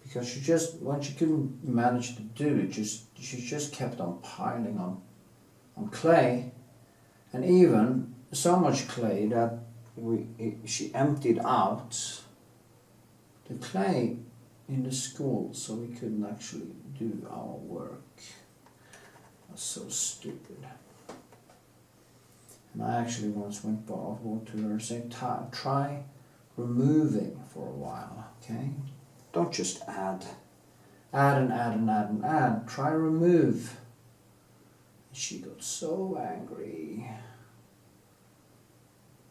Because when she couldn't manage to do it, she just kept on piling on clay, and even so much clay that she emptied out the clay in the school, so we couldn't actually do our work. That's so stupid. And I actually once went to her and said, try removing for a while, okay? Don't just add and add and add and add. Try remove. And she got so angry.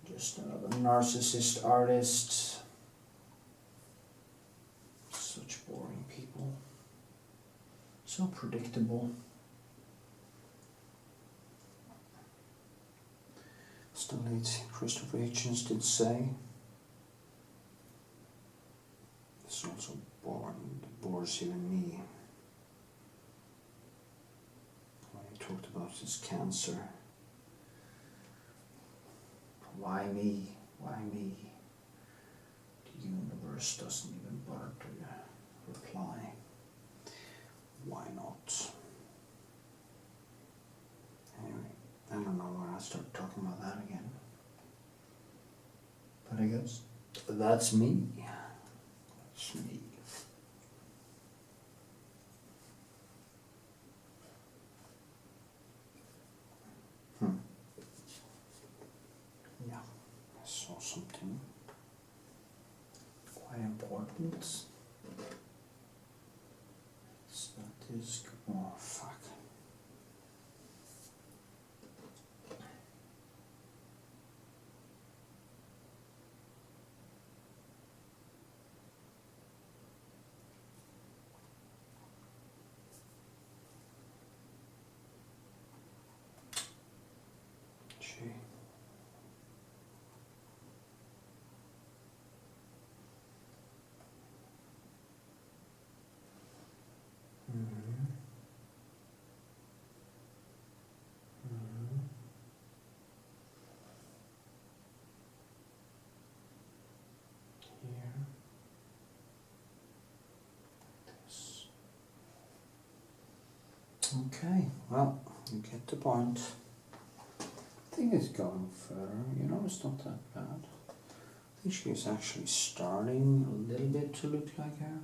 Just another narcissist artist. Such boring people. So predictable. As the late Christopher Hitchens did say, it's also boring, it bores even me. When he talked about his cancer. Why me? Why me? The universe doesn't even bother to reply. Why not? Anyway, I don't know where I start talking about that again. But I guess that's me. That's me. Yeah, I saw something quite important. It's not this. Oh, fuck. Gee. Here. This. Okay, well, you get the point. I think it's going further, you know, it's not that bad. I think she is actually starting a little bit to look like her.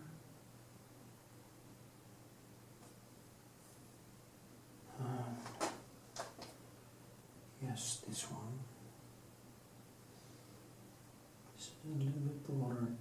Yes, this one. It's a little bit broader.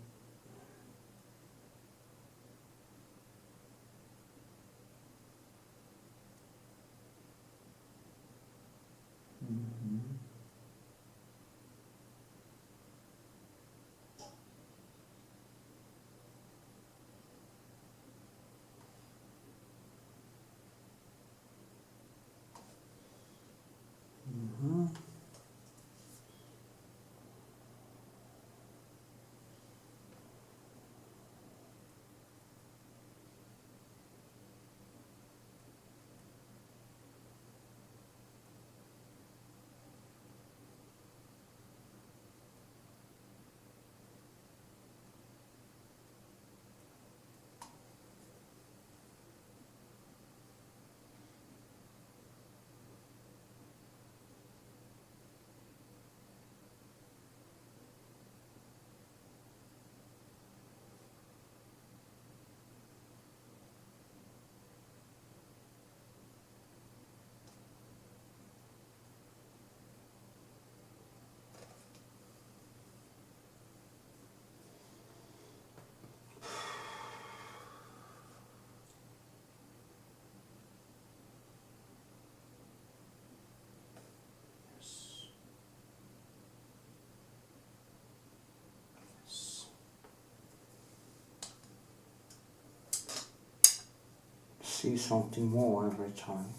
See something more every time.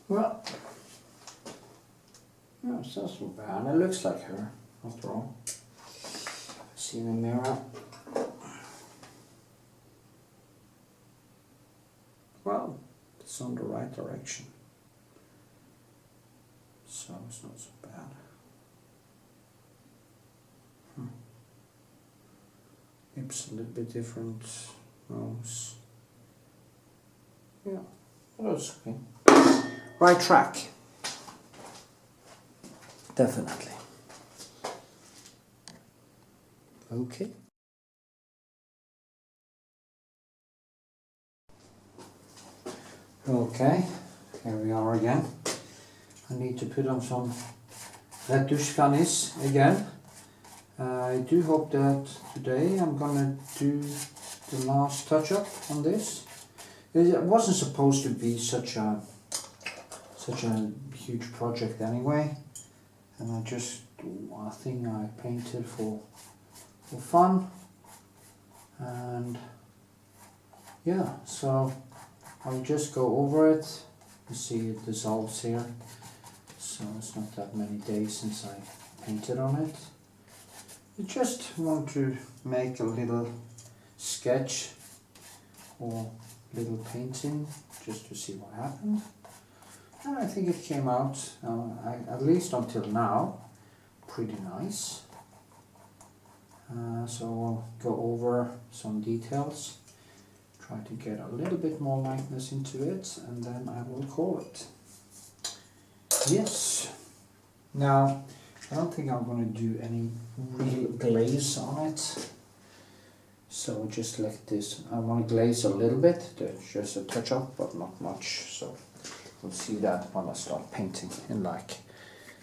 Well, no, it's not so bad. It looks like her, after all. See in the mirror. Well, it's on the right direction. So it's not so bad. Lips a little bit different. Nose. Yeah, that's okay. Right track. Definitely. Okay. Okay, here we are again. I need to put on some Retouching again. I do hope that today I'm gonna do the last touch-up on this. It wasn't supposed to be such a huge project anyway, and I think I painted for fun, and yeah, so I'll just go over it. You see it dissolves here, so it's not that many days since I painted on it. I just want to make a little sketch or little painting just to see what happened. And I think it came out, at least until now, pretty nice. So we'll go over some details, try to get a little bit more lightness into it, and then I will call it. Yes. Now, I don't think I'm going to do any real glaze on it. So just like this, I want to glaze a little bit, just a touch up, but not much. So we'll see that when I start painting in like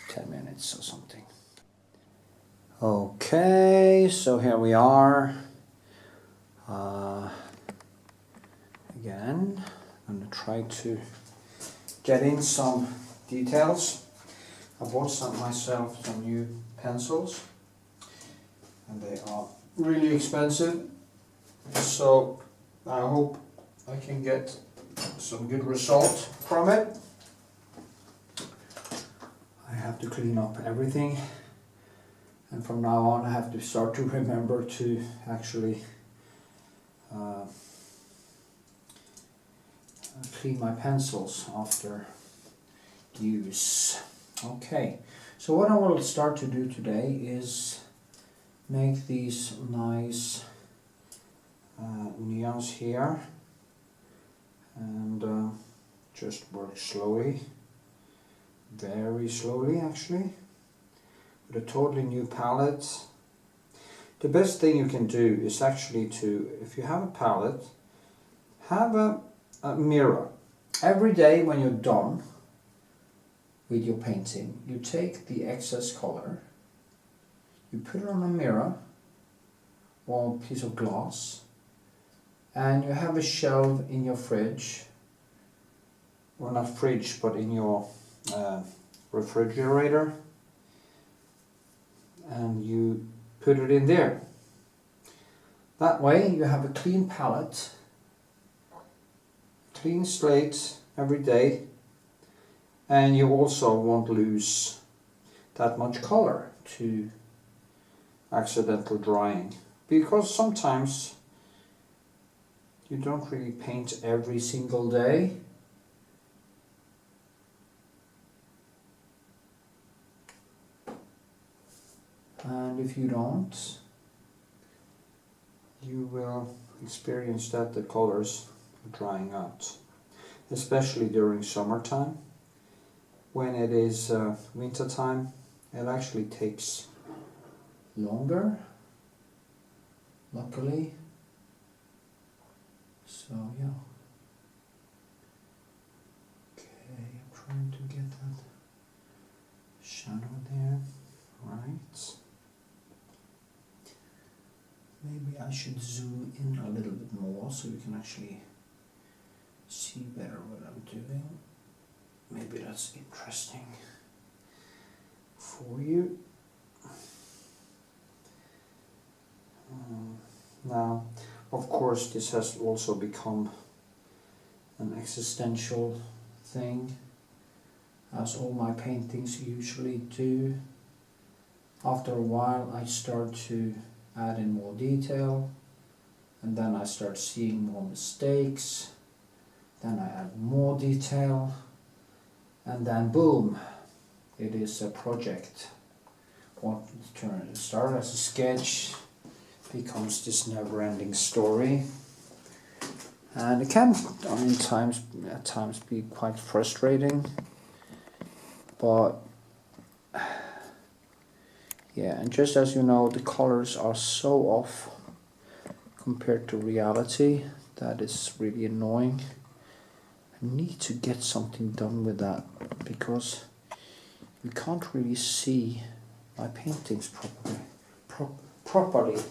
10 minutes or something. Okay, so here we are. Again, I'm going to try to get in some details. I bought myself some new pencils, and they are really expensive, so I hope I can get some good result from it. I have to clean up everything, and from now on I have to start to remember to actually clean my pencils after use. Okay, so what I will start to do today is make these nice neons here, and just work slowly, very slowly actually, with a totally new palette. The best thing you can do is actually to, if you have a palette, have a mirror. Every day when you're done with your painting, you take the excess color, you put it on a mirror or a piece of glass, and you have a shelf in your fridge, or not fridge, but in your refrigerator, and you put it in there. That way you have a clean palette, clean slate every day, and you also won't lose that much color to accidental drying, because sometimes you don't really paint every single day. And if you don't, you will experience that the colors are drying out, especially during summertime. When it is winter time, it actually takes longer, luckily. So yeah. Okay, I'm trying to get that shadow there, right. Maybe I should zoom in a little bit more so you can actually see better what I'm doing. Maybe that's interesting for you. Now, of course, this has also become an existential thing, as all my paintings usually do. After a while I start to add in more detail, and then I start seeing more mistakes, then I add more detail, and then boom, it is a project. What started as a sketch becomes this never-ending story, And it can, at times be quite frustrating, but yeah, and just as you know, the colors are so off compared to reality that is really annoying. I need to get something done with that because you can't really see my paintings properly.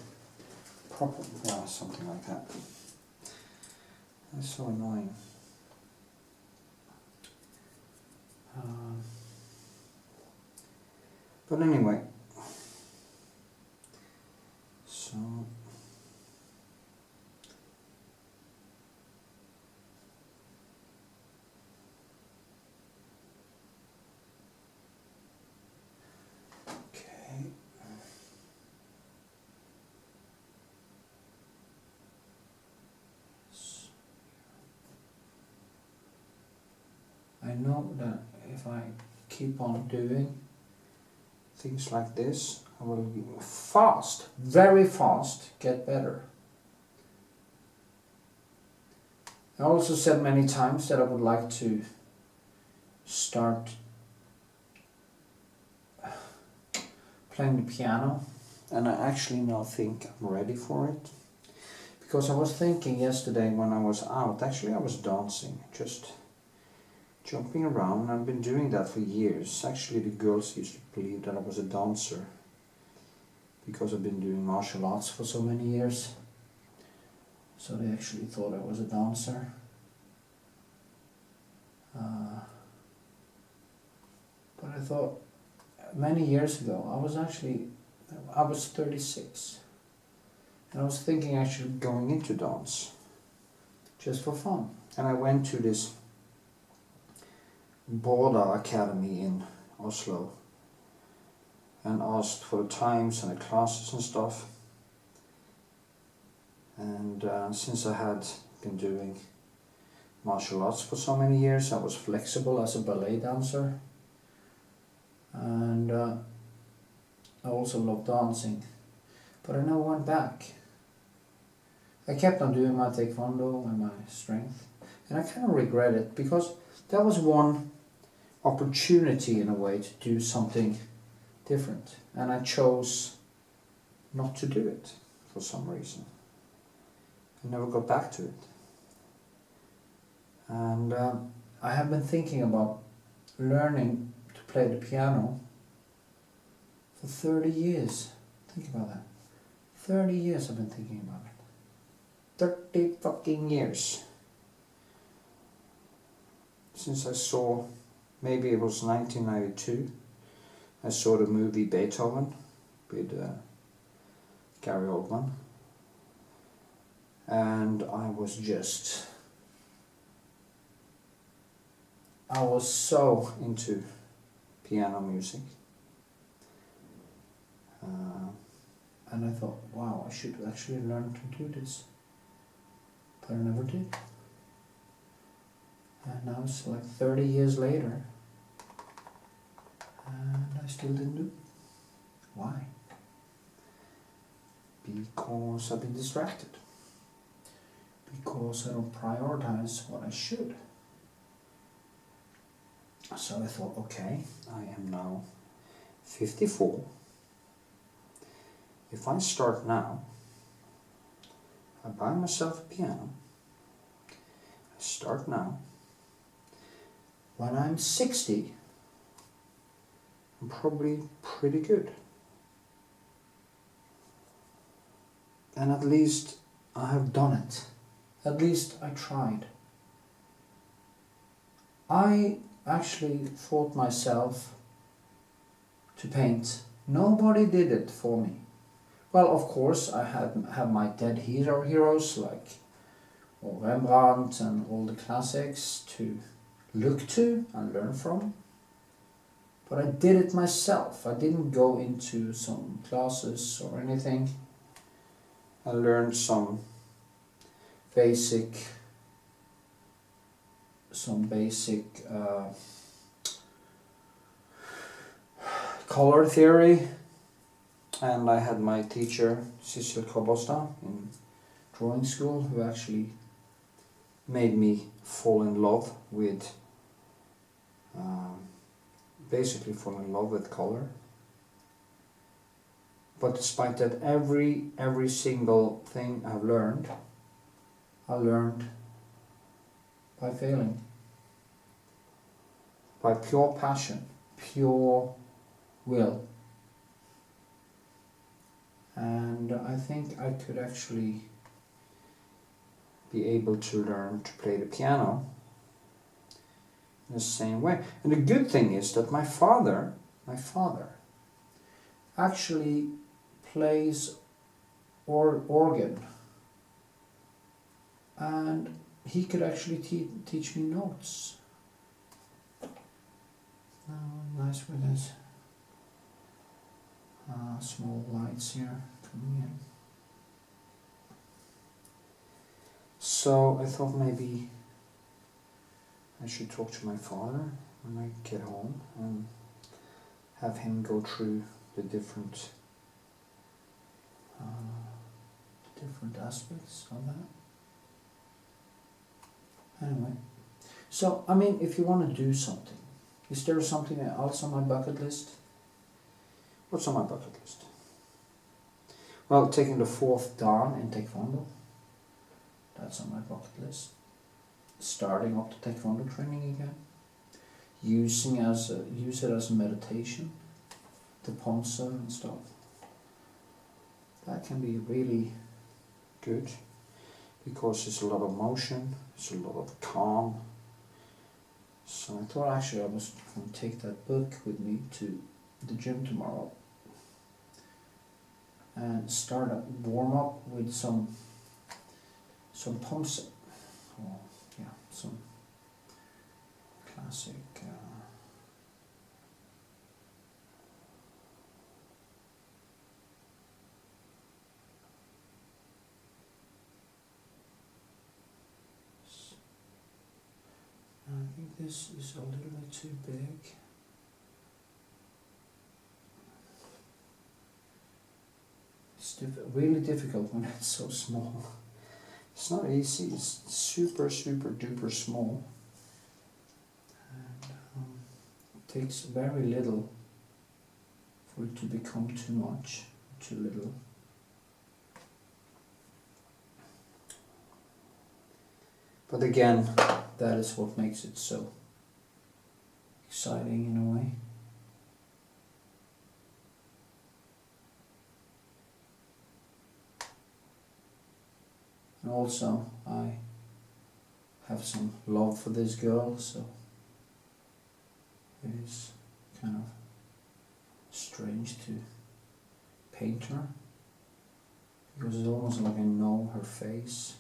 Yeah, something like that. That's so annoying. But anyway, so okay. I know that if I keep on doing things like this, I will very fast, get better. I also said many times that I would like to start playing the piano, and I actually now think I'm ready for it. Because I was thinking yesterday when I was out, actually I was dancing, just jumping around. I've been doing that for years. Actually the girls used to believe that I was a dancer because I've been doing martial arts for so many years. So they actually thought I was a dancer. But I thought many years ago, I was 36. And I was thinking actually going into dance, just for fun. And I went to this Border Academy in Oslo and asked for the times and the classes and stuff. And since I had been doing martial arts for so many years, I was flexible as a ballet dancer. And I also loved dancing. But I never went back. I kept on doing my taekwondo and my strength. And I kind of regret it because that was one opportunity in a way to do something different. And I chose not to do it for some reason. I never got back to it. And I have been thinking about learning to play the piano for 30 years. Think about that. 30 years I've been thinking about it. 30 fucking years. Since I saw, maybe it was 1992, I saw the movie Beethoven with Gary Oldman. And I was so into piano music. And I thought, wow, I should actually learn to do this. But I never did. And now it's like 30 years later. And I still didn't do it. Why? Because I've been distracted. Because I don't prioritize what I should. So I thought, okay, I am now 54. If I start now, I buy myself a piano, I start now, when I'm 60, I'm probably pretty good. And at least I have done it. At least I tried. I actually taught myself to paint. Nobody did it for me. Well, of course, I have my dead heroes like Rembrandt and all the classics to look to and learn from. But I did it myself. I didn't go into some classes or anything. I learned some basic color theory. And I had my teacher, Cecil Kobosta, in drawing school, who actually made me fall in love with, basically fall in love with color. But despite that, every single thing I've learned, I learned by failing, by pure passion, pure will. And I think I could actually be able to learn to play the piano in the same way. And the good thing is that my father actually plays organ, and he could actually teach me notes. Nice with this small lights here coming in. So I thought maybe I should talk to my father when I get home and have him go through the different aspects of that. Anyway, so I mean, if you want to do something, is there something else on my bucket list? What's on my bucket list? Well, taking the 4th dan in Taekwondo. That's on my bucket list. Starting up the Taekwondo training again. Use it as a meditation. The ponza and stuff. That can be really good because it's a lot of motion, it's a lot of calm. So I thought actually I was going to take that book with me to the gym tomorrow and start a warm up with some pumps, some classic I think this is a little bit too big. It's really difficult when it's so small. It's not easy, it's super duper small. And it takes very little for it to become too much, too little. But again, that is what makes it so exciting in a way. And also, I have some love for this girl, so it is kind of strange to paint her, because it's almost like I know her face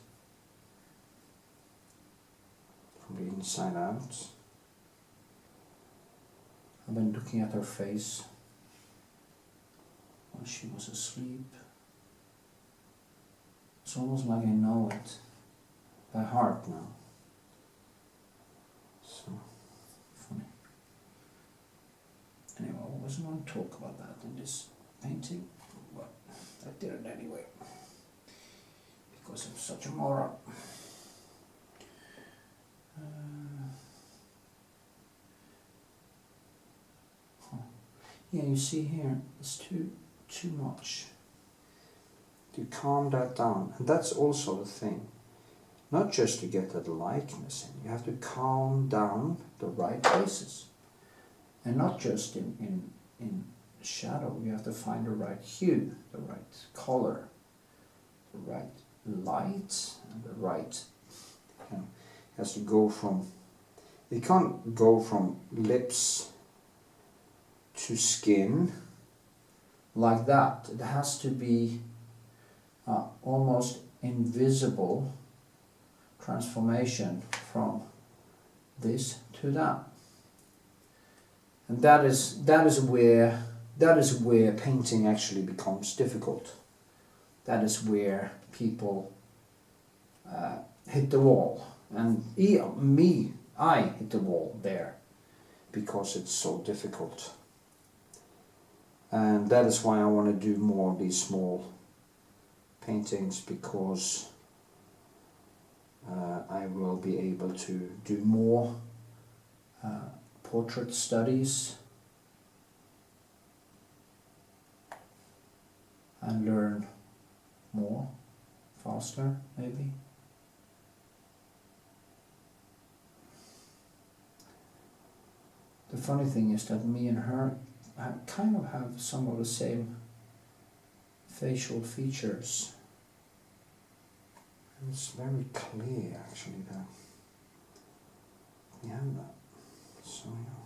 from the inside out. I've been looking at her face while she was asleep. It's almost like I know it by heart now. So funny. Anyway, I wasn't going to talk about that in this painting, but I did it anyway because I'm such a moron. Yeah, you see here, it's too much. To calm that down, and that's also the thing. Not just to get that likeness in, you have to calm down the right places, and not just in shadow. You have to find the right hue, the right color, the right light, and the right. You know, it has to go from. It can't go from lips to skin like that. It has to be almost invisible transformation from this to that, and that is where painting actually becomes difficult. That is where people hit the wall, and I hit the wall there because it's so difficult. And that is why I want to do more of these small paintings, because I will be able to do more portrait studies and learn more faster, maybe. The funny thing is that me and her kind of have some of the same facial features. And it's very clear actually that we have that. So yeah.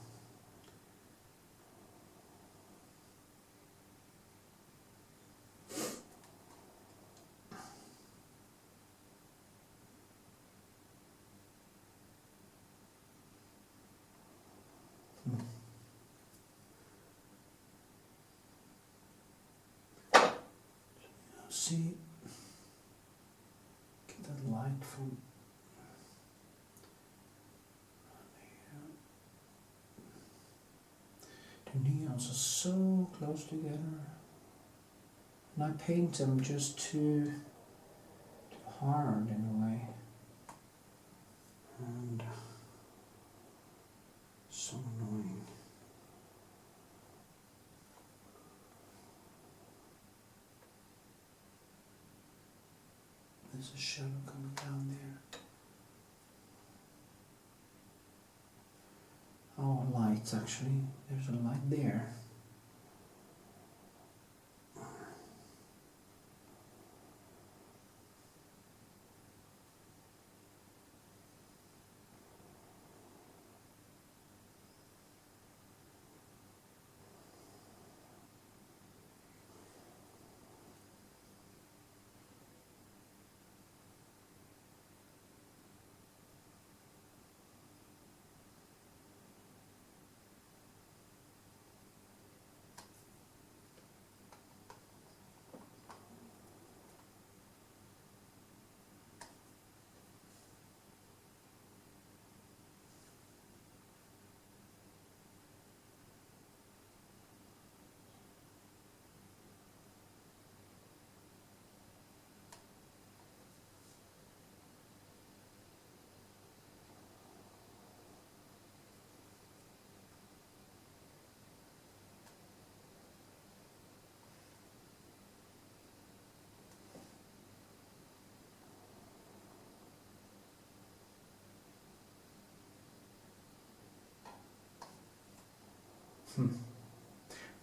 See, get that light from here. The neons are so close together, and I paint them just too hard in a way, and so annoying. There's a shadow coming down there. Oh, lights actually. There's a light there.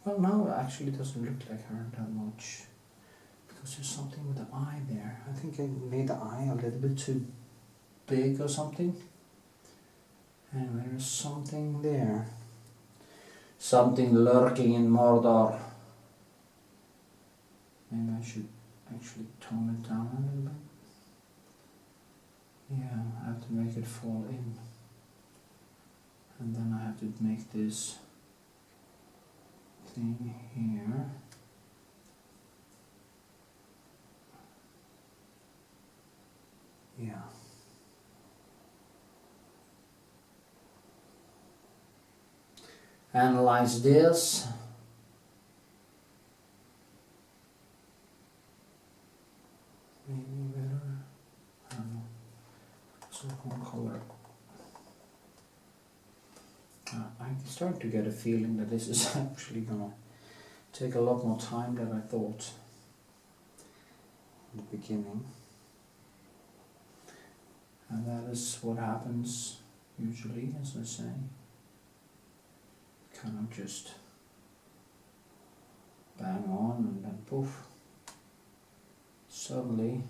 Well, now it actually doesn't look like her that much, because there's something with the eye there. I think I made the eye a little bit too big or something. Anyway, there's something there. Something lurking in Mordor. Maybe I should actually tone it down a little bit. Yeah, I have to make it fall in. And then I have to make this thing here. Yeah. Analyze this. Maybe better. I don't know. So one color. I'm starting to get a feeling that this is actually gonna take a lot more time than I thought in the beginning. And that is what happens usually, as I say. Kind of just bang on and then poof. Suddenly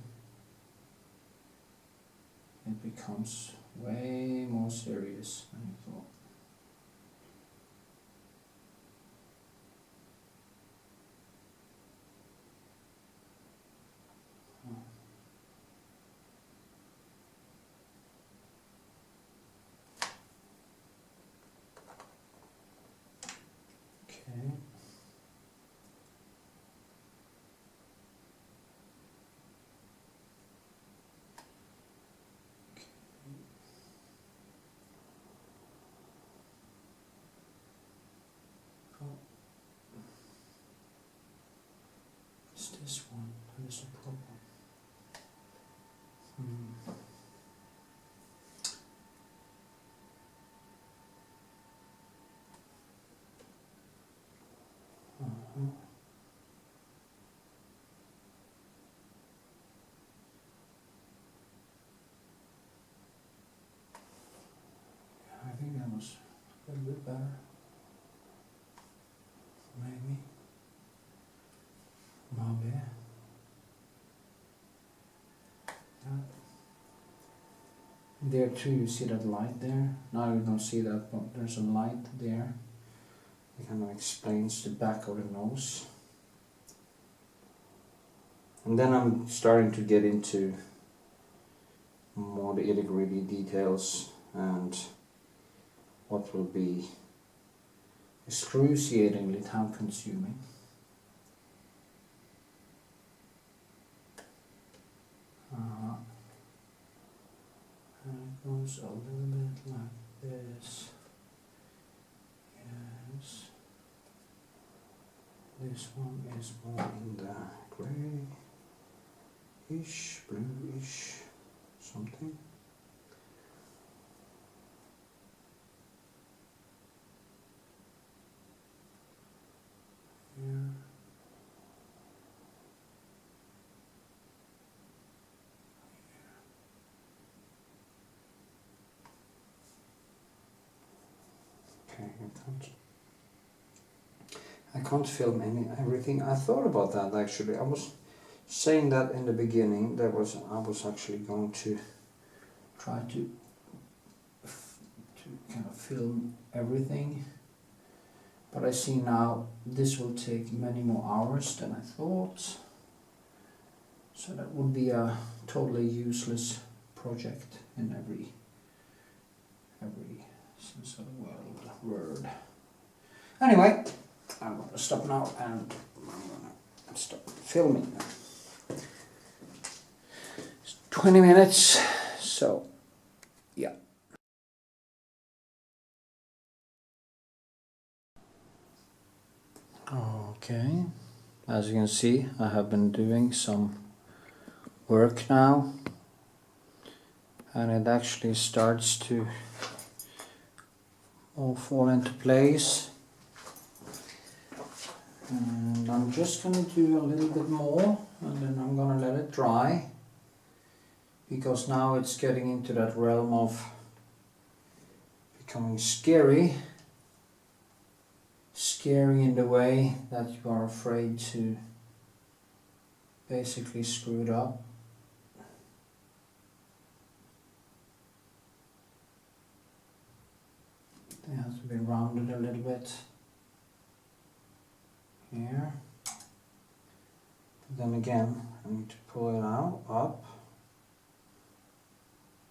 it becomes way more serious than you thought. Okay. It's this one, that is a problem. there too, you see that light there? Now you don't see that, but there's a light there. It kind of explains the back of the nose. And then I'm starting to get into more the nitty-gritty details and what will be excruciatingly time consuming. And it goes a little bit like this. Yes. This one is more in the grey-ish, bluish, something. Yeah. Okay, I can't film everything. I thought about that actually. I was saying that in the beginning. I was actually going to try to kind of film everything, but I see now this will take many more hours than I thought. So that would be a totally useless project in every sense of the word. Anyway, I'm going to stop now and I'm going to stop filming now. It's 20 minutes, so yeah. Okay, as you can see, I have been doing some work now, and it actually starts to all fall into place. And I'm just going to do a little bit more, and then I'm going to let it dry, because now it's getting into that realm of becoming scary in the way that you are afraid to basically screw it up. They have to be rounded a little bit here. But then again, I need to pull it out, up,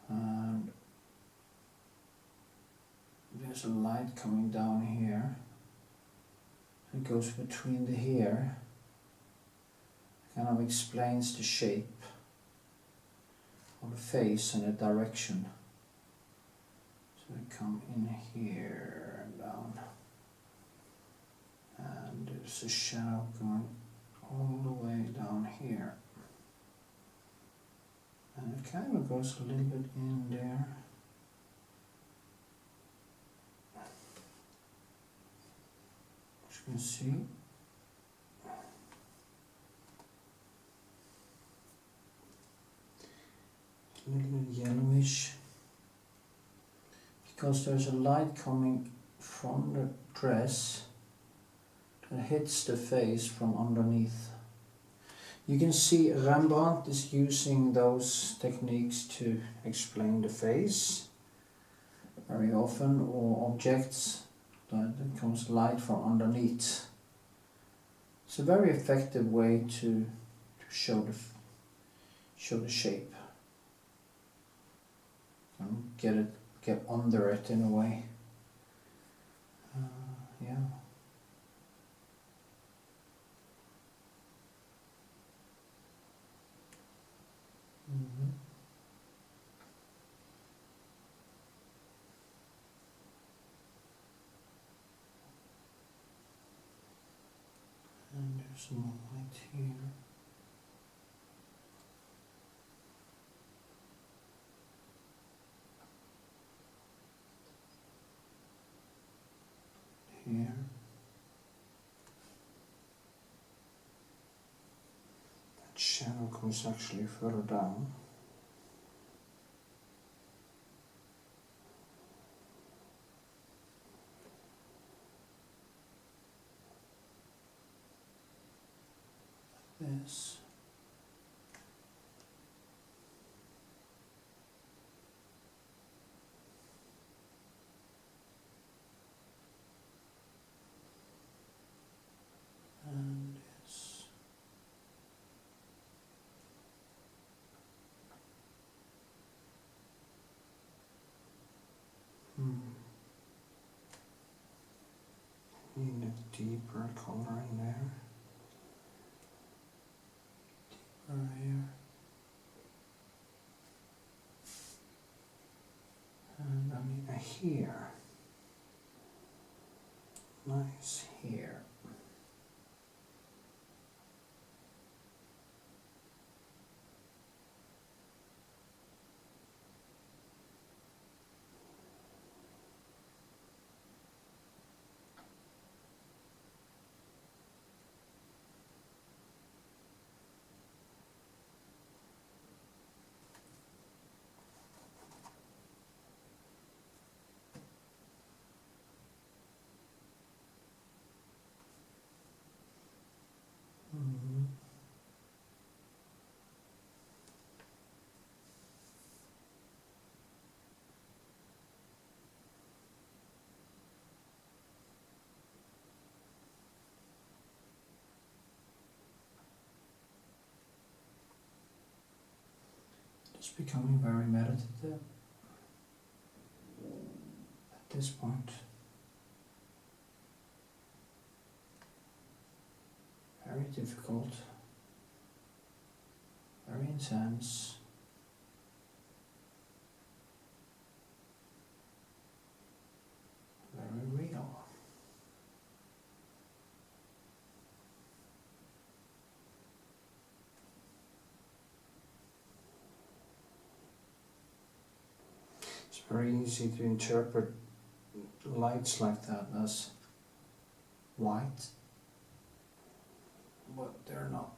and there's a light coming down here. It goes between the hair, kind of explains the shape of the face and the direction. So I come in here and down, and there's a shadow going all the way down here, and it kind of goes a little bit in there. As you can see, a little bit yellowish, because there's a light coming from the dress that hits the face from underneath. You can see Rembrandt is using those techniques to explain the face very often, or objects that comes light from underneath. It's a very effective way to show the shape and get under it in a way. Yeah. And there's some more light here. Here. That shadow comes actually further down. This. deeper color in there. Deeper here. And I mean here. Nice here. It's becoming very meditative at this point. Very difficult, very intense. Very real. It's very easy to interpret lights like that as white, but they're not.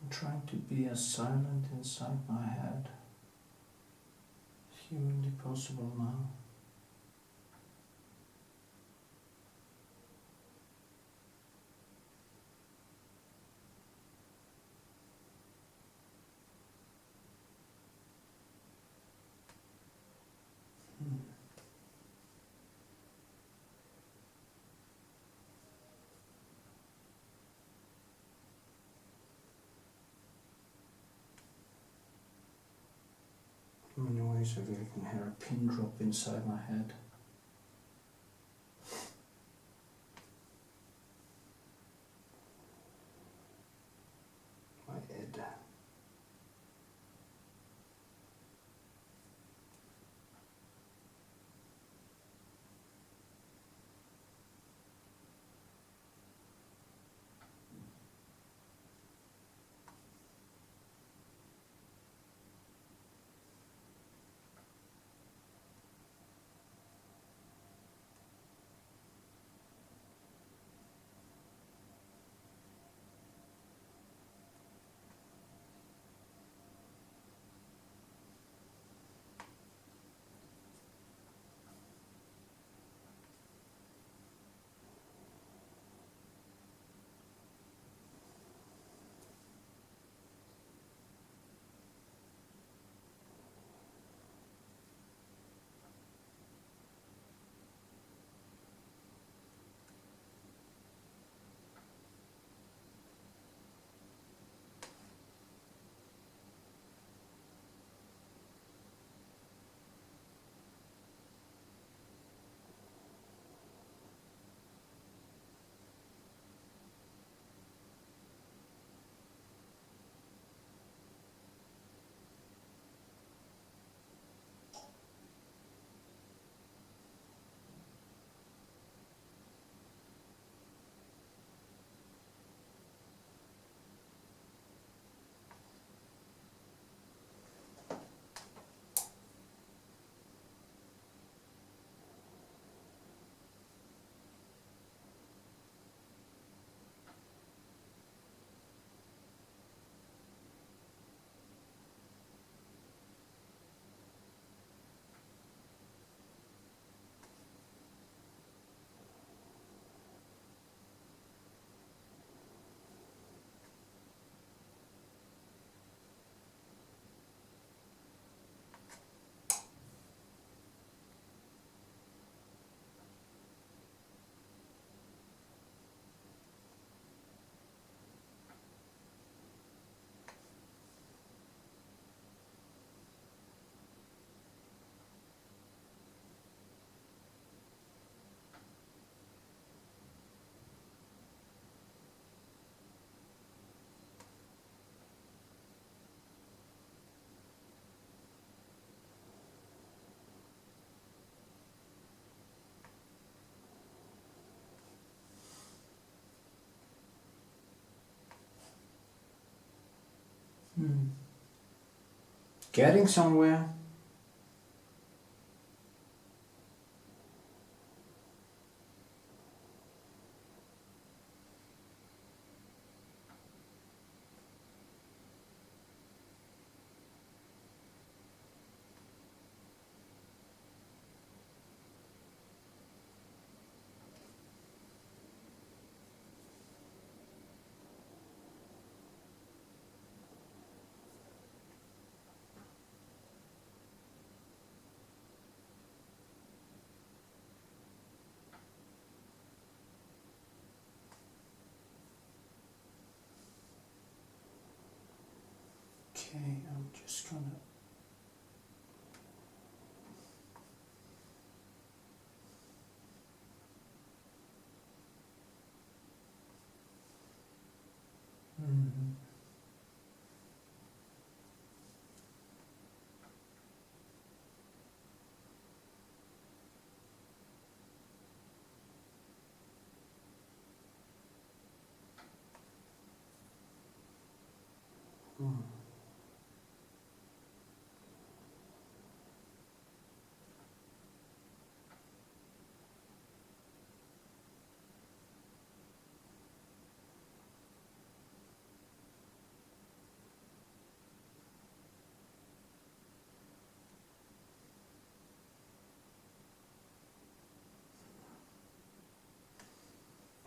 Trying to be as silent inside my head as humanly possible now. In many ways I really can hear a pin drop inside my head. My head. Getting somewhere. Okay, I'm just gonna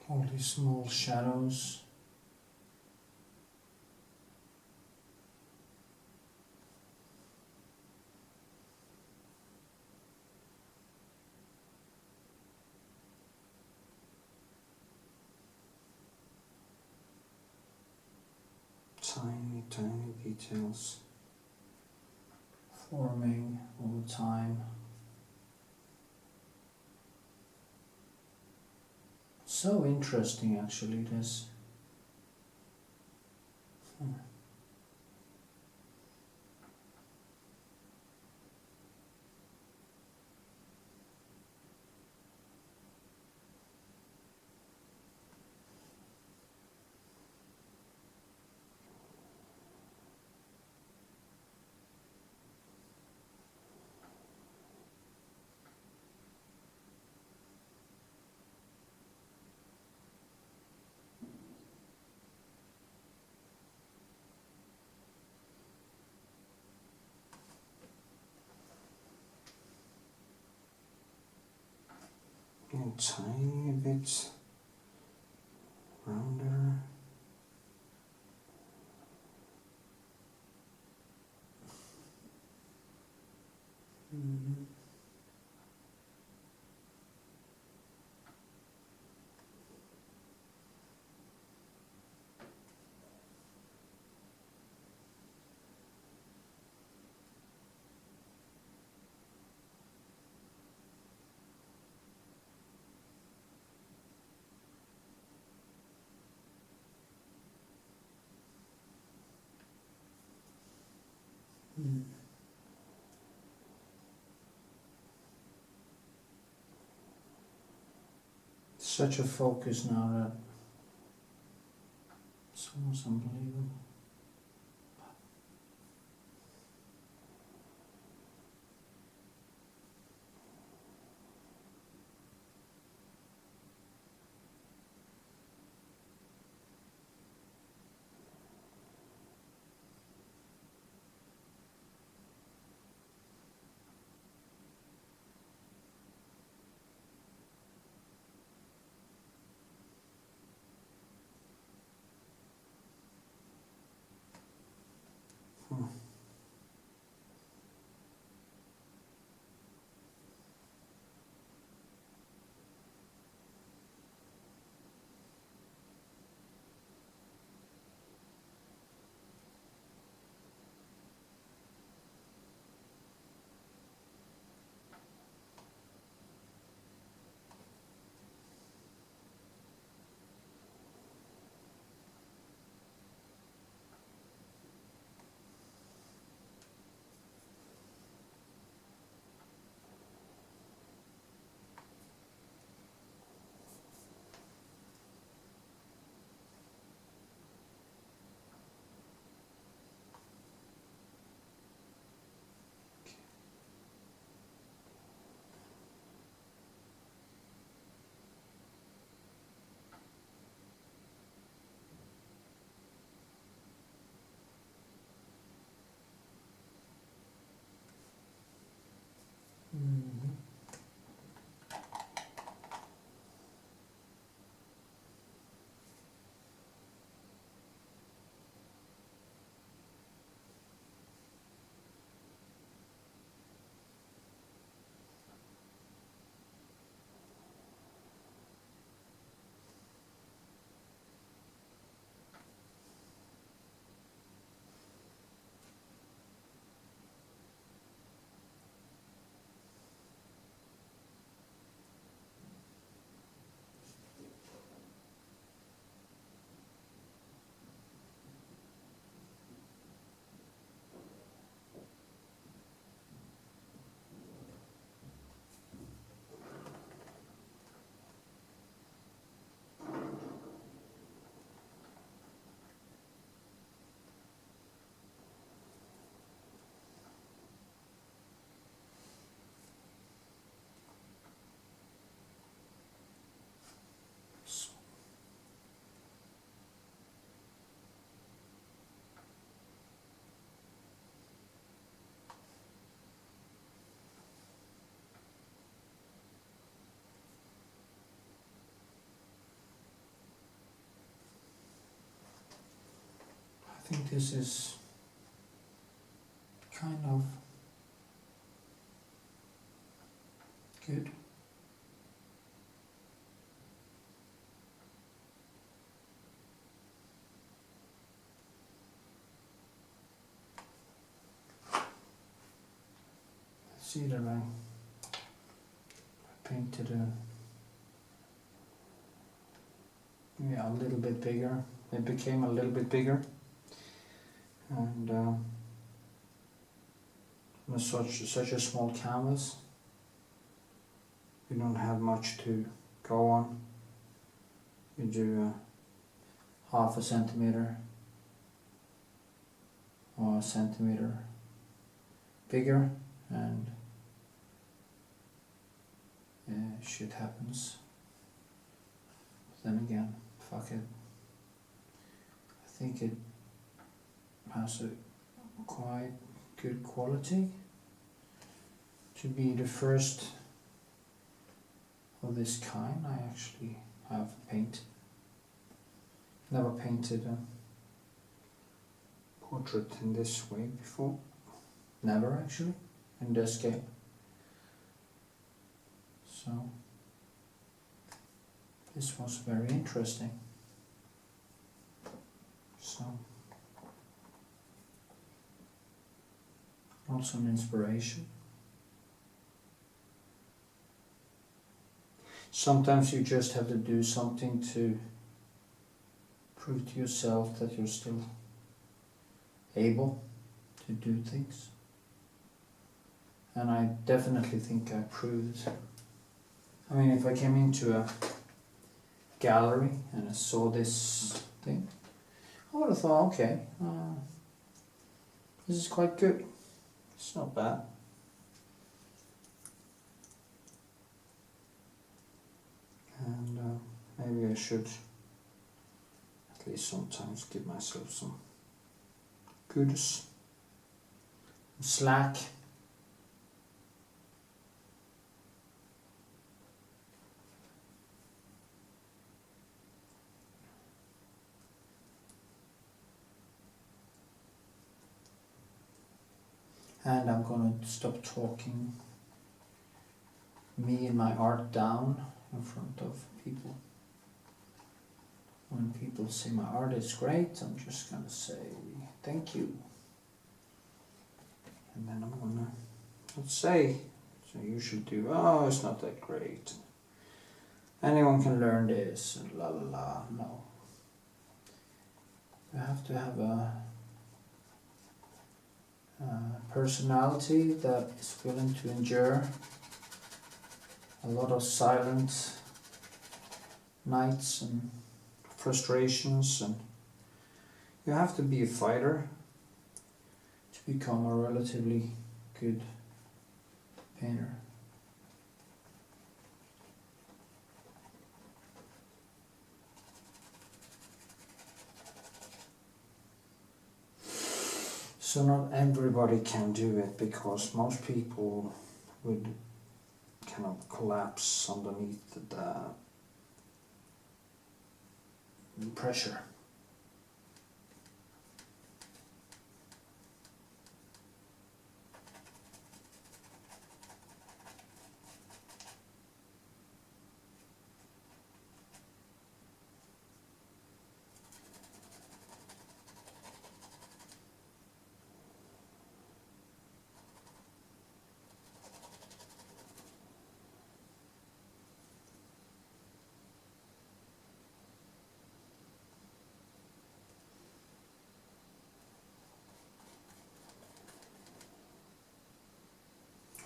all these small shadows. Tiny, tiny details forming all the time. So interesting, actually, this. And tiny bit rounder. Such a focus now that it's almost unbelievable. think this is kind of good. See that I painted a little bit bigger. It became a little bit bigger, and with such a small canvas, you don't have much to go on. You do half a centimeter or a centimeter bigger, and shit happens. Then again, fuck it. I think it has a quite good quality to be the first of this kind I actually have painted. Never painted a portrait in this way before. Never actually, in this scale. So this was very interesting. So also an inspiration. Sometimes you just have to do something to prove to yourself that you're still able to do things. And I definitely think I proved. I mean, if I came into a gallery and I saw this thing, I would have thought, okay, this is quite good. It's not bad. And maybe I should at least sometimes give myself some kudos, slack. And I'm gonna stop talking me and my art down in front of people. When people say my art is great, I'm just gonna say thank you. And then I'm gonna not say, so you should do, oh, it's not that great. Anyone can learn this, and la la la. No. You have to have a personality that is willing to endure a lot of silent nights and frustrations, and you have to be a fighter to become a relatively good painter. So not everybody can do it, because most people would kind of collapse underneath the pressure.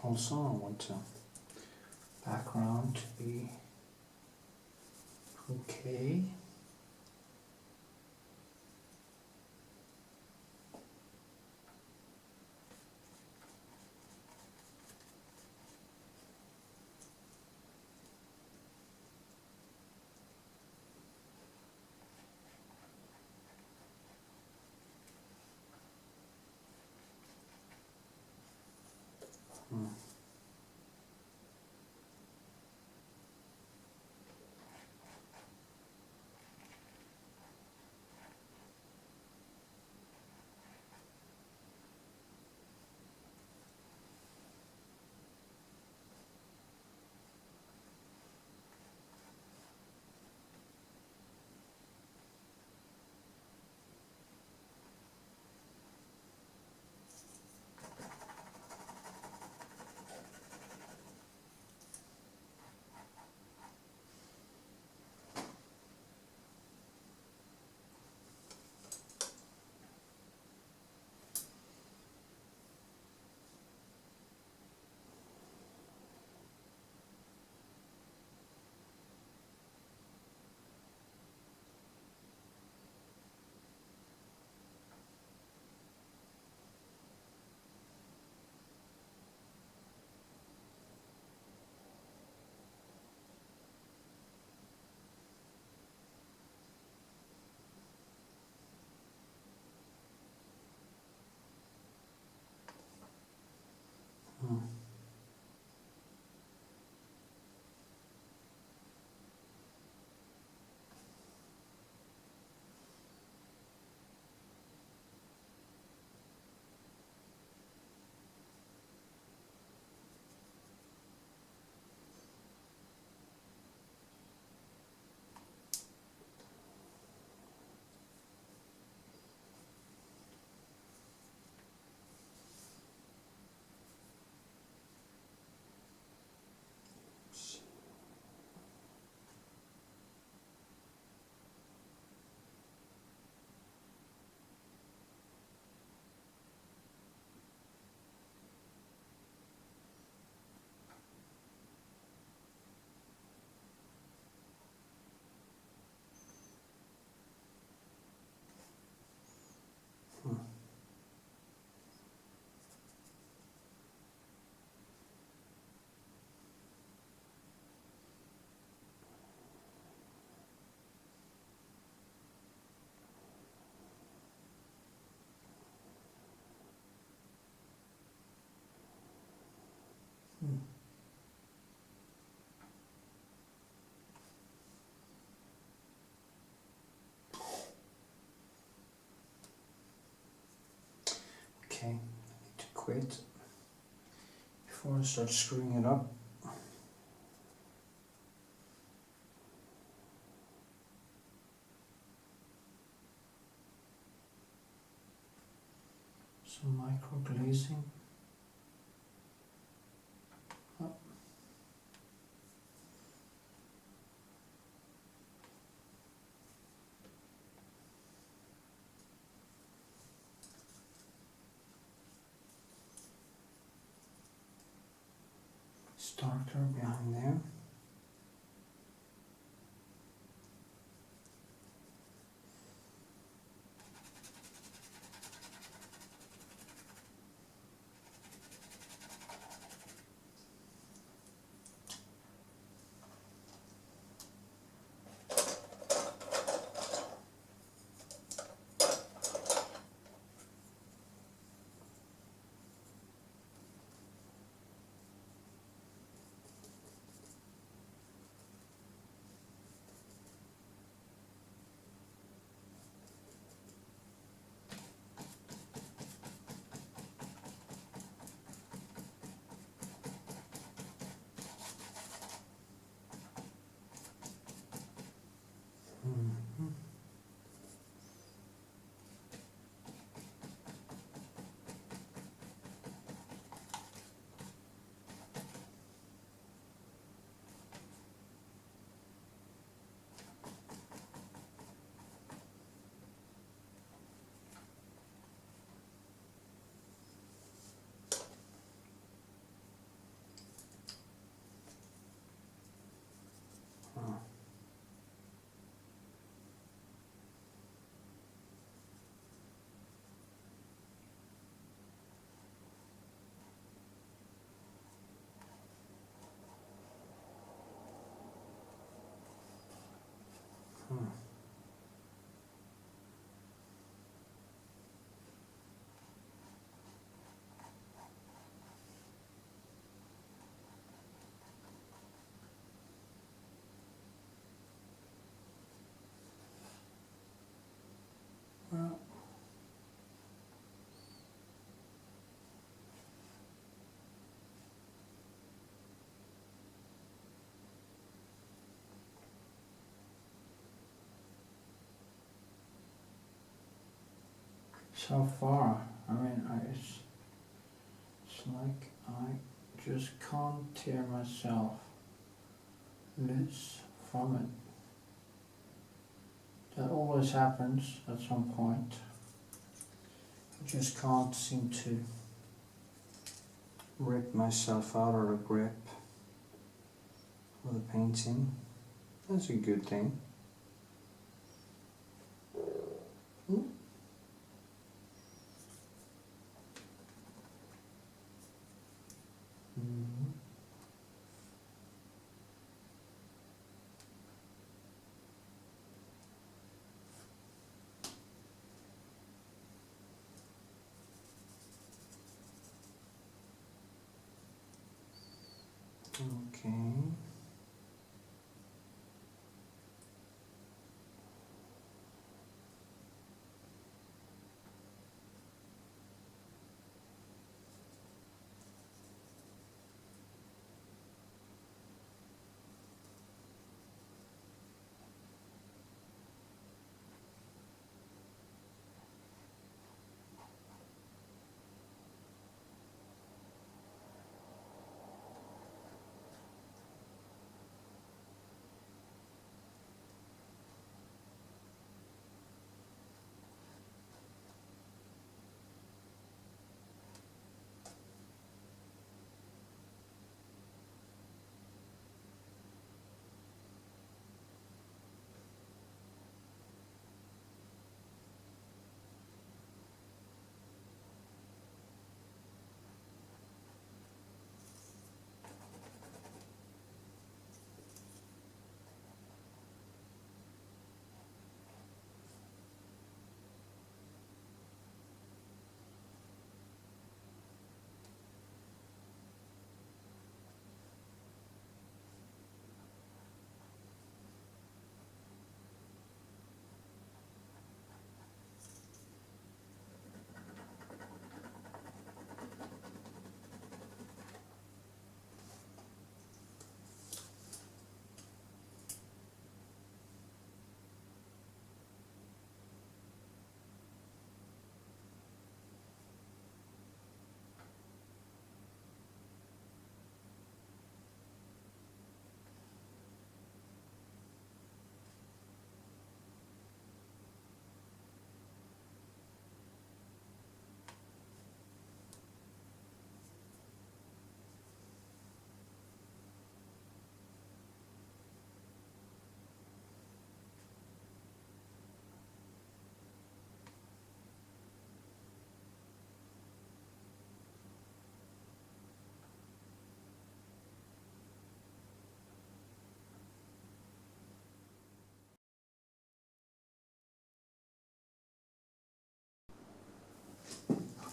Also, I want the background to be okay. Okay, I need to quit before I start screwing it up. Some micro glazing. Oh. It's darker behind there. Well, so far, I mean, it's like I just can't tear myself loose from it. That always happens at some point. I just can't seem to rip myself out of the grip of the painting. That's a good thing. Okay.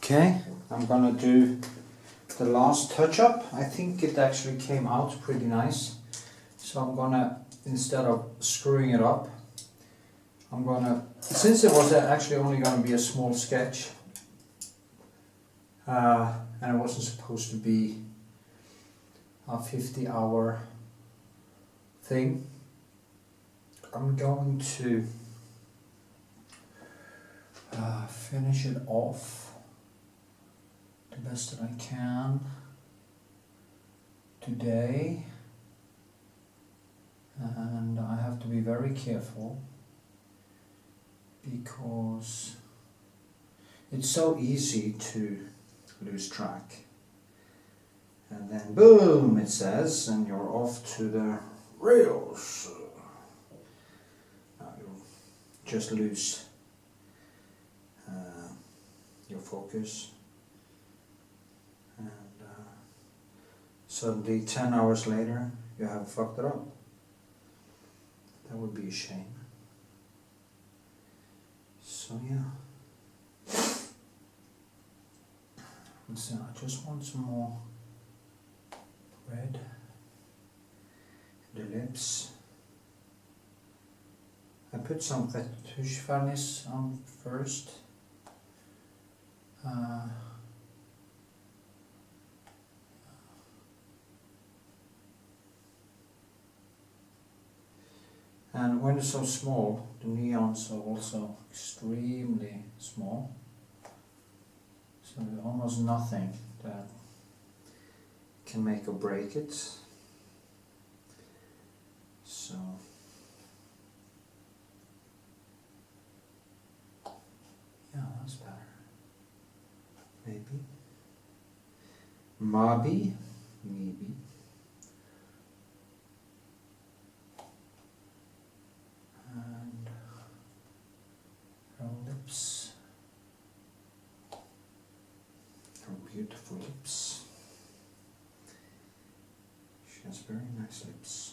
Okay, I'm gonna do the last touch up. I think it actually came out pretty nice. So I'm gonna, instead of screwing it up, I'm gonna, since it was actually only gonna be a small sketch, and it wasn't supposed to be a 50-hour thing, I'm going to finish it off the best that I can today, and I have to be very careful because it's so easy to lose track, and then boom it says and you're off to the rails. Now you'll just lose your focus, and suddenly 10 hours later you have fucked it up. That would be a shame. So yeah. Let's see, I just want some more red in the lips. I put some retouch varnish on first. And when it's so small, the neons are also extremely small. So there's almost nothing that can make or break it. So yeah, that's better. Maybe. Maybe. And her lips. Her beautiful lips. She has very nice lips.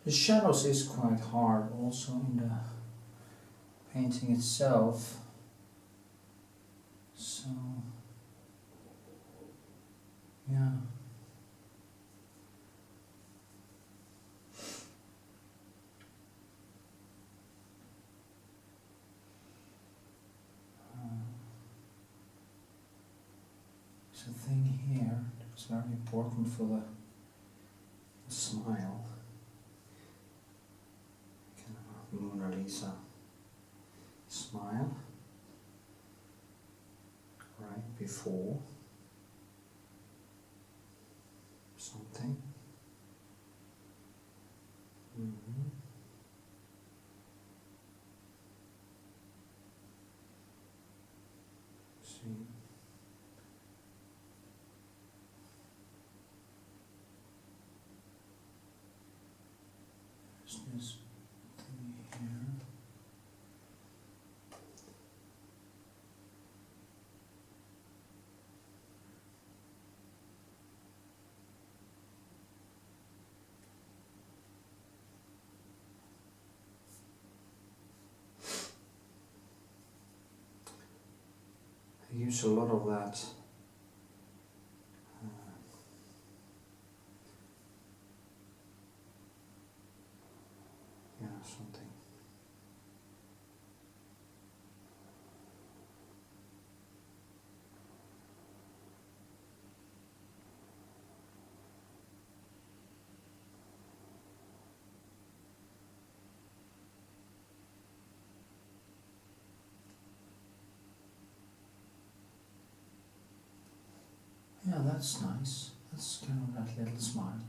The shadows is quite hard also in the painting itself. So yeah. There's a thing here that's very important for the smile. Mona Lisa smile right before something. See. There's this thing here. I use a lot of that something. that's nice. That's kind of that little smile.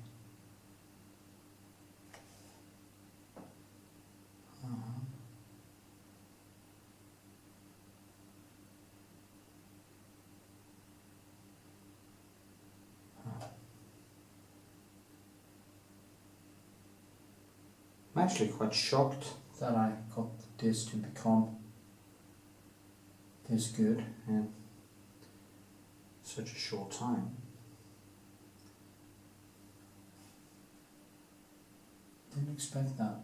I'm actually quite shocked that I got this to become this good in such a short time. Didn't expect that.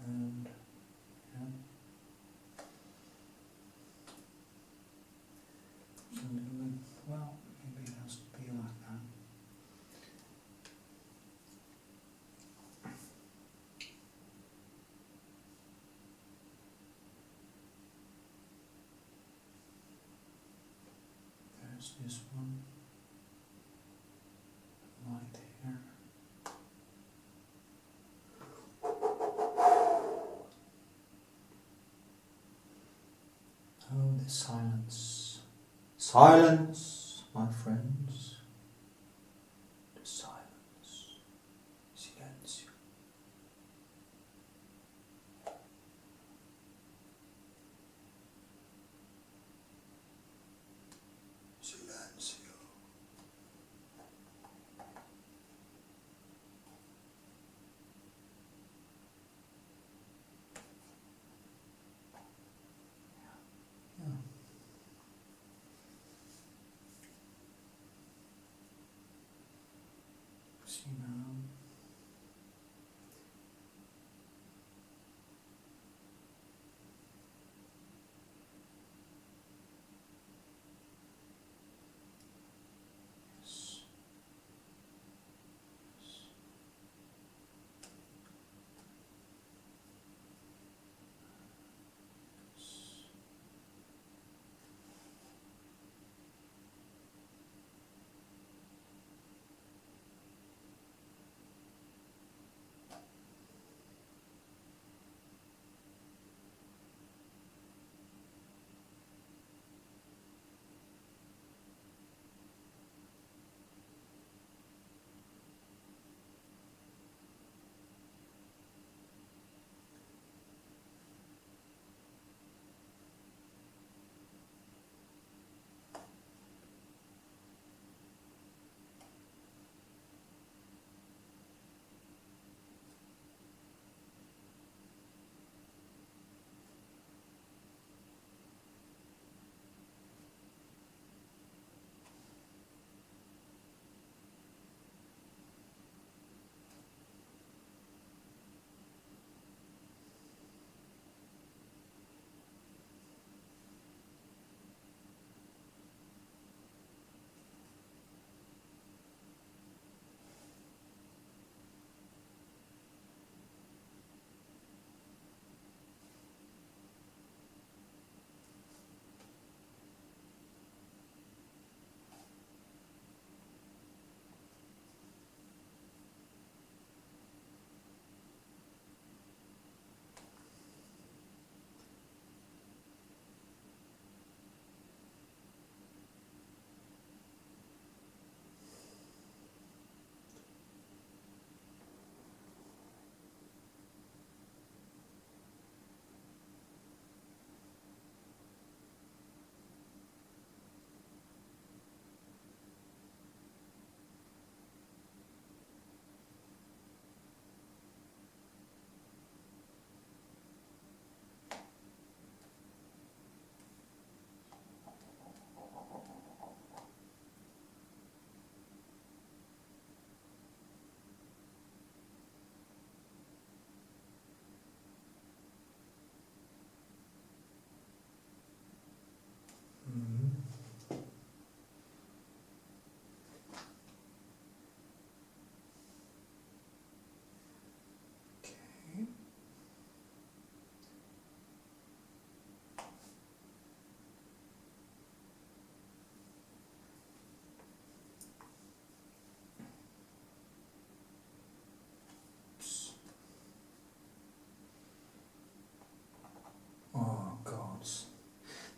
And yeah. It's a little bit, well, maybe it has to be like that. There's this one, right here. Oh, the silence. Silence, my friends. The silence. Silencio. Silencio. Yeah.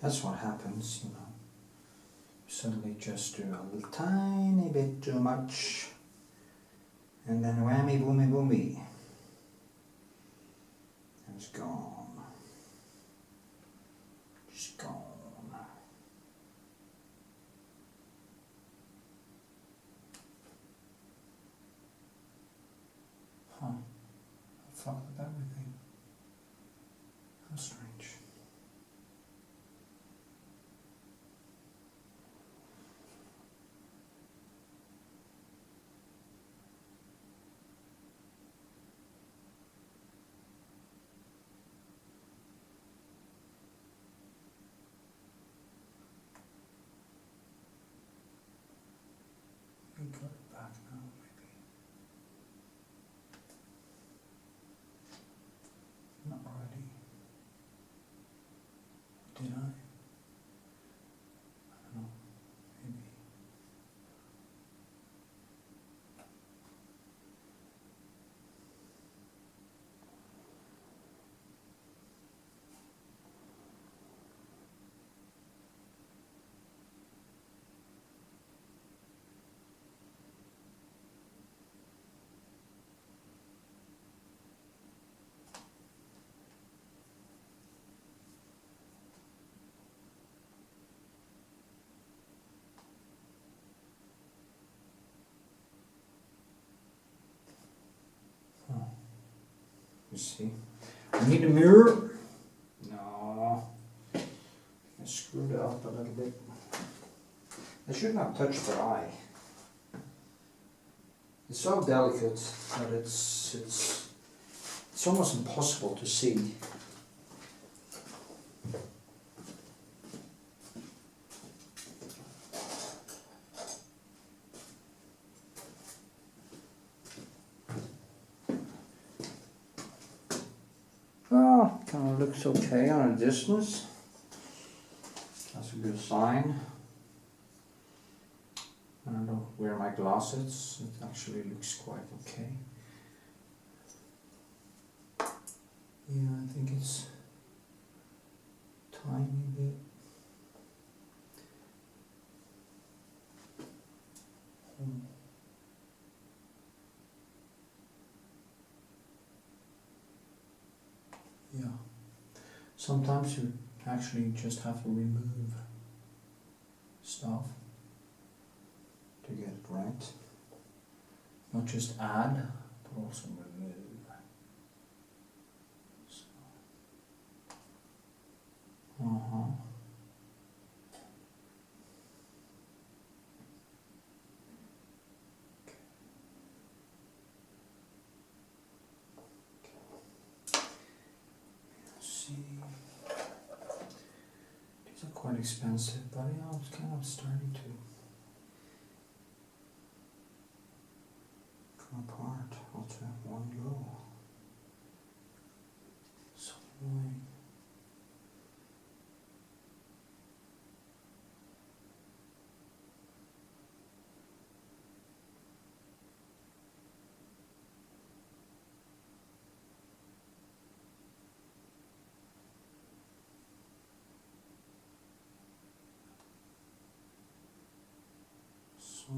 That's what happens, you know. Suddenly just do a little tiny bit too much, and then whammy boomy boomy, and it's gone. Just gone. Huh. I fucked with everything. How strange. Got it back now, maybe. Not ready. Did I? I don't know. Maybe. You see, I need a mirror. No, I screwed it up a little bit. I shouldn't have touched the eye. It's so delicate that it's almost impossible to see. Well, kind of looks okay on a distance. That's a good sign. I don't wear my glasses, it actually looks quite okay. Yeah, I think it's tiny bit. Yeah. Sometimes you actually just have to remove stuff to get it right. Not just add, but also remove. So. See, these are quite expensive, but yeah, it's kind of starting to come apart. I'll to have one go. So annoying. So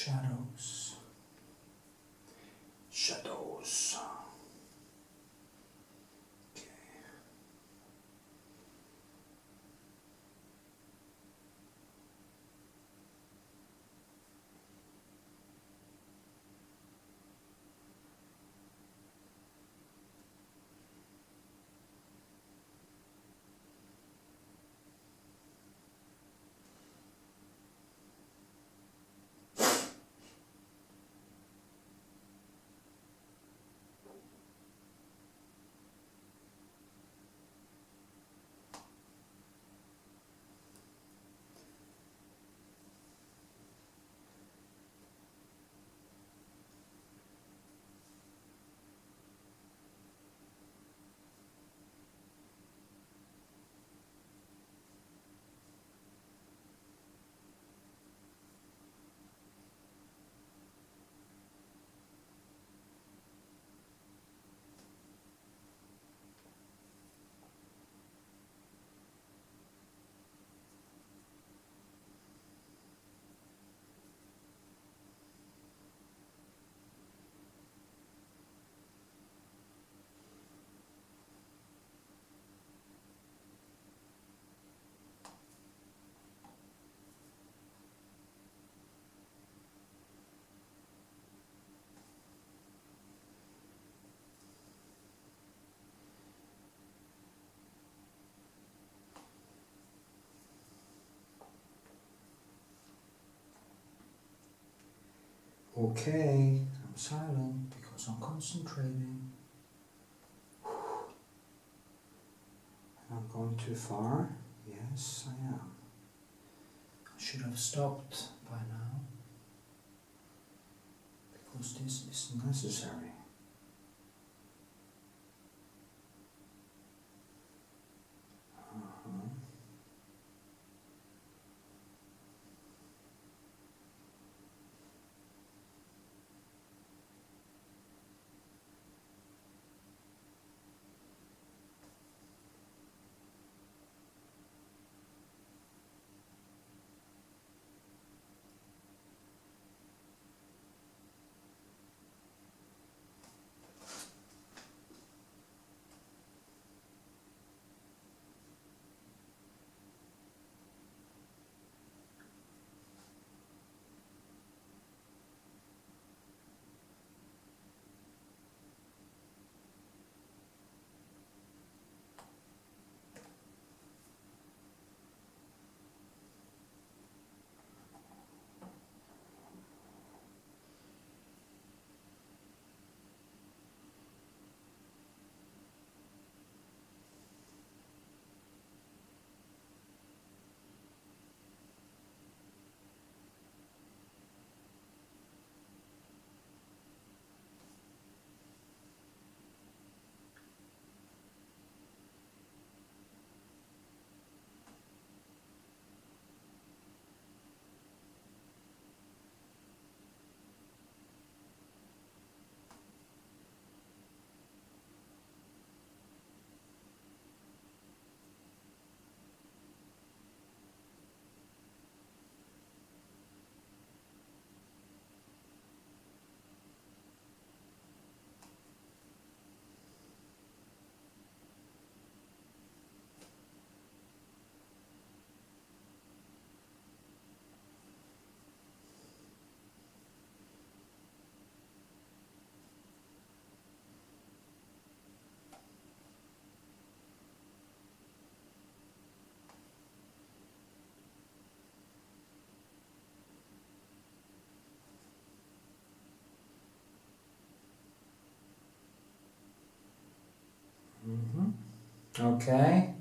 shadows. Shadows. Okay. Okay, I'm silent because I'm concentrating. I'm going too far. Yes, I am. I should have stopped by now because this is necessary. Okay.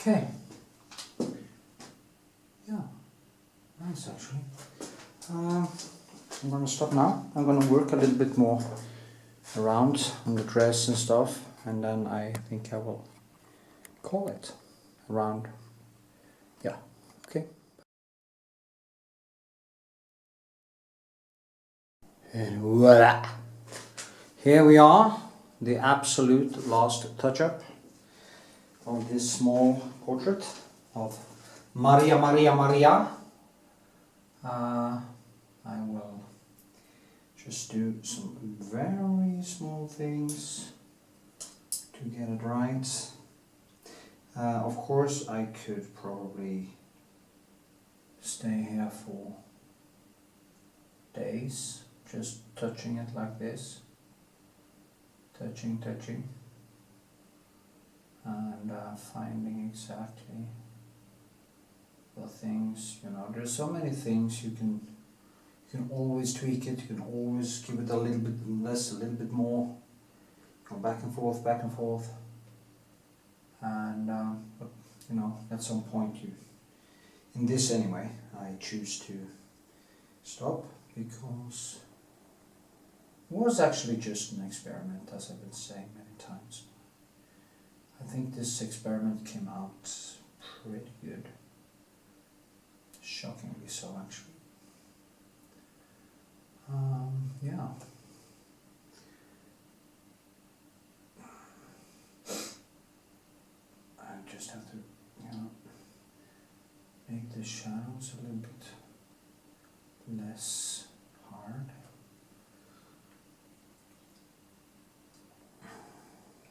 Okay. Yeah, nice actually. I'm gonna stop now. I'm gonna work a little bit more around on the dress and stuff, and then I think I will call it around. Yeah, okay. And voila! Here we are, the absolute last touch-up of this small portrait of Maria. I will just do some very small things to get it right. Of course, I could probably stay here for days, just touching it like this, touching, and finding exactly the things. You know, there's so many things you can always tweak it. You can always give it a little bit less, a little bit more. Go back and forth, and but you know, at some point in this anyway, I choose to stop because it was actually just an experiment, as I've been saying many times. I think this experiment came out pretty good, shockingly so actually. Yeah. I just have to, you know, make the shadows a little bit less hard.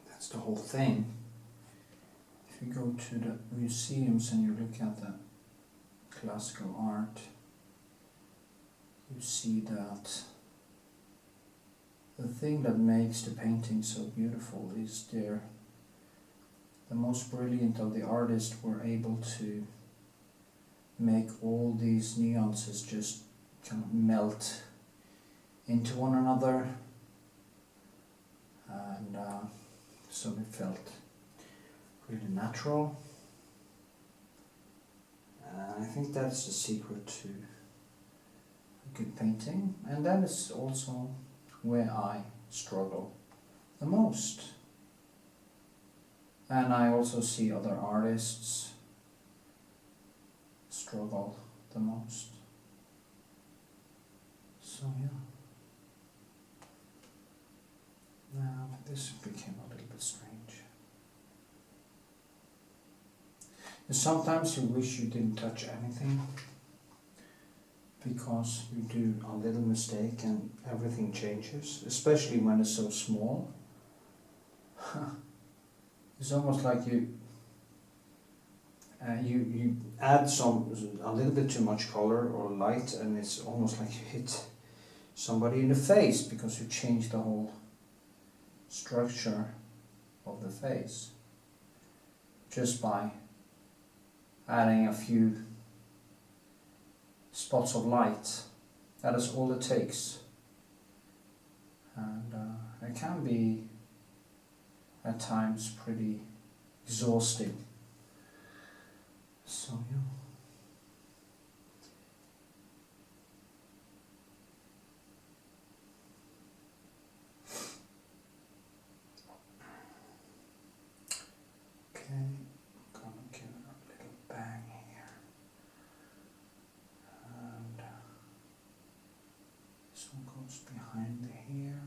That's the whole thing. If you go to the museums and you look at the classical art, you see that the thing that makes the painting so beautiful is the most brilliant of the artists were able to make all these nuances just kind of melt into one another, and so it felt really natural. I think that's the secret to good painting, and that is also where I struggle the most. And I also see other artists struggle the most. So yeah. Now this became a little bit strange. And sometimes you wish you didn't touch anything, because you do a little mistake and everything changes, especially when it's so small. It's almost like you add a little bit too much color or light, and it's almost like you hit somebody in the face because you change the whole structure of the face just by adding a few spots of light. That is all it takes, and it can be at times pretty exhausting. So yeah. Okay, I'm gonna give it a little bang here, and this one goes behind the hair.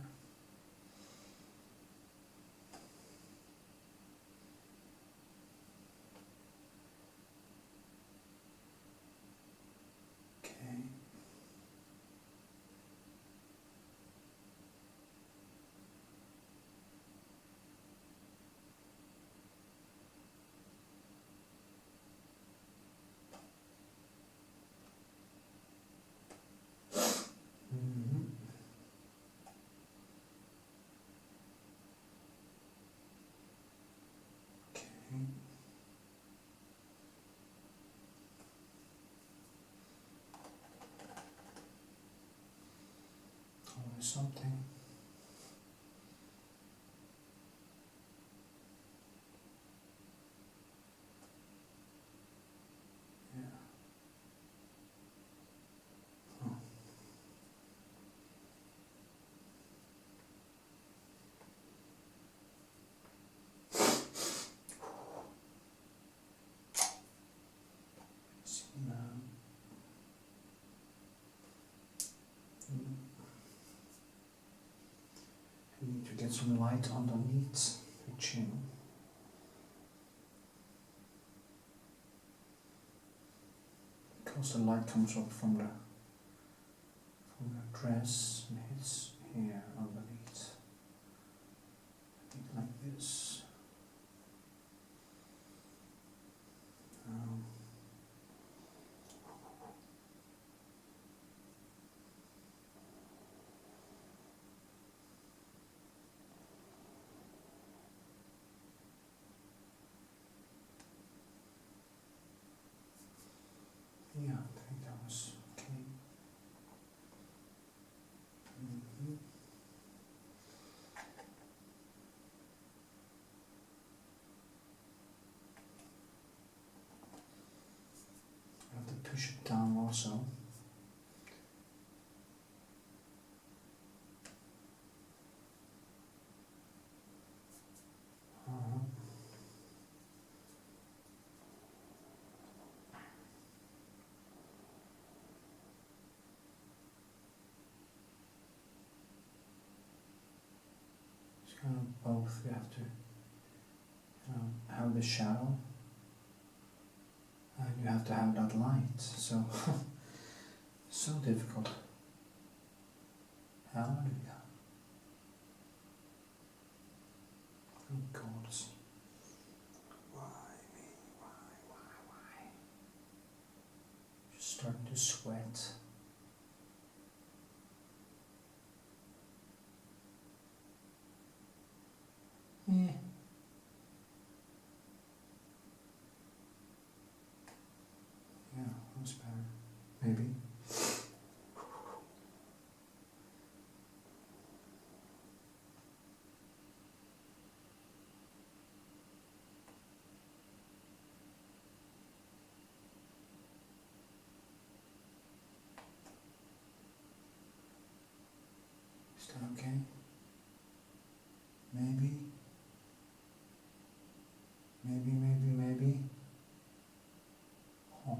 Always something. get some light underneath the chin. Because the light comes up from the dress and hits here underneath. Like this. Yeah, I think that was okay. I have to push it down also. Kind of both. You have to have the shadow and you have to have that light. So so difficult. Hallelujah. Oh God. Why me? Why? Just starting to sweat. Yeah. Yeah, that's better. Maybe. Is that okay? Maybe. Maybe. Oh.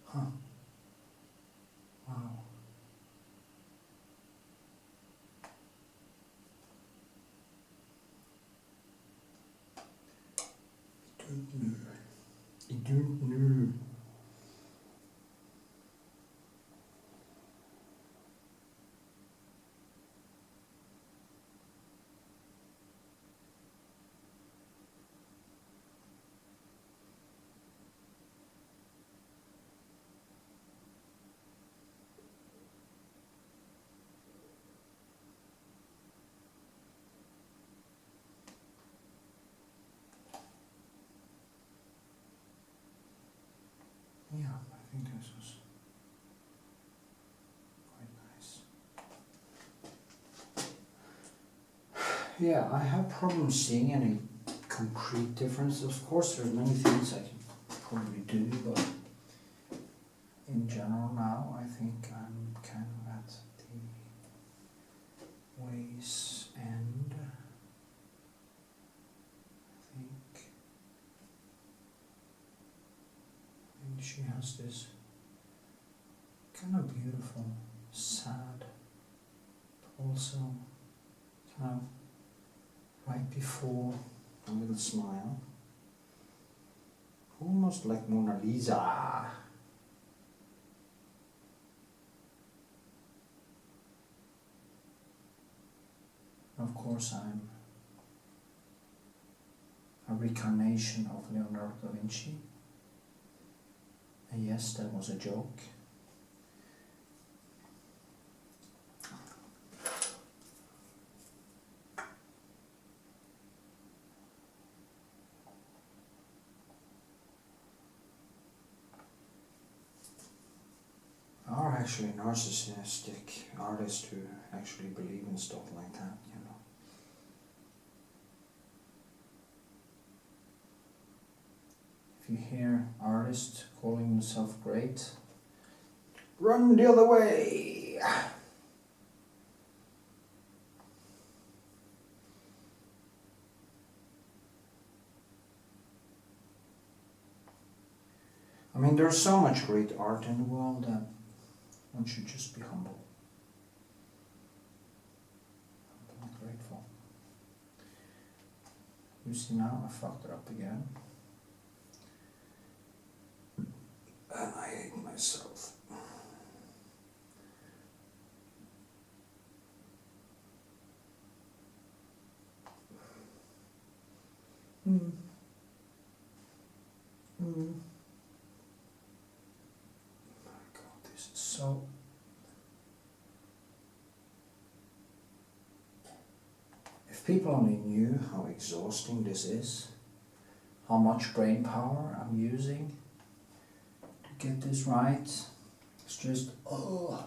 Huh. Wow. I don't know. Yeah, I think this was quite nice. Yeah, I have problems seeing any concrete difference. Of course, there are many things I can probably do, but in general now, I think I'm kind of at the waist end. And she has this kind of beautiful, sad, but also kind of right before a little smile, almost like Mona Lisa. Of course, I'm a reincarnation of Leonardo da Vinci. And yes, that was a joke. Are actually narcissistic artists who actually believe in stuff like that, you know. If you hear artists calling themselves great, run the other way! I mean, there's so much great art in the world that One should just be humble. Humble and grateful. You see now, I fucked it up again. And I hate myself. My God, this is so... If people only knew how exhausting this is, how much brain power I'm using to get this right, it's just, oh.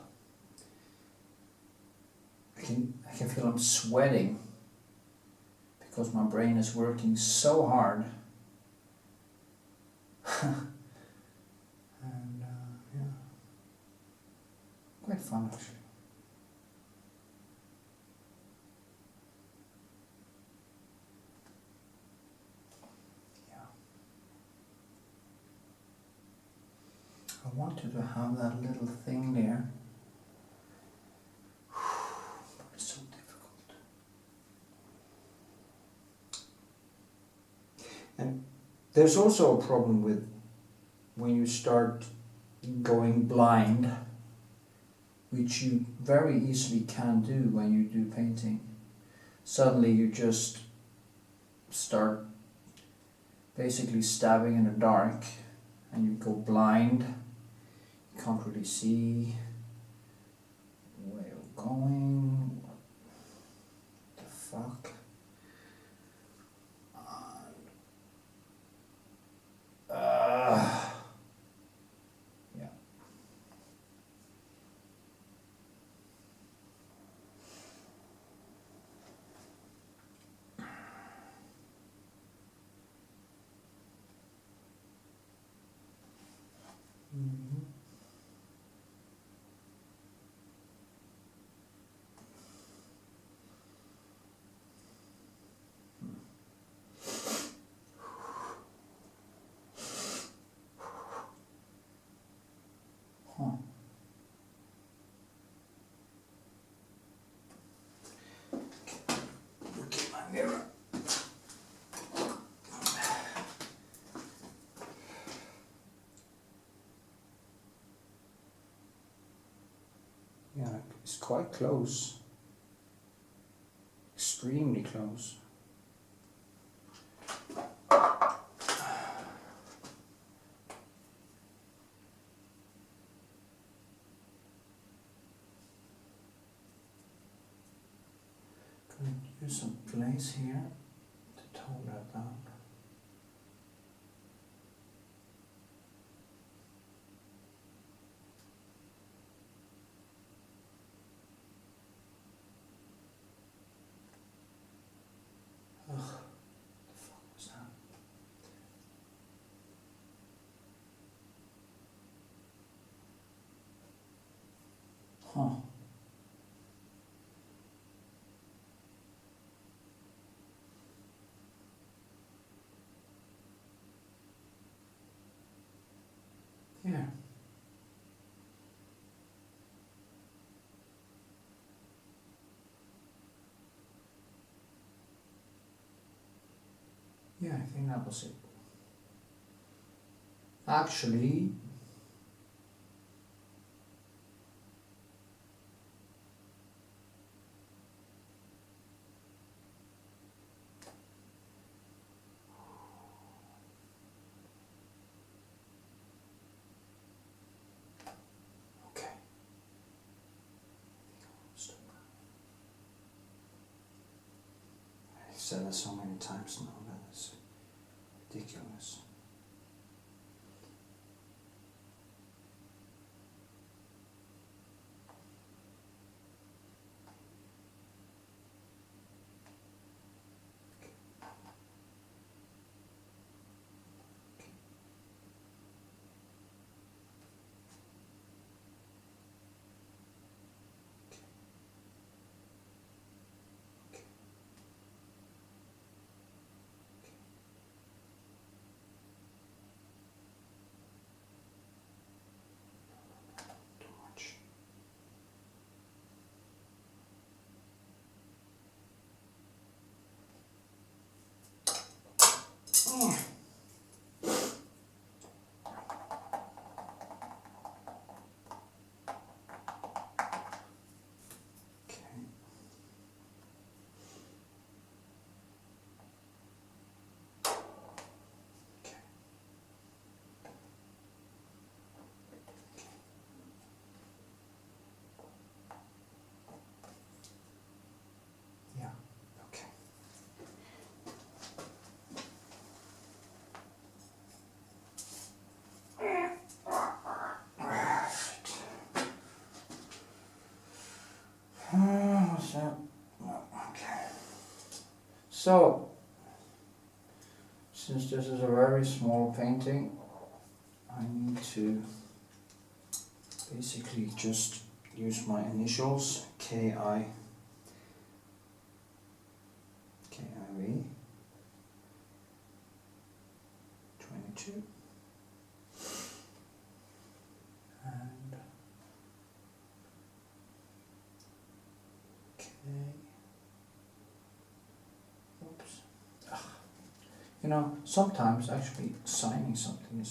I can feel I'm sweating because my brain is working so hard. And yeah, quite fun actually. Yeah. I wanted to have that little thing there, but it's so difficult. And there's also a problem with when you start going blind, which you very easily can do when you do painting. Suddenly you just start basically stabbing in the dark and you go blind. You can't really see where you're going. What the fuck? Yeah. Mm-hmm. Huh. Look at my mirror. Yeah, it's quite close. Extremely close. Gonna use some glaze here to tone that down. Ugh, what the fuck was that? Huh. Yeah. Yeah, I think that was it. Actually, okay. I've said that so many times now that it's ridiculous. So, since this is a very small painting, I need to basically just use my initials, KIV, KIV 22, and K. Oops. You know, sometimes actually signing something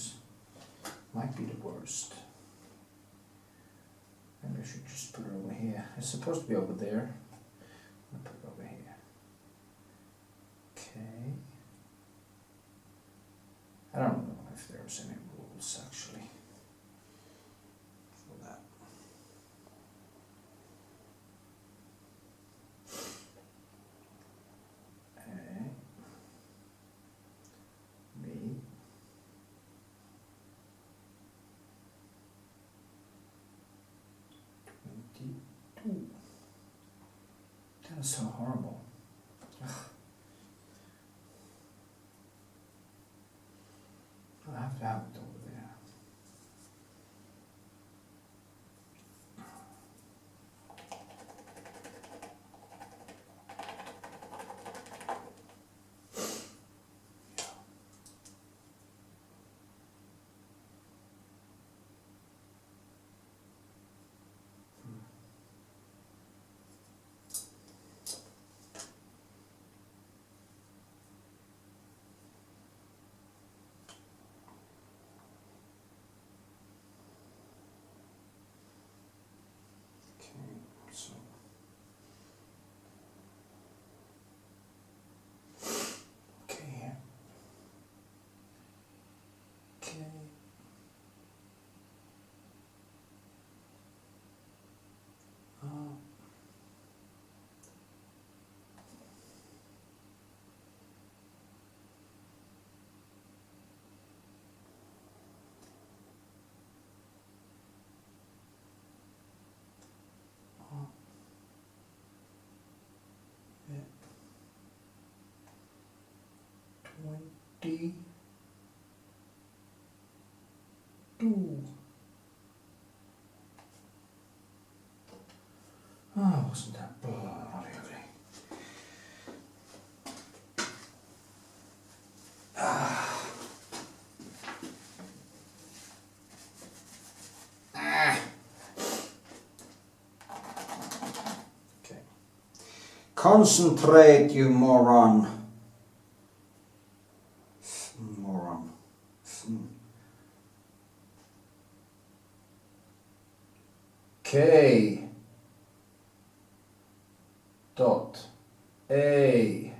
might be the worst. Maybe I should just put it over here. It's supposed to be over there. I'm gonna put it over here. Okay. I don't know if there's any rules actually for that. A, B, Ooh, that is so horrible. Ugh. I have to have it over there. So okay, here. Okay. 22. Oh, wasn't that bloody ugly? Okay. Concentrate, you moron. Moron. K dot A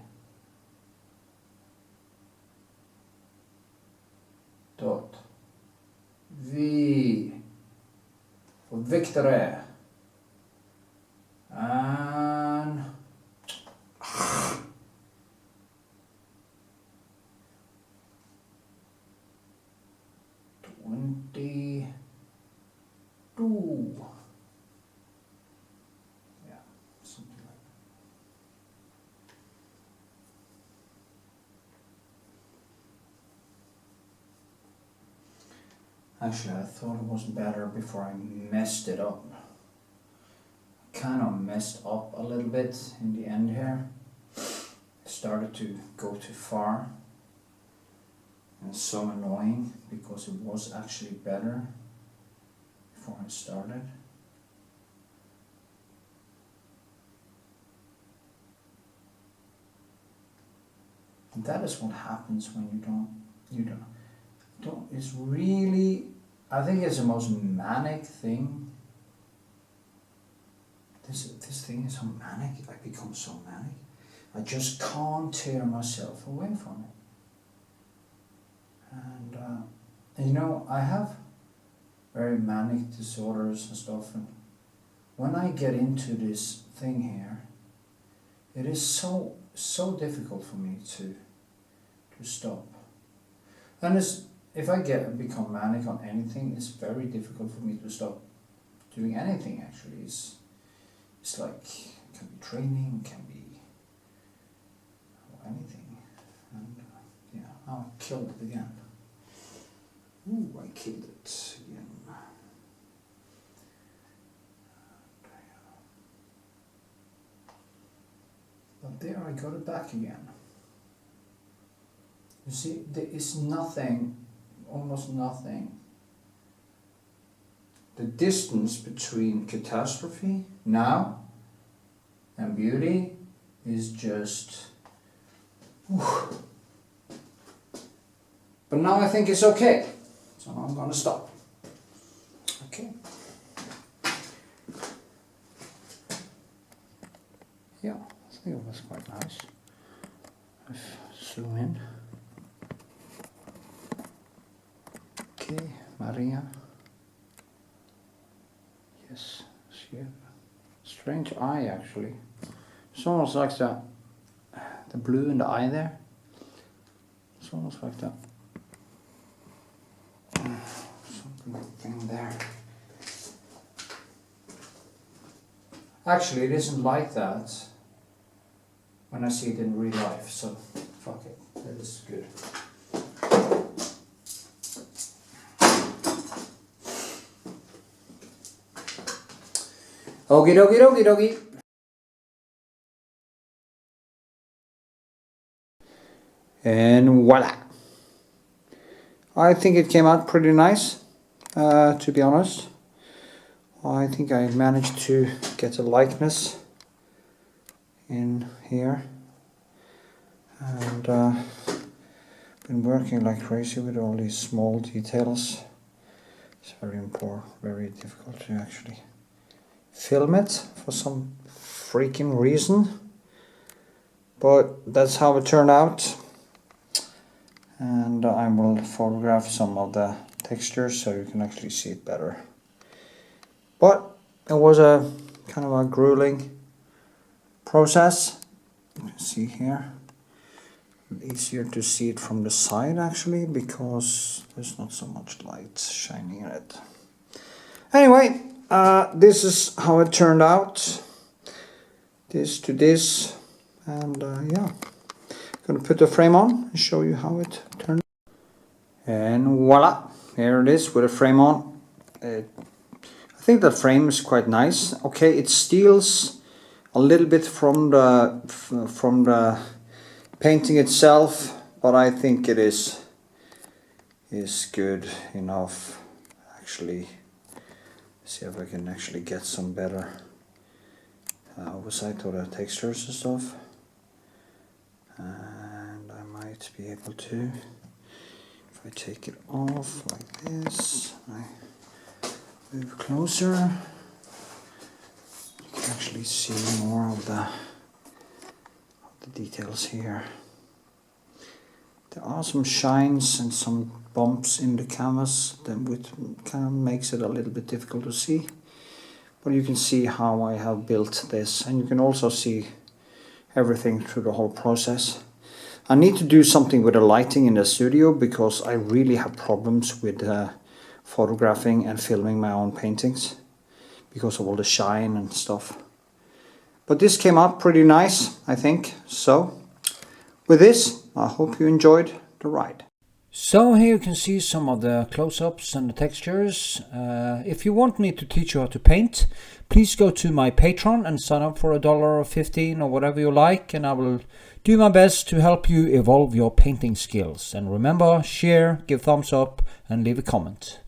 dot V for victory and 22. Yeah, something like that. Actually, I thought it was better before I messed it up. Kind of messed up a little bit in the end here. I started to go too far. And it's so annoying because it was actually better before I started. And that is what happens when you don't, it's really, I think it's the most manic thing. This thing is so manic, I become so manic. I just can't tear myself away from it. And you know, I have very manic disorders and stuff, and when I get into this thing here, it is so difficult for me to stop. And if I become manic on anything, it's very difficult for me to stop doing anything actually. It's like, it can be training, it can be anything. And yeah, I killed it again. Ooh, I killed it again. But there I got it back again. You see, there is nothing, almost nothing. The distance between catastrophe now and beauty is just... whew. But now I think it's okay. So I'm gonna stop. Okay. Yeah, I think it was quite nice. Let's zoom in. Okay, Maria. Yes, she has a strange eye actually. It's almost like the blue in the eye there. It's almost like that. Something there. Actually, it isn't like that when I see it in real life, so fuck it, that is good. Okie dokie dokie dokie. And voila! I think it came out pretty nice, to be honest. I think I managed to get a likeness in here. And been working like crazy with all these small details. It's very important, very difficult to actually film it for some freaking reason. But that's how it turned out. And I will photograph some of the textures so you can actually see it better. But it was a kind of a grueling process. You can see here. Easier to see it from the side actually because there's not so much light shining in it. Anyway, this is how it turned out. This to this, and yeah. Gonna put the frame on and show you how it turned out. And voila, here it is with a frame on. I think the frame is quite nice. Okay, it steals a little bit from the painting itself, but I think it is good enough. Actually, see if I can actually get some better oversight of the textures and stuff. And I might be able to, if I take it off like this, I move closer, you can actually see more of the details here. There are some shines and some bumps in the canvas that kind of makes it a little bit difficult to see. But you can see how I have built this, and you can also see everything through the whole process. I need to do something with the lighting in the studio because I really have problems with photographing and filming my own paintings because of all the shine and stuff. But this came out pretty nice, I think. So with this, I hope you enjoyed the ride. So here you can see some of the close-ups and the textures. If you want me to teach you how to paint, please go to my Patreon and sign up for $1 or $15 or whatever you like, and I will do my best to help you evolve your painting skills. And remember, share, give thumbs up and leave a comment.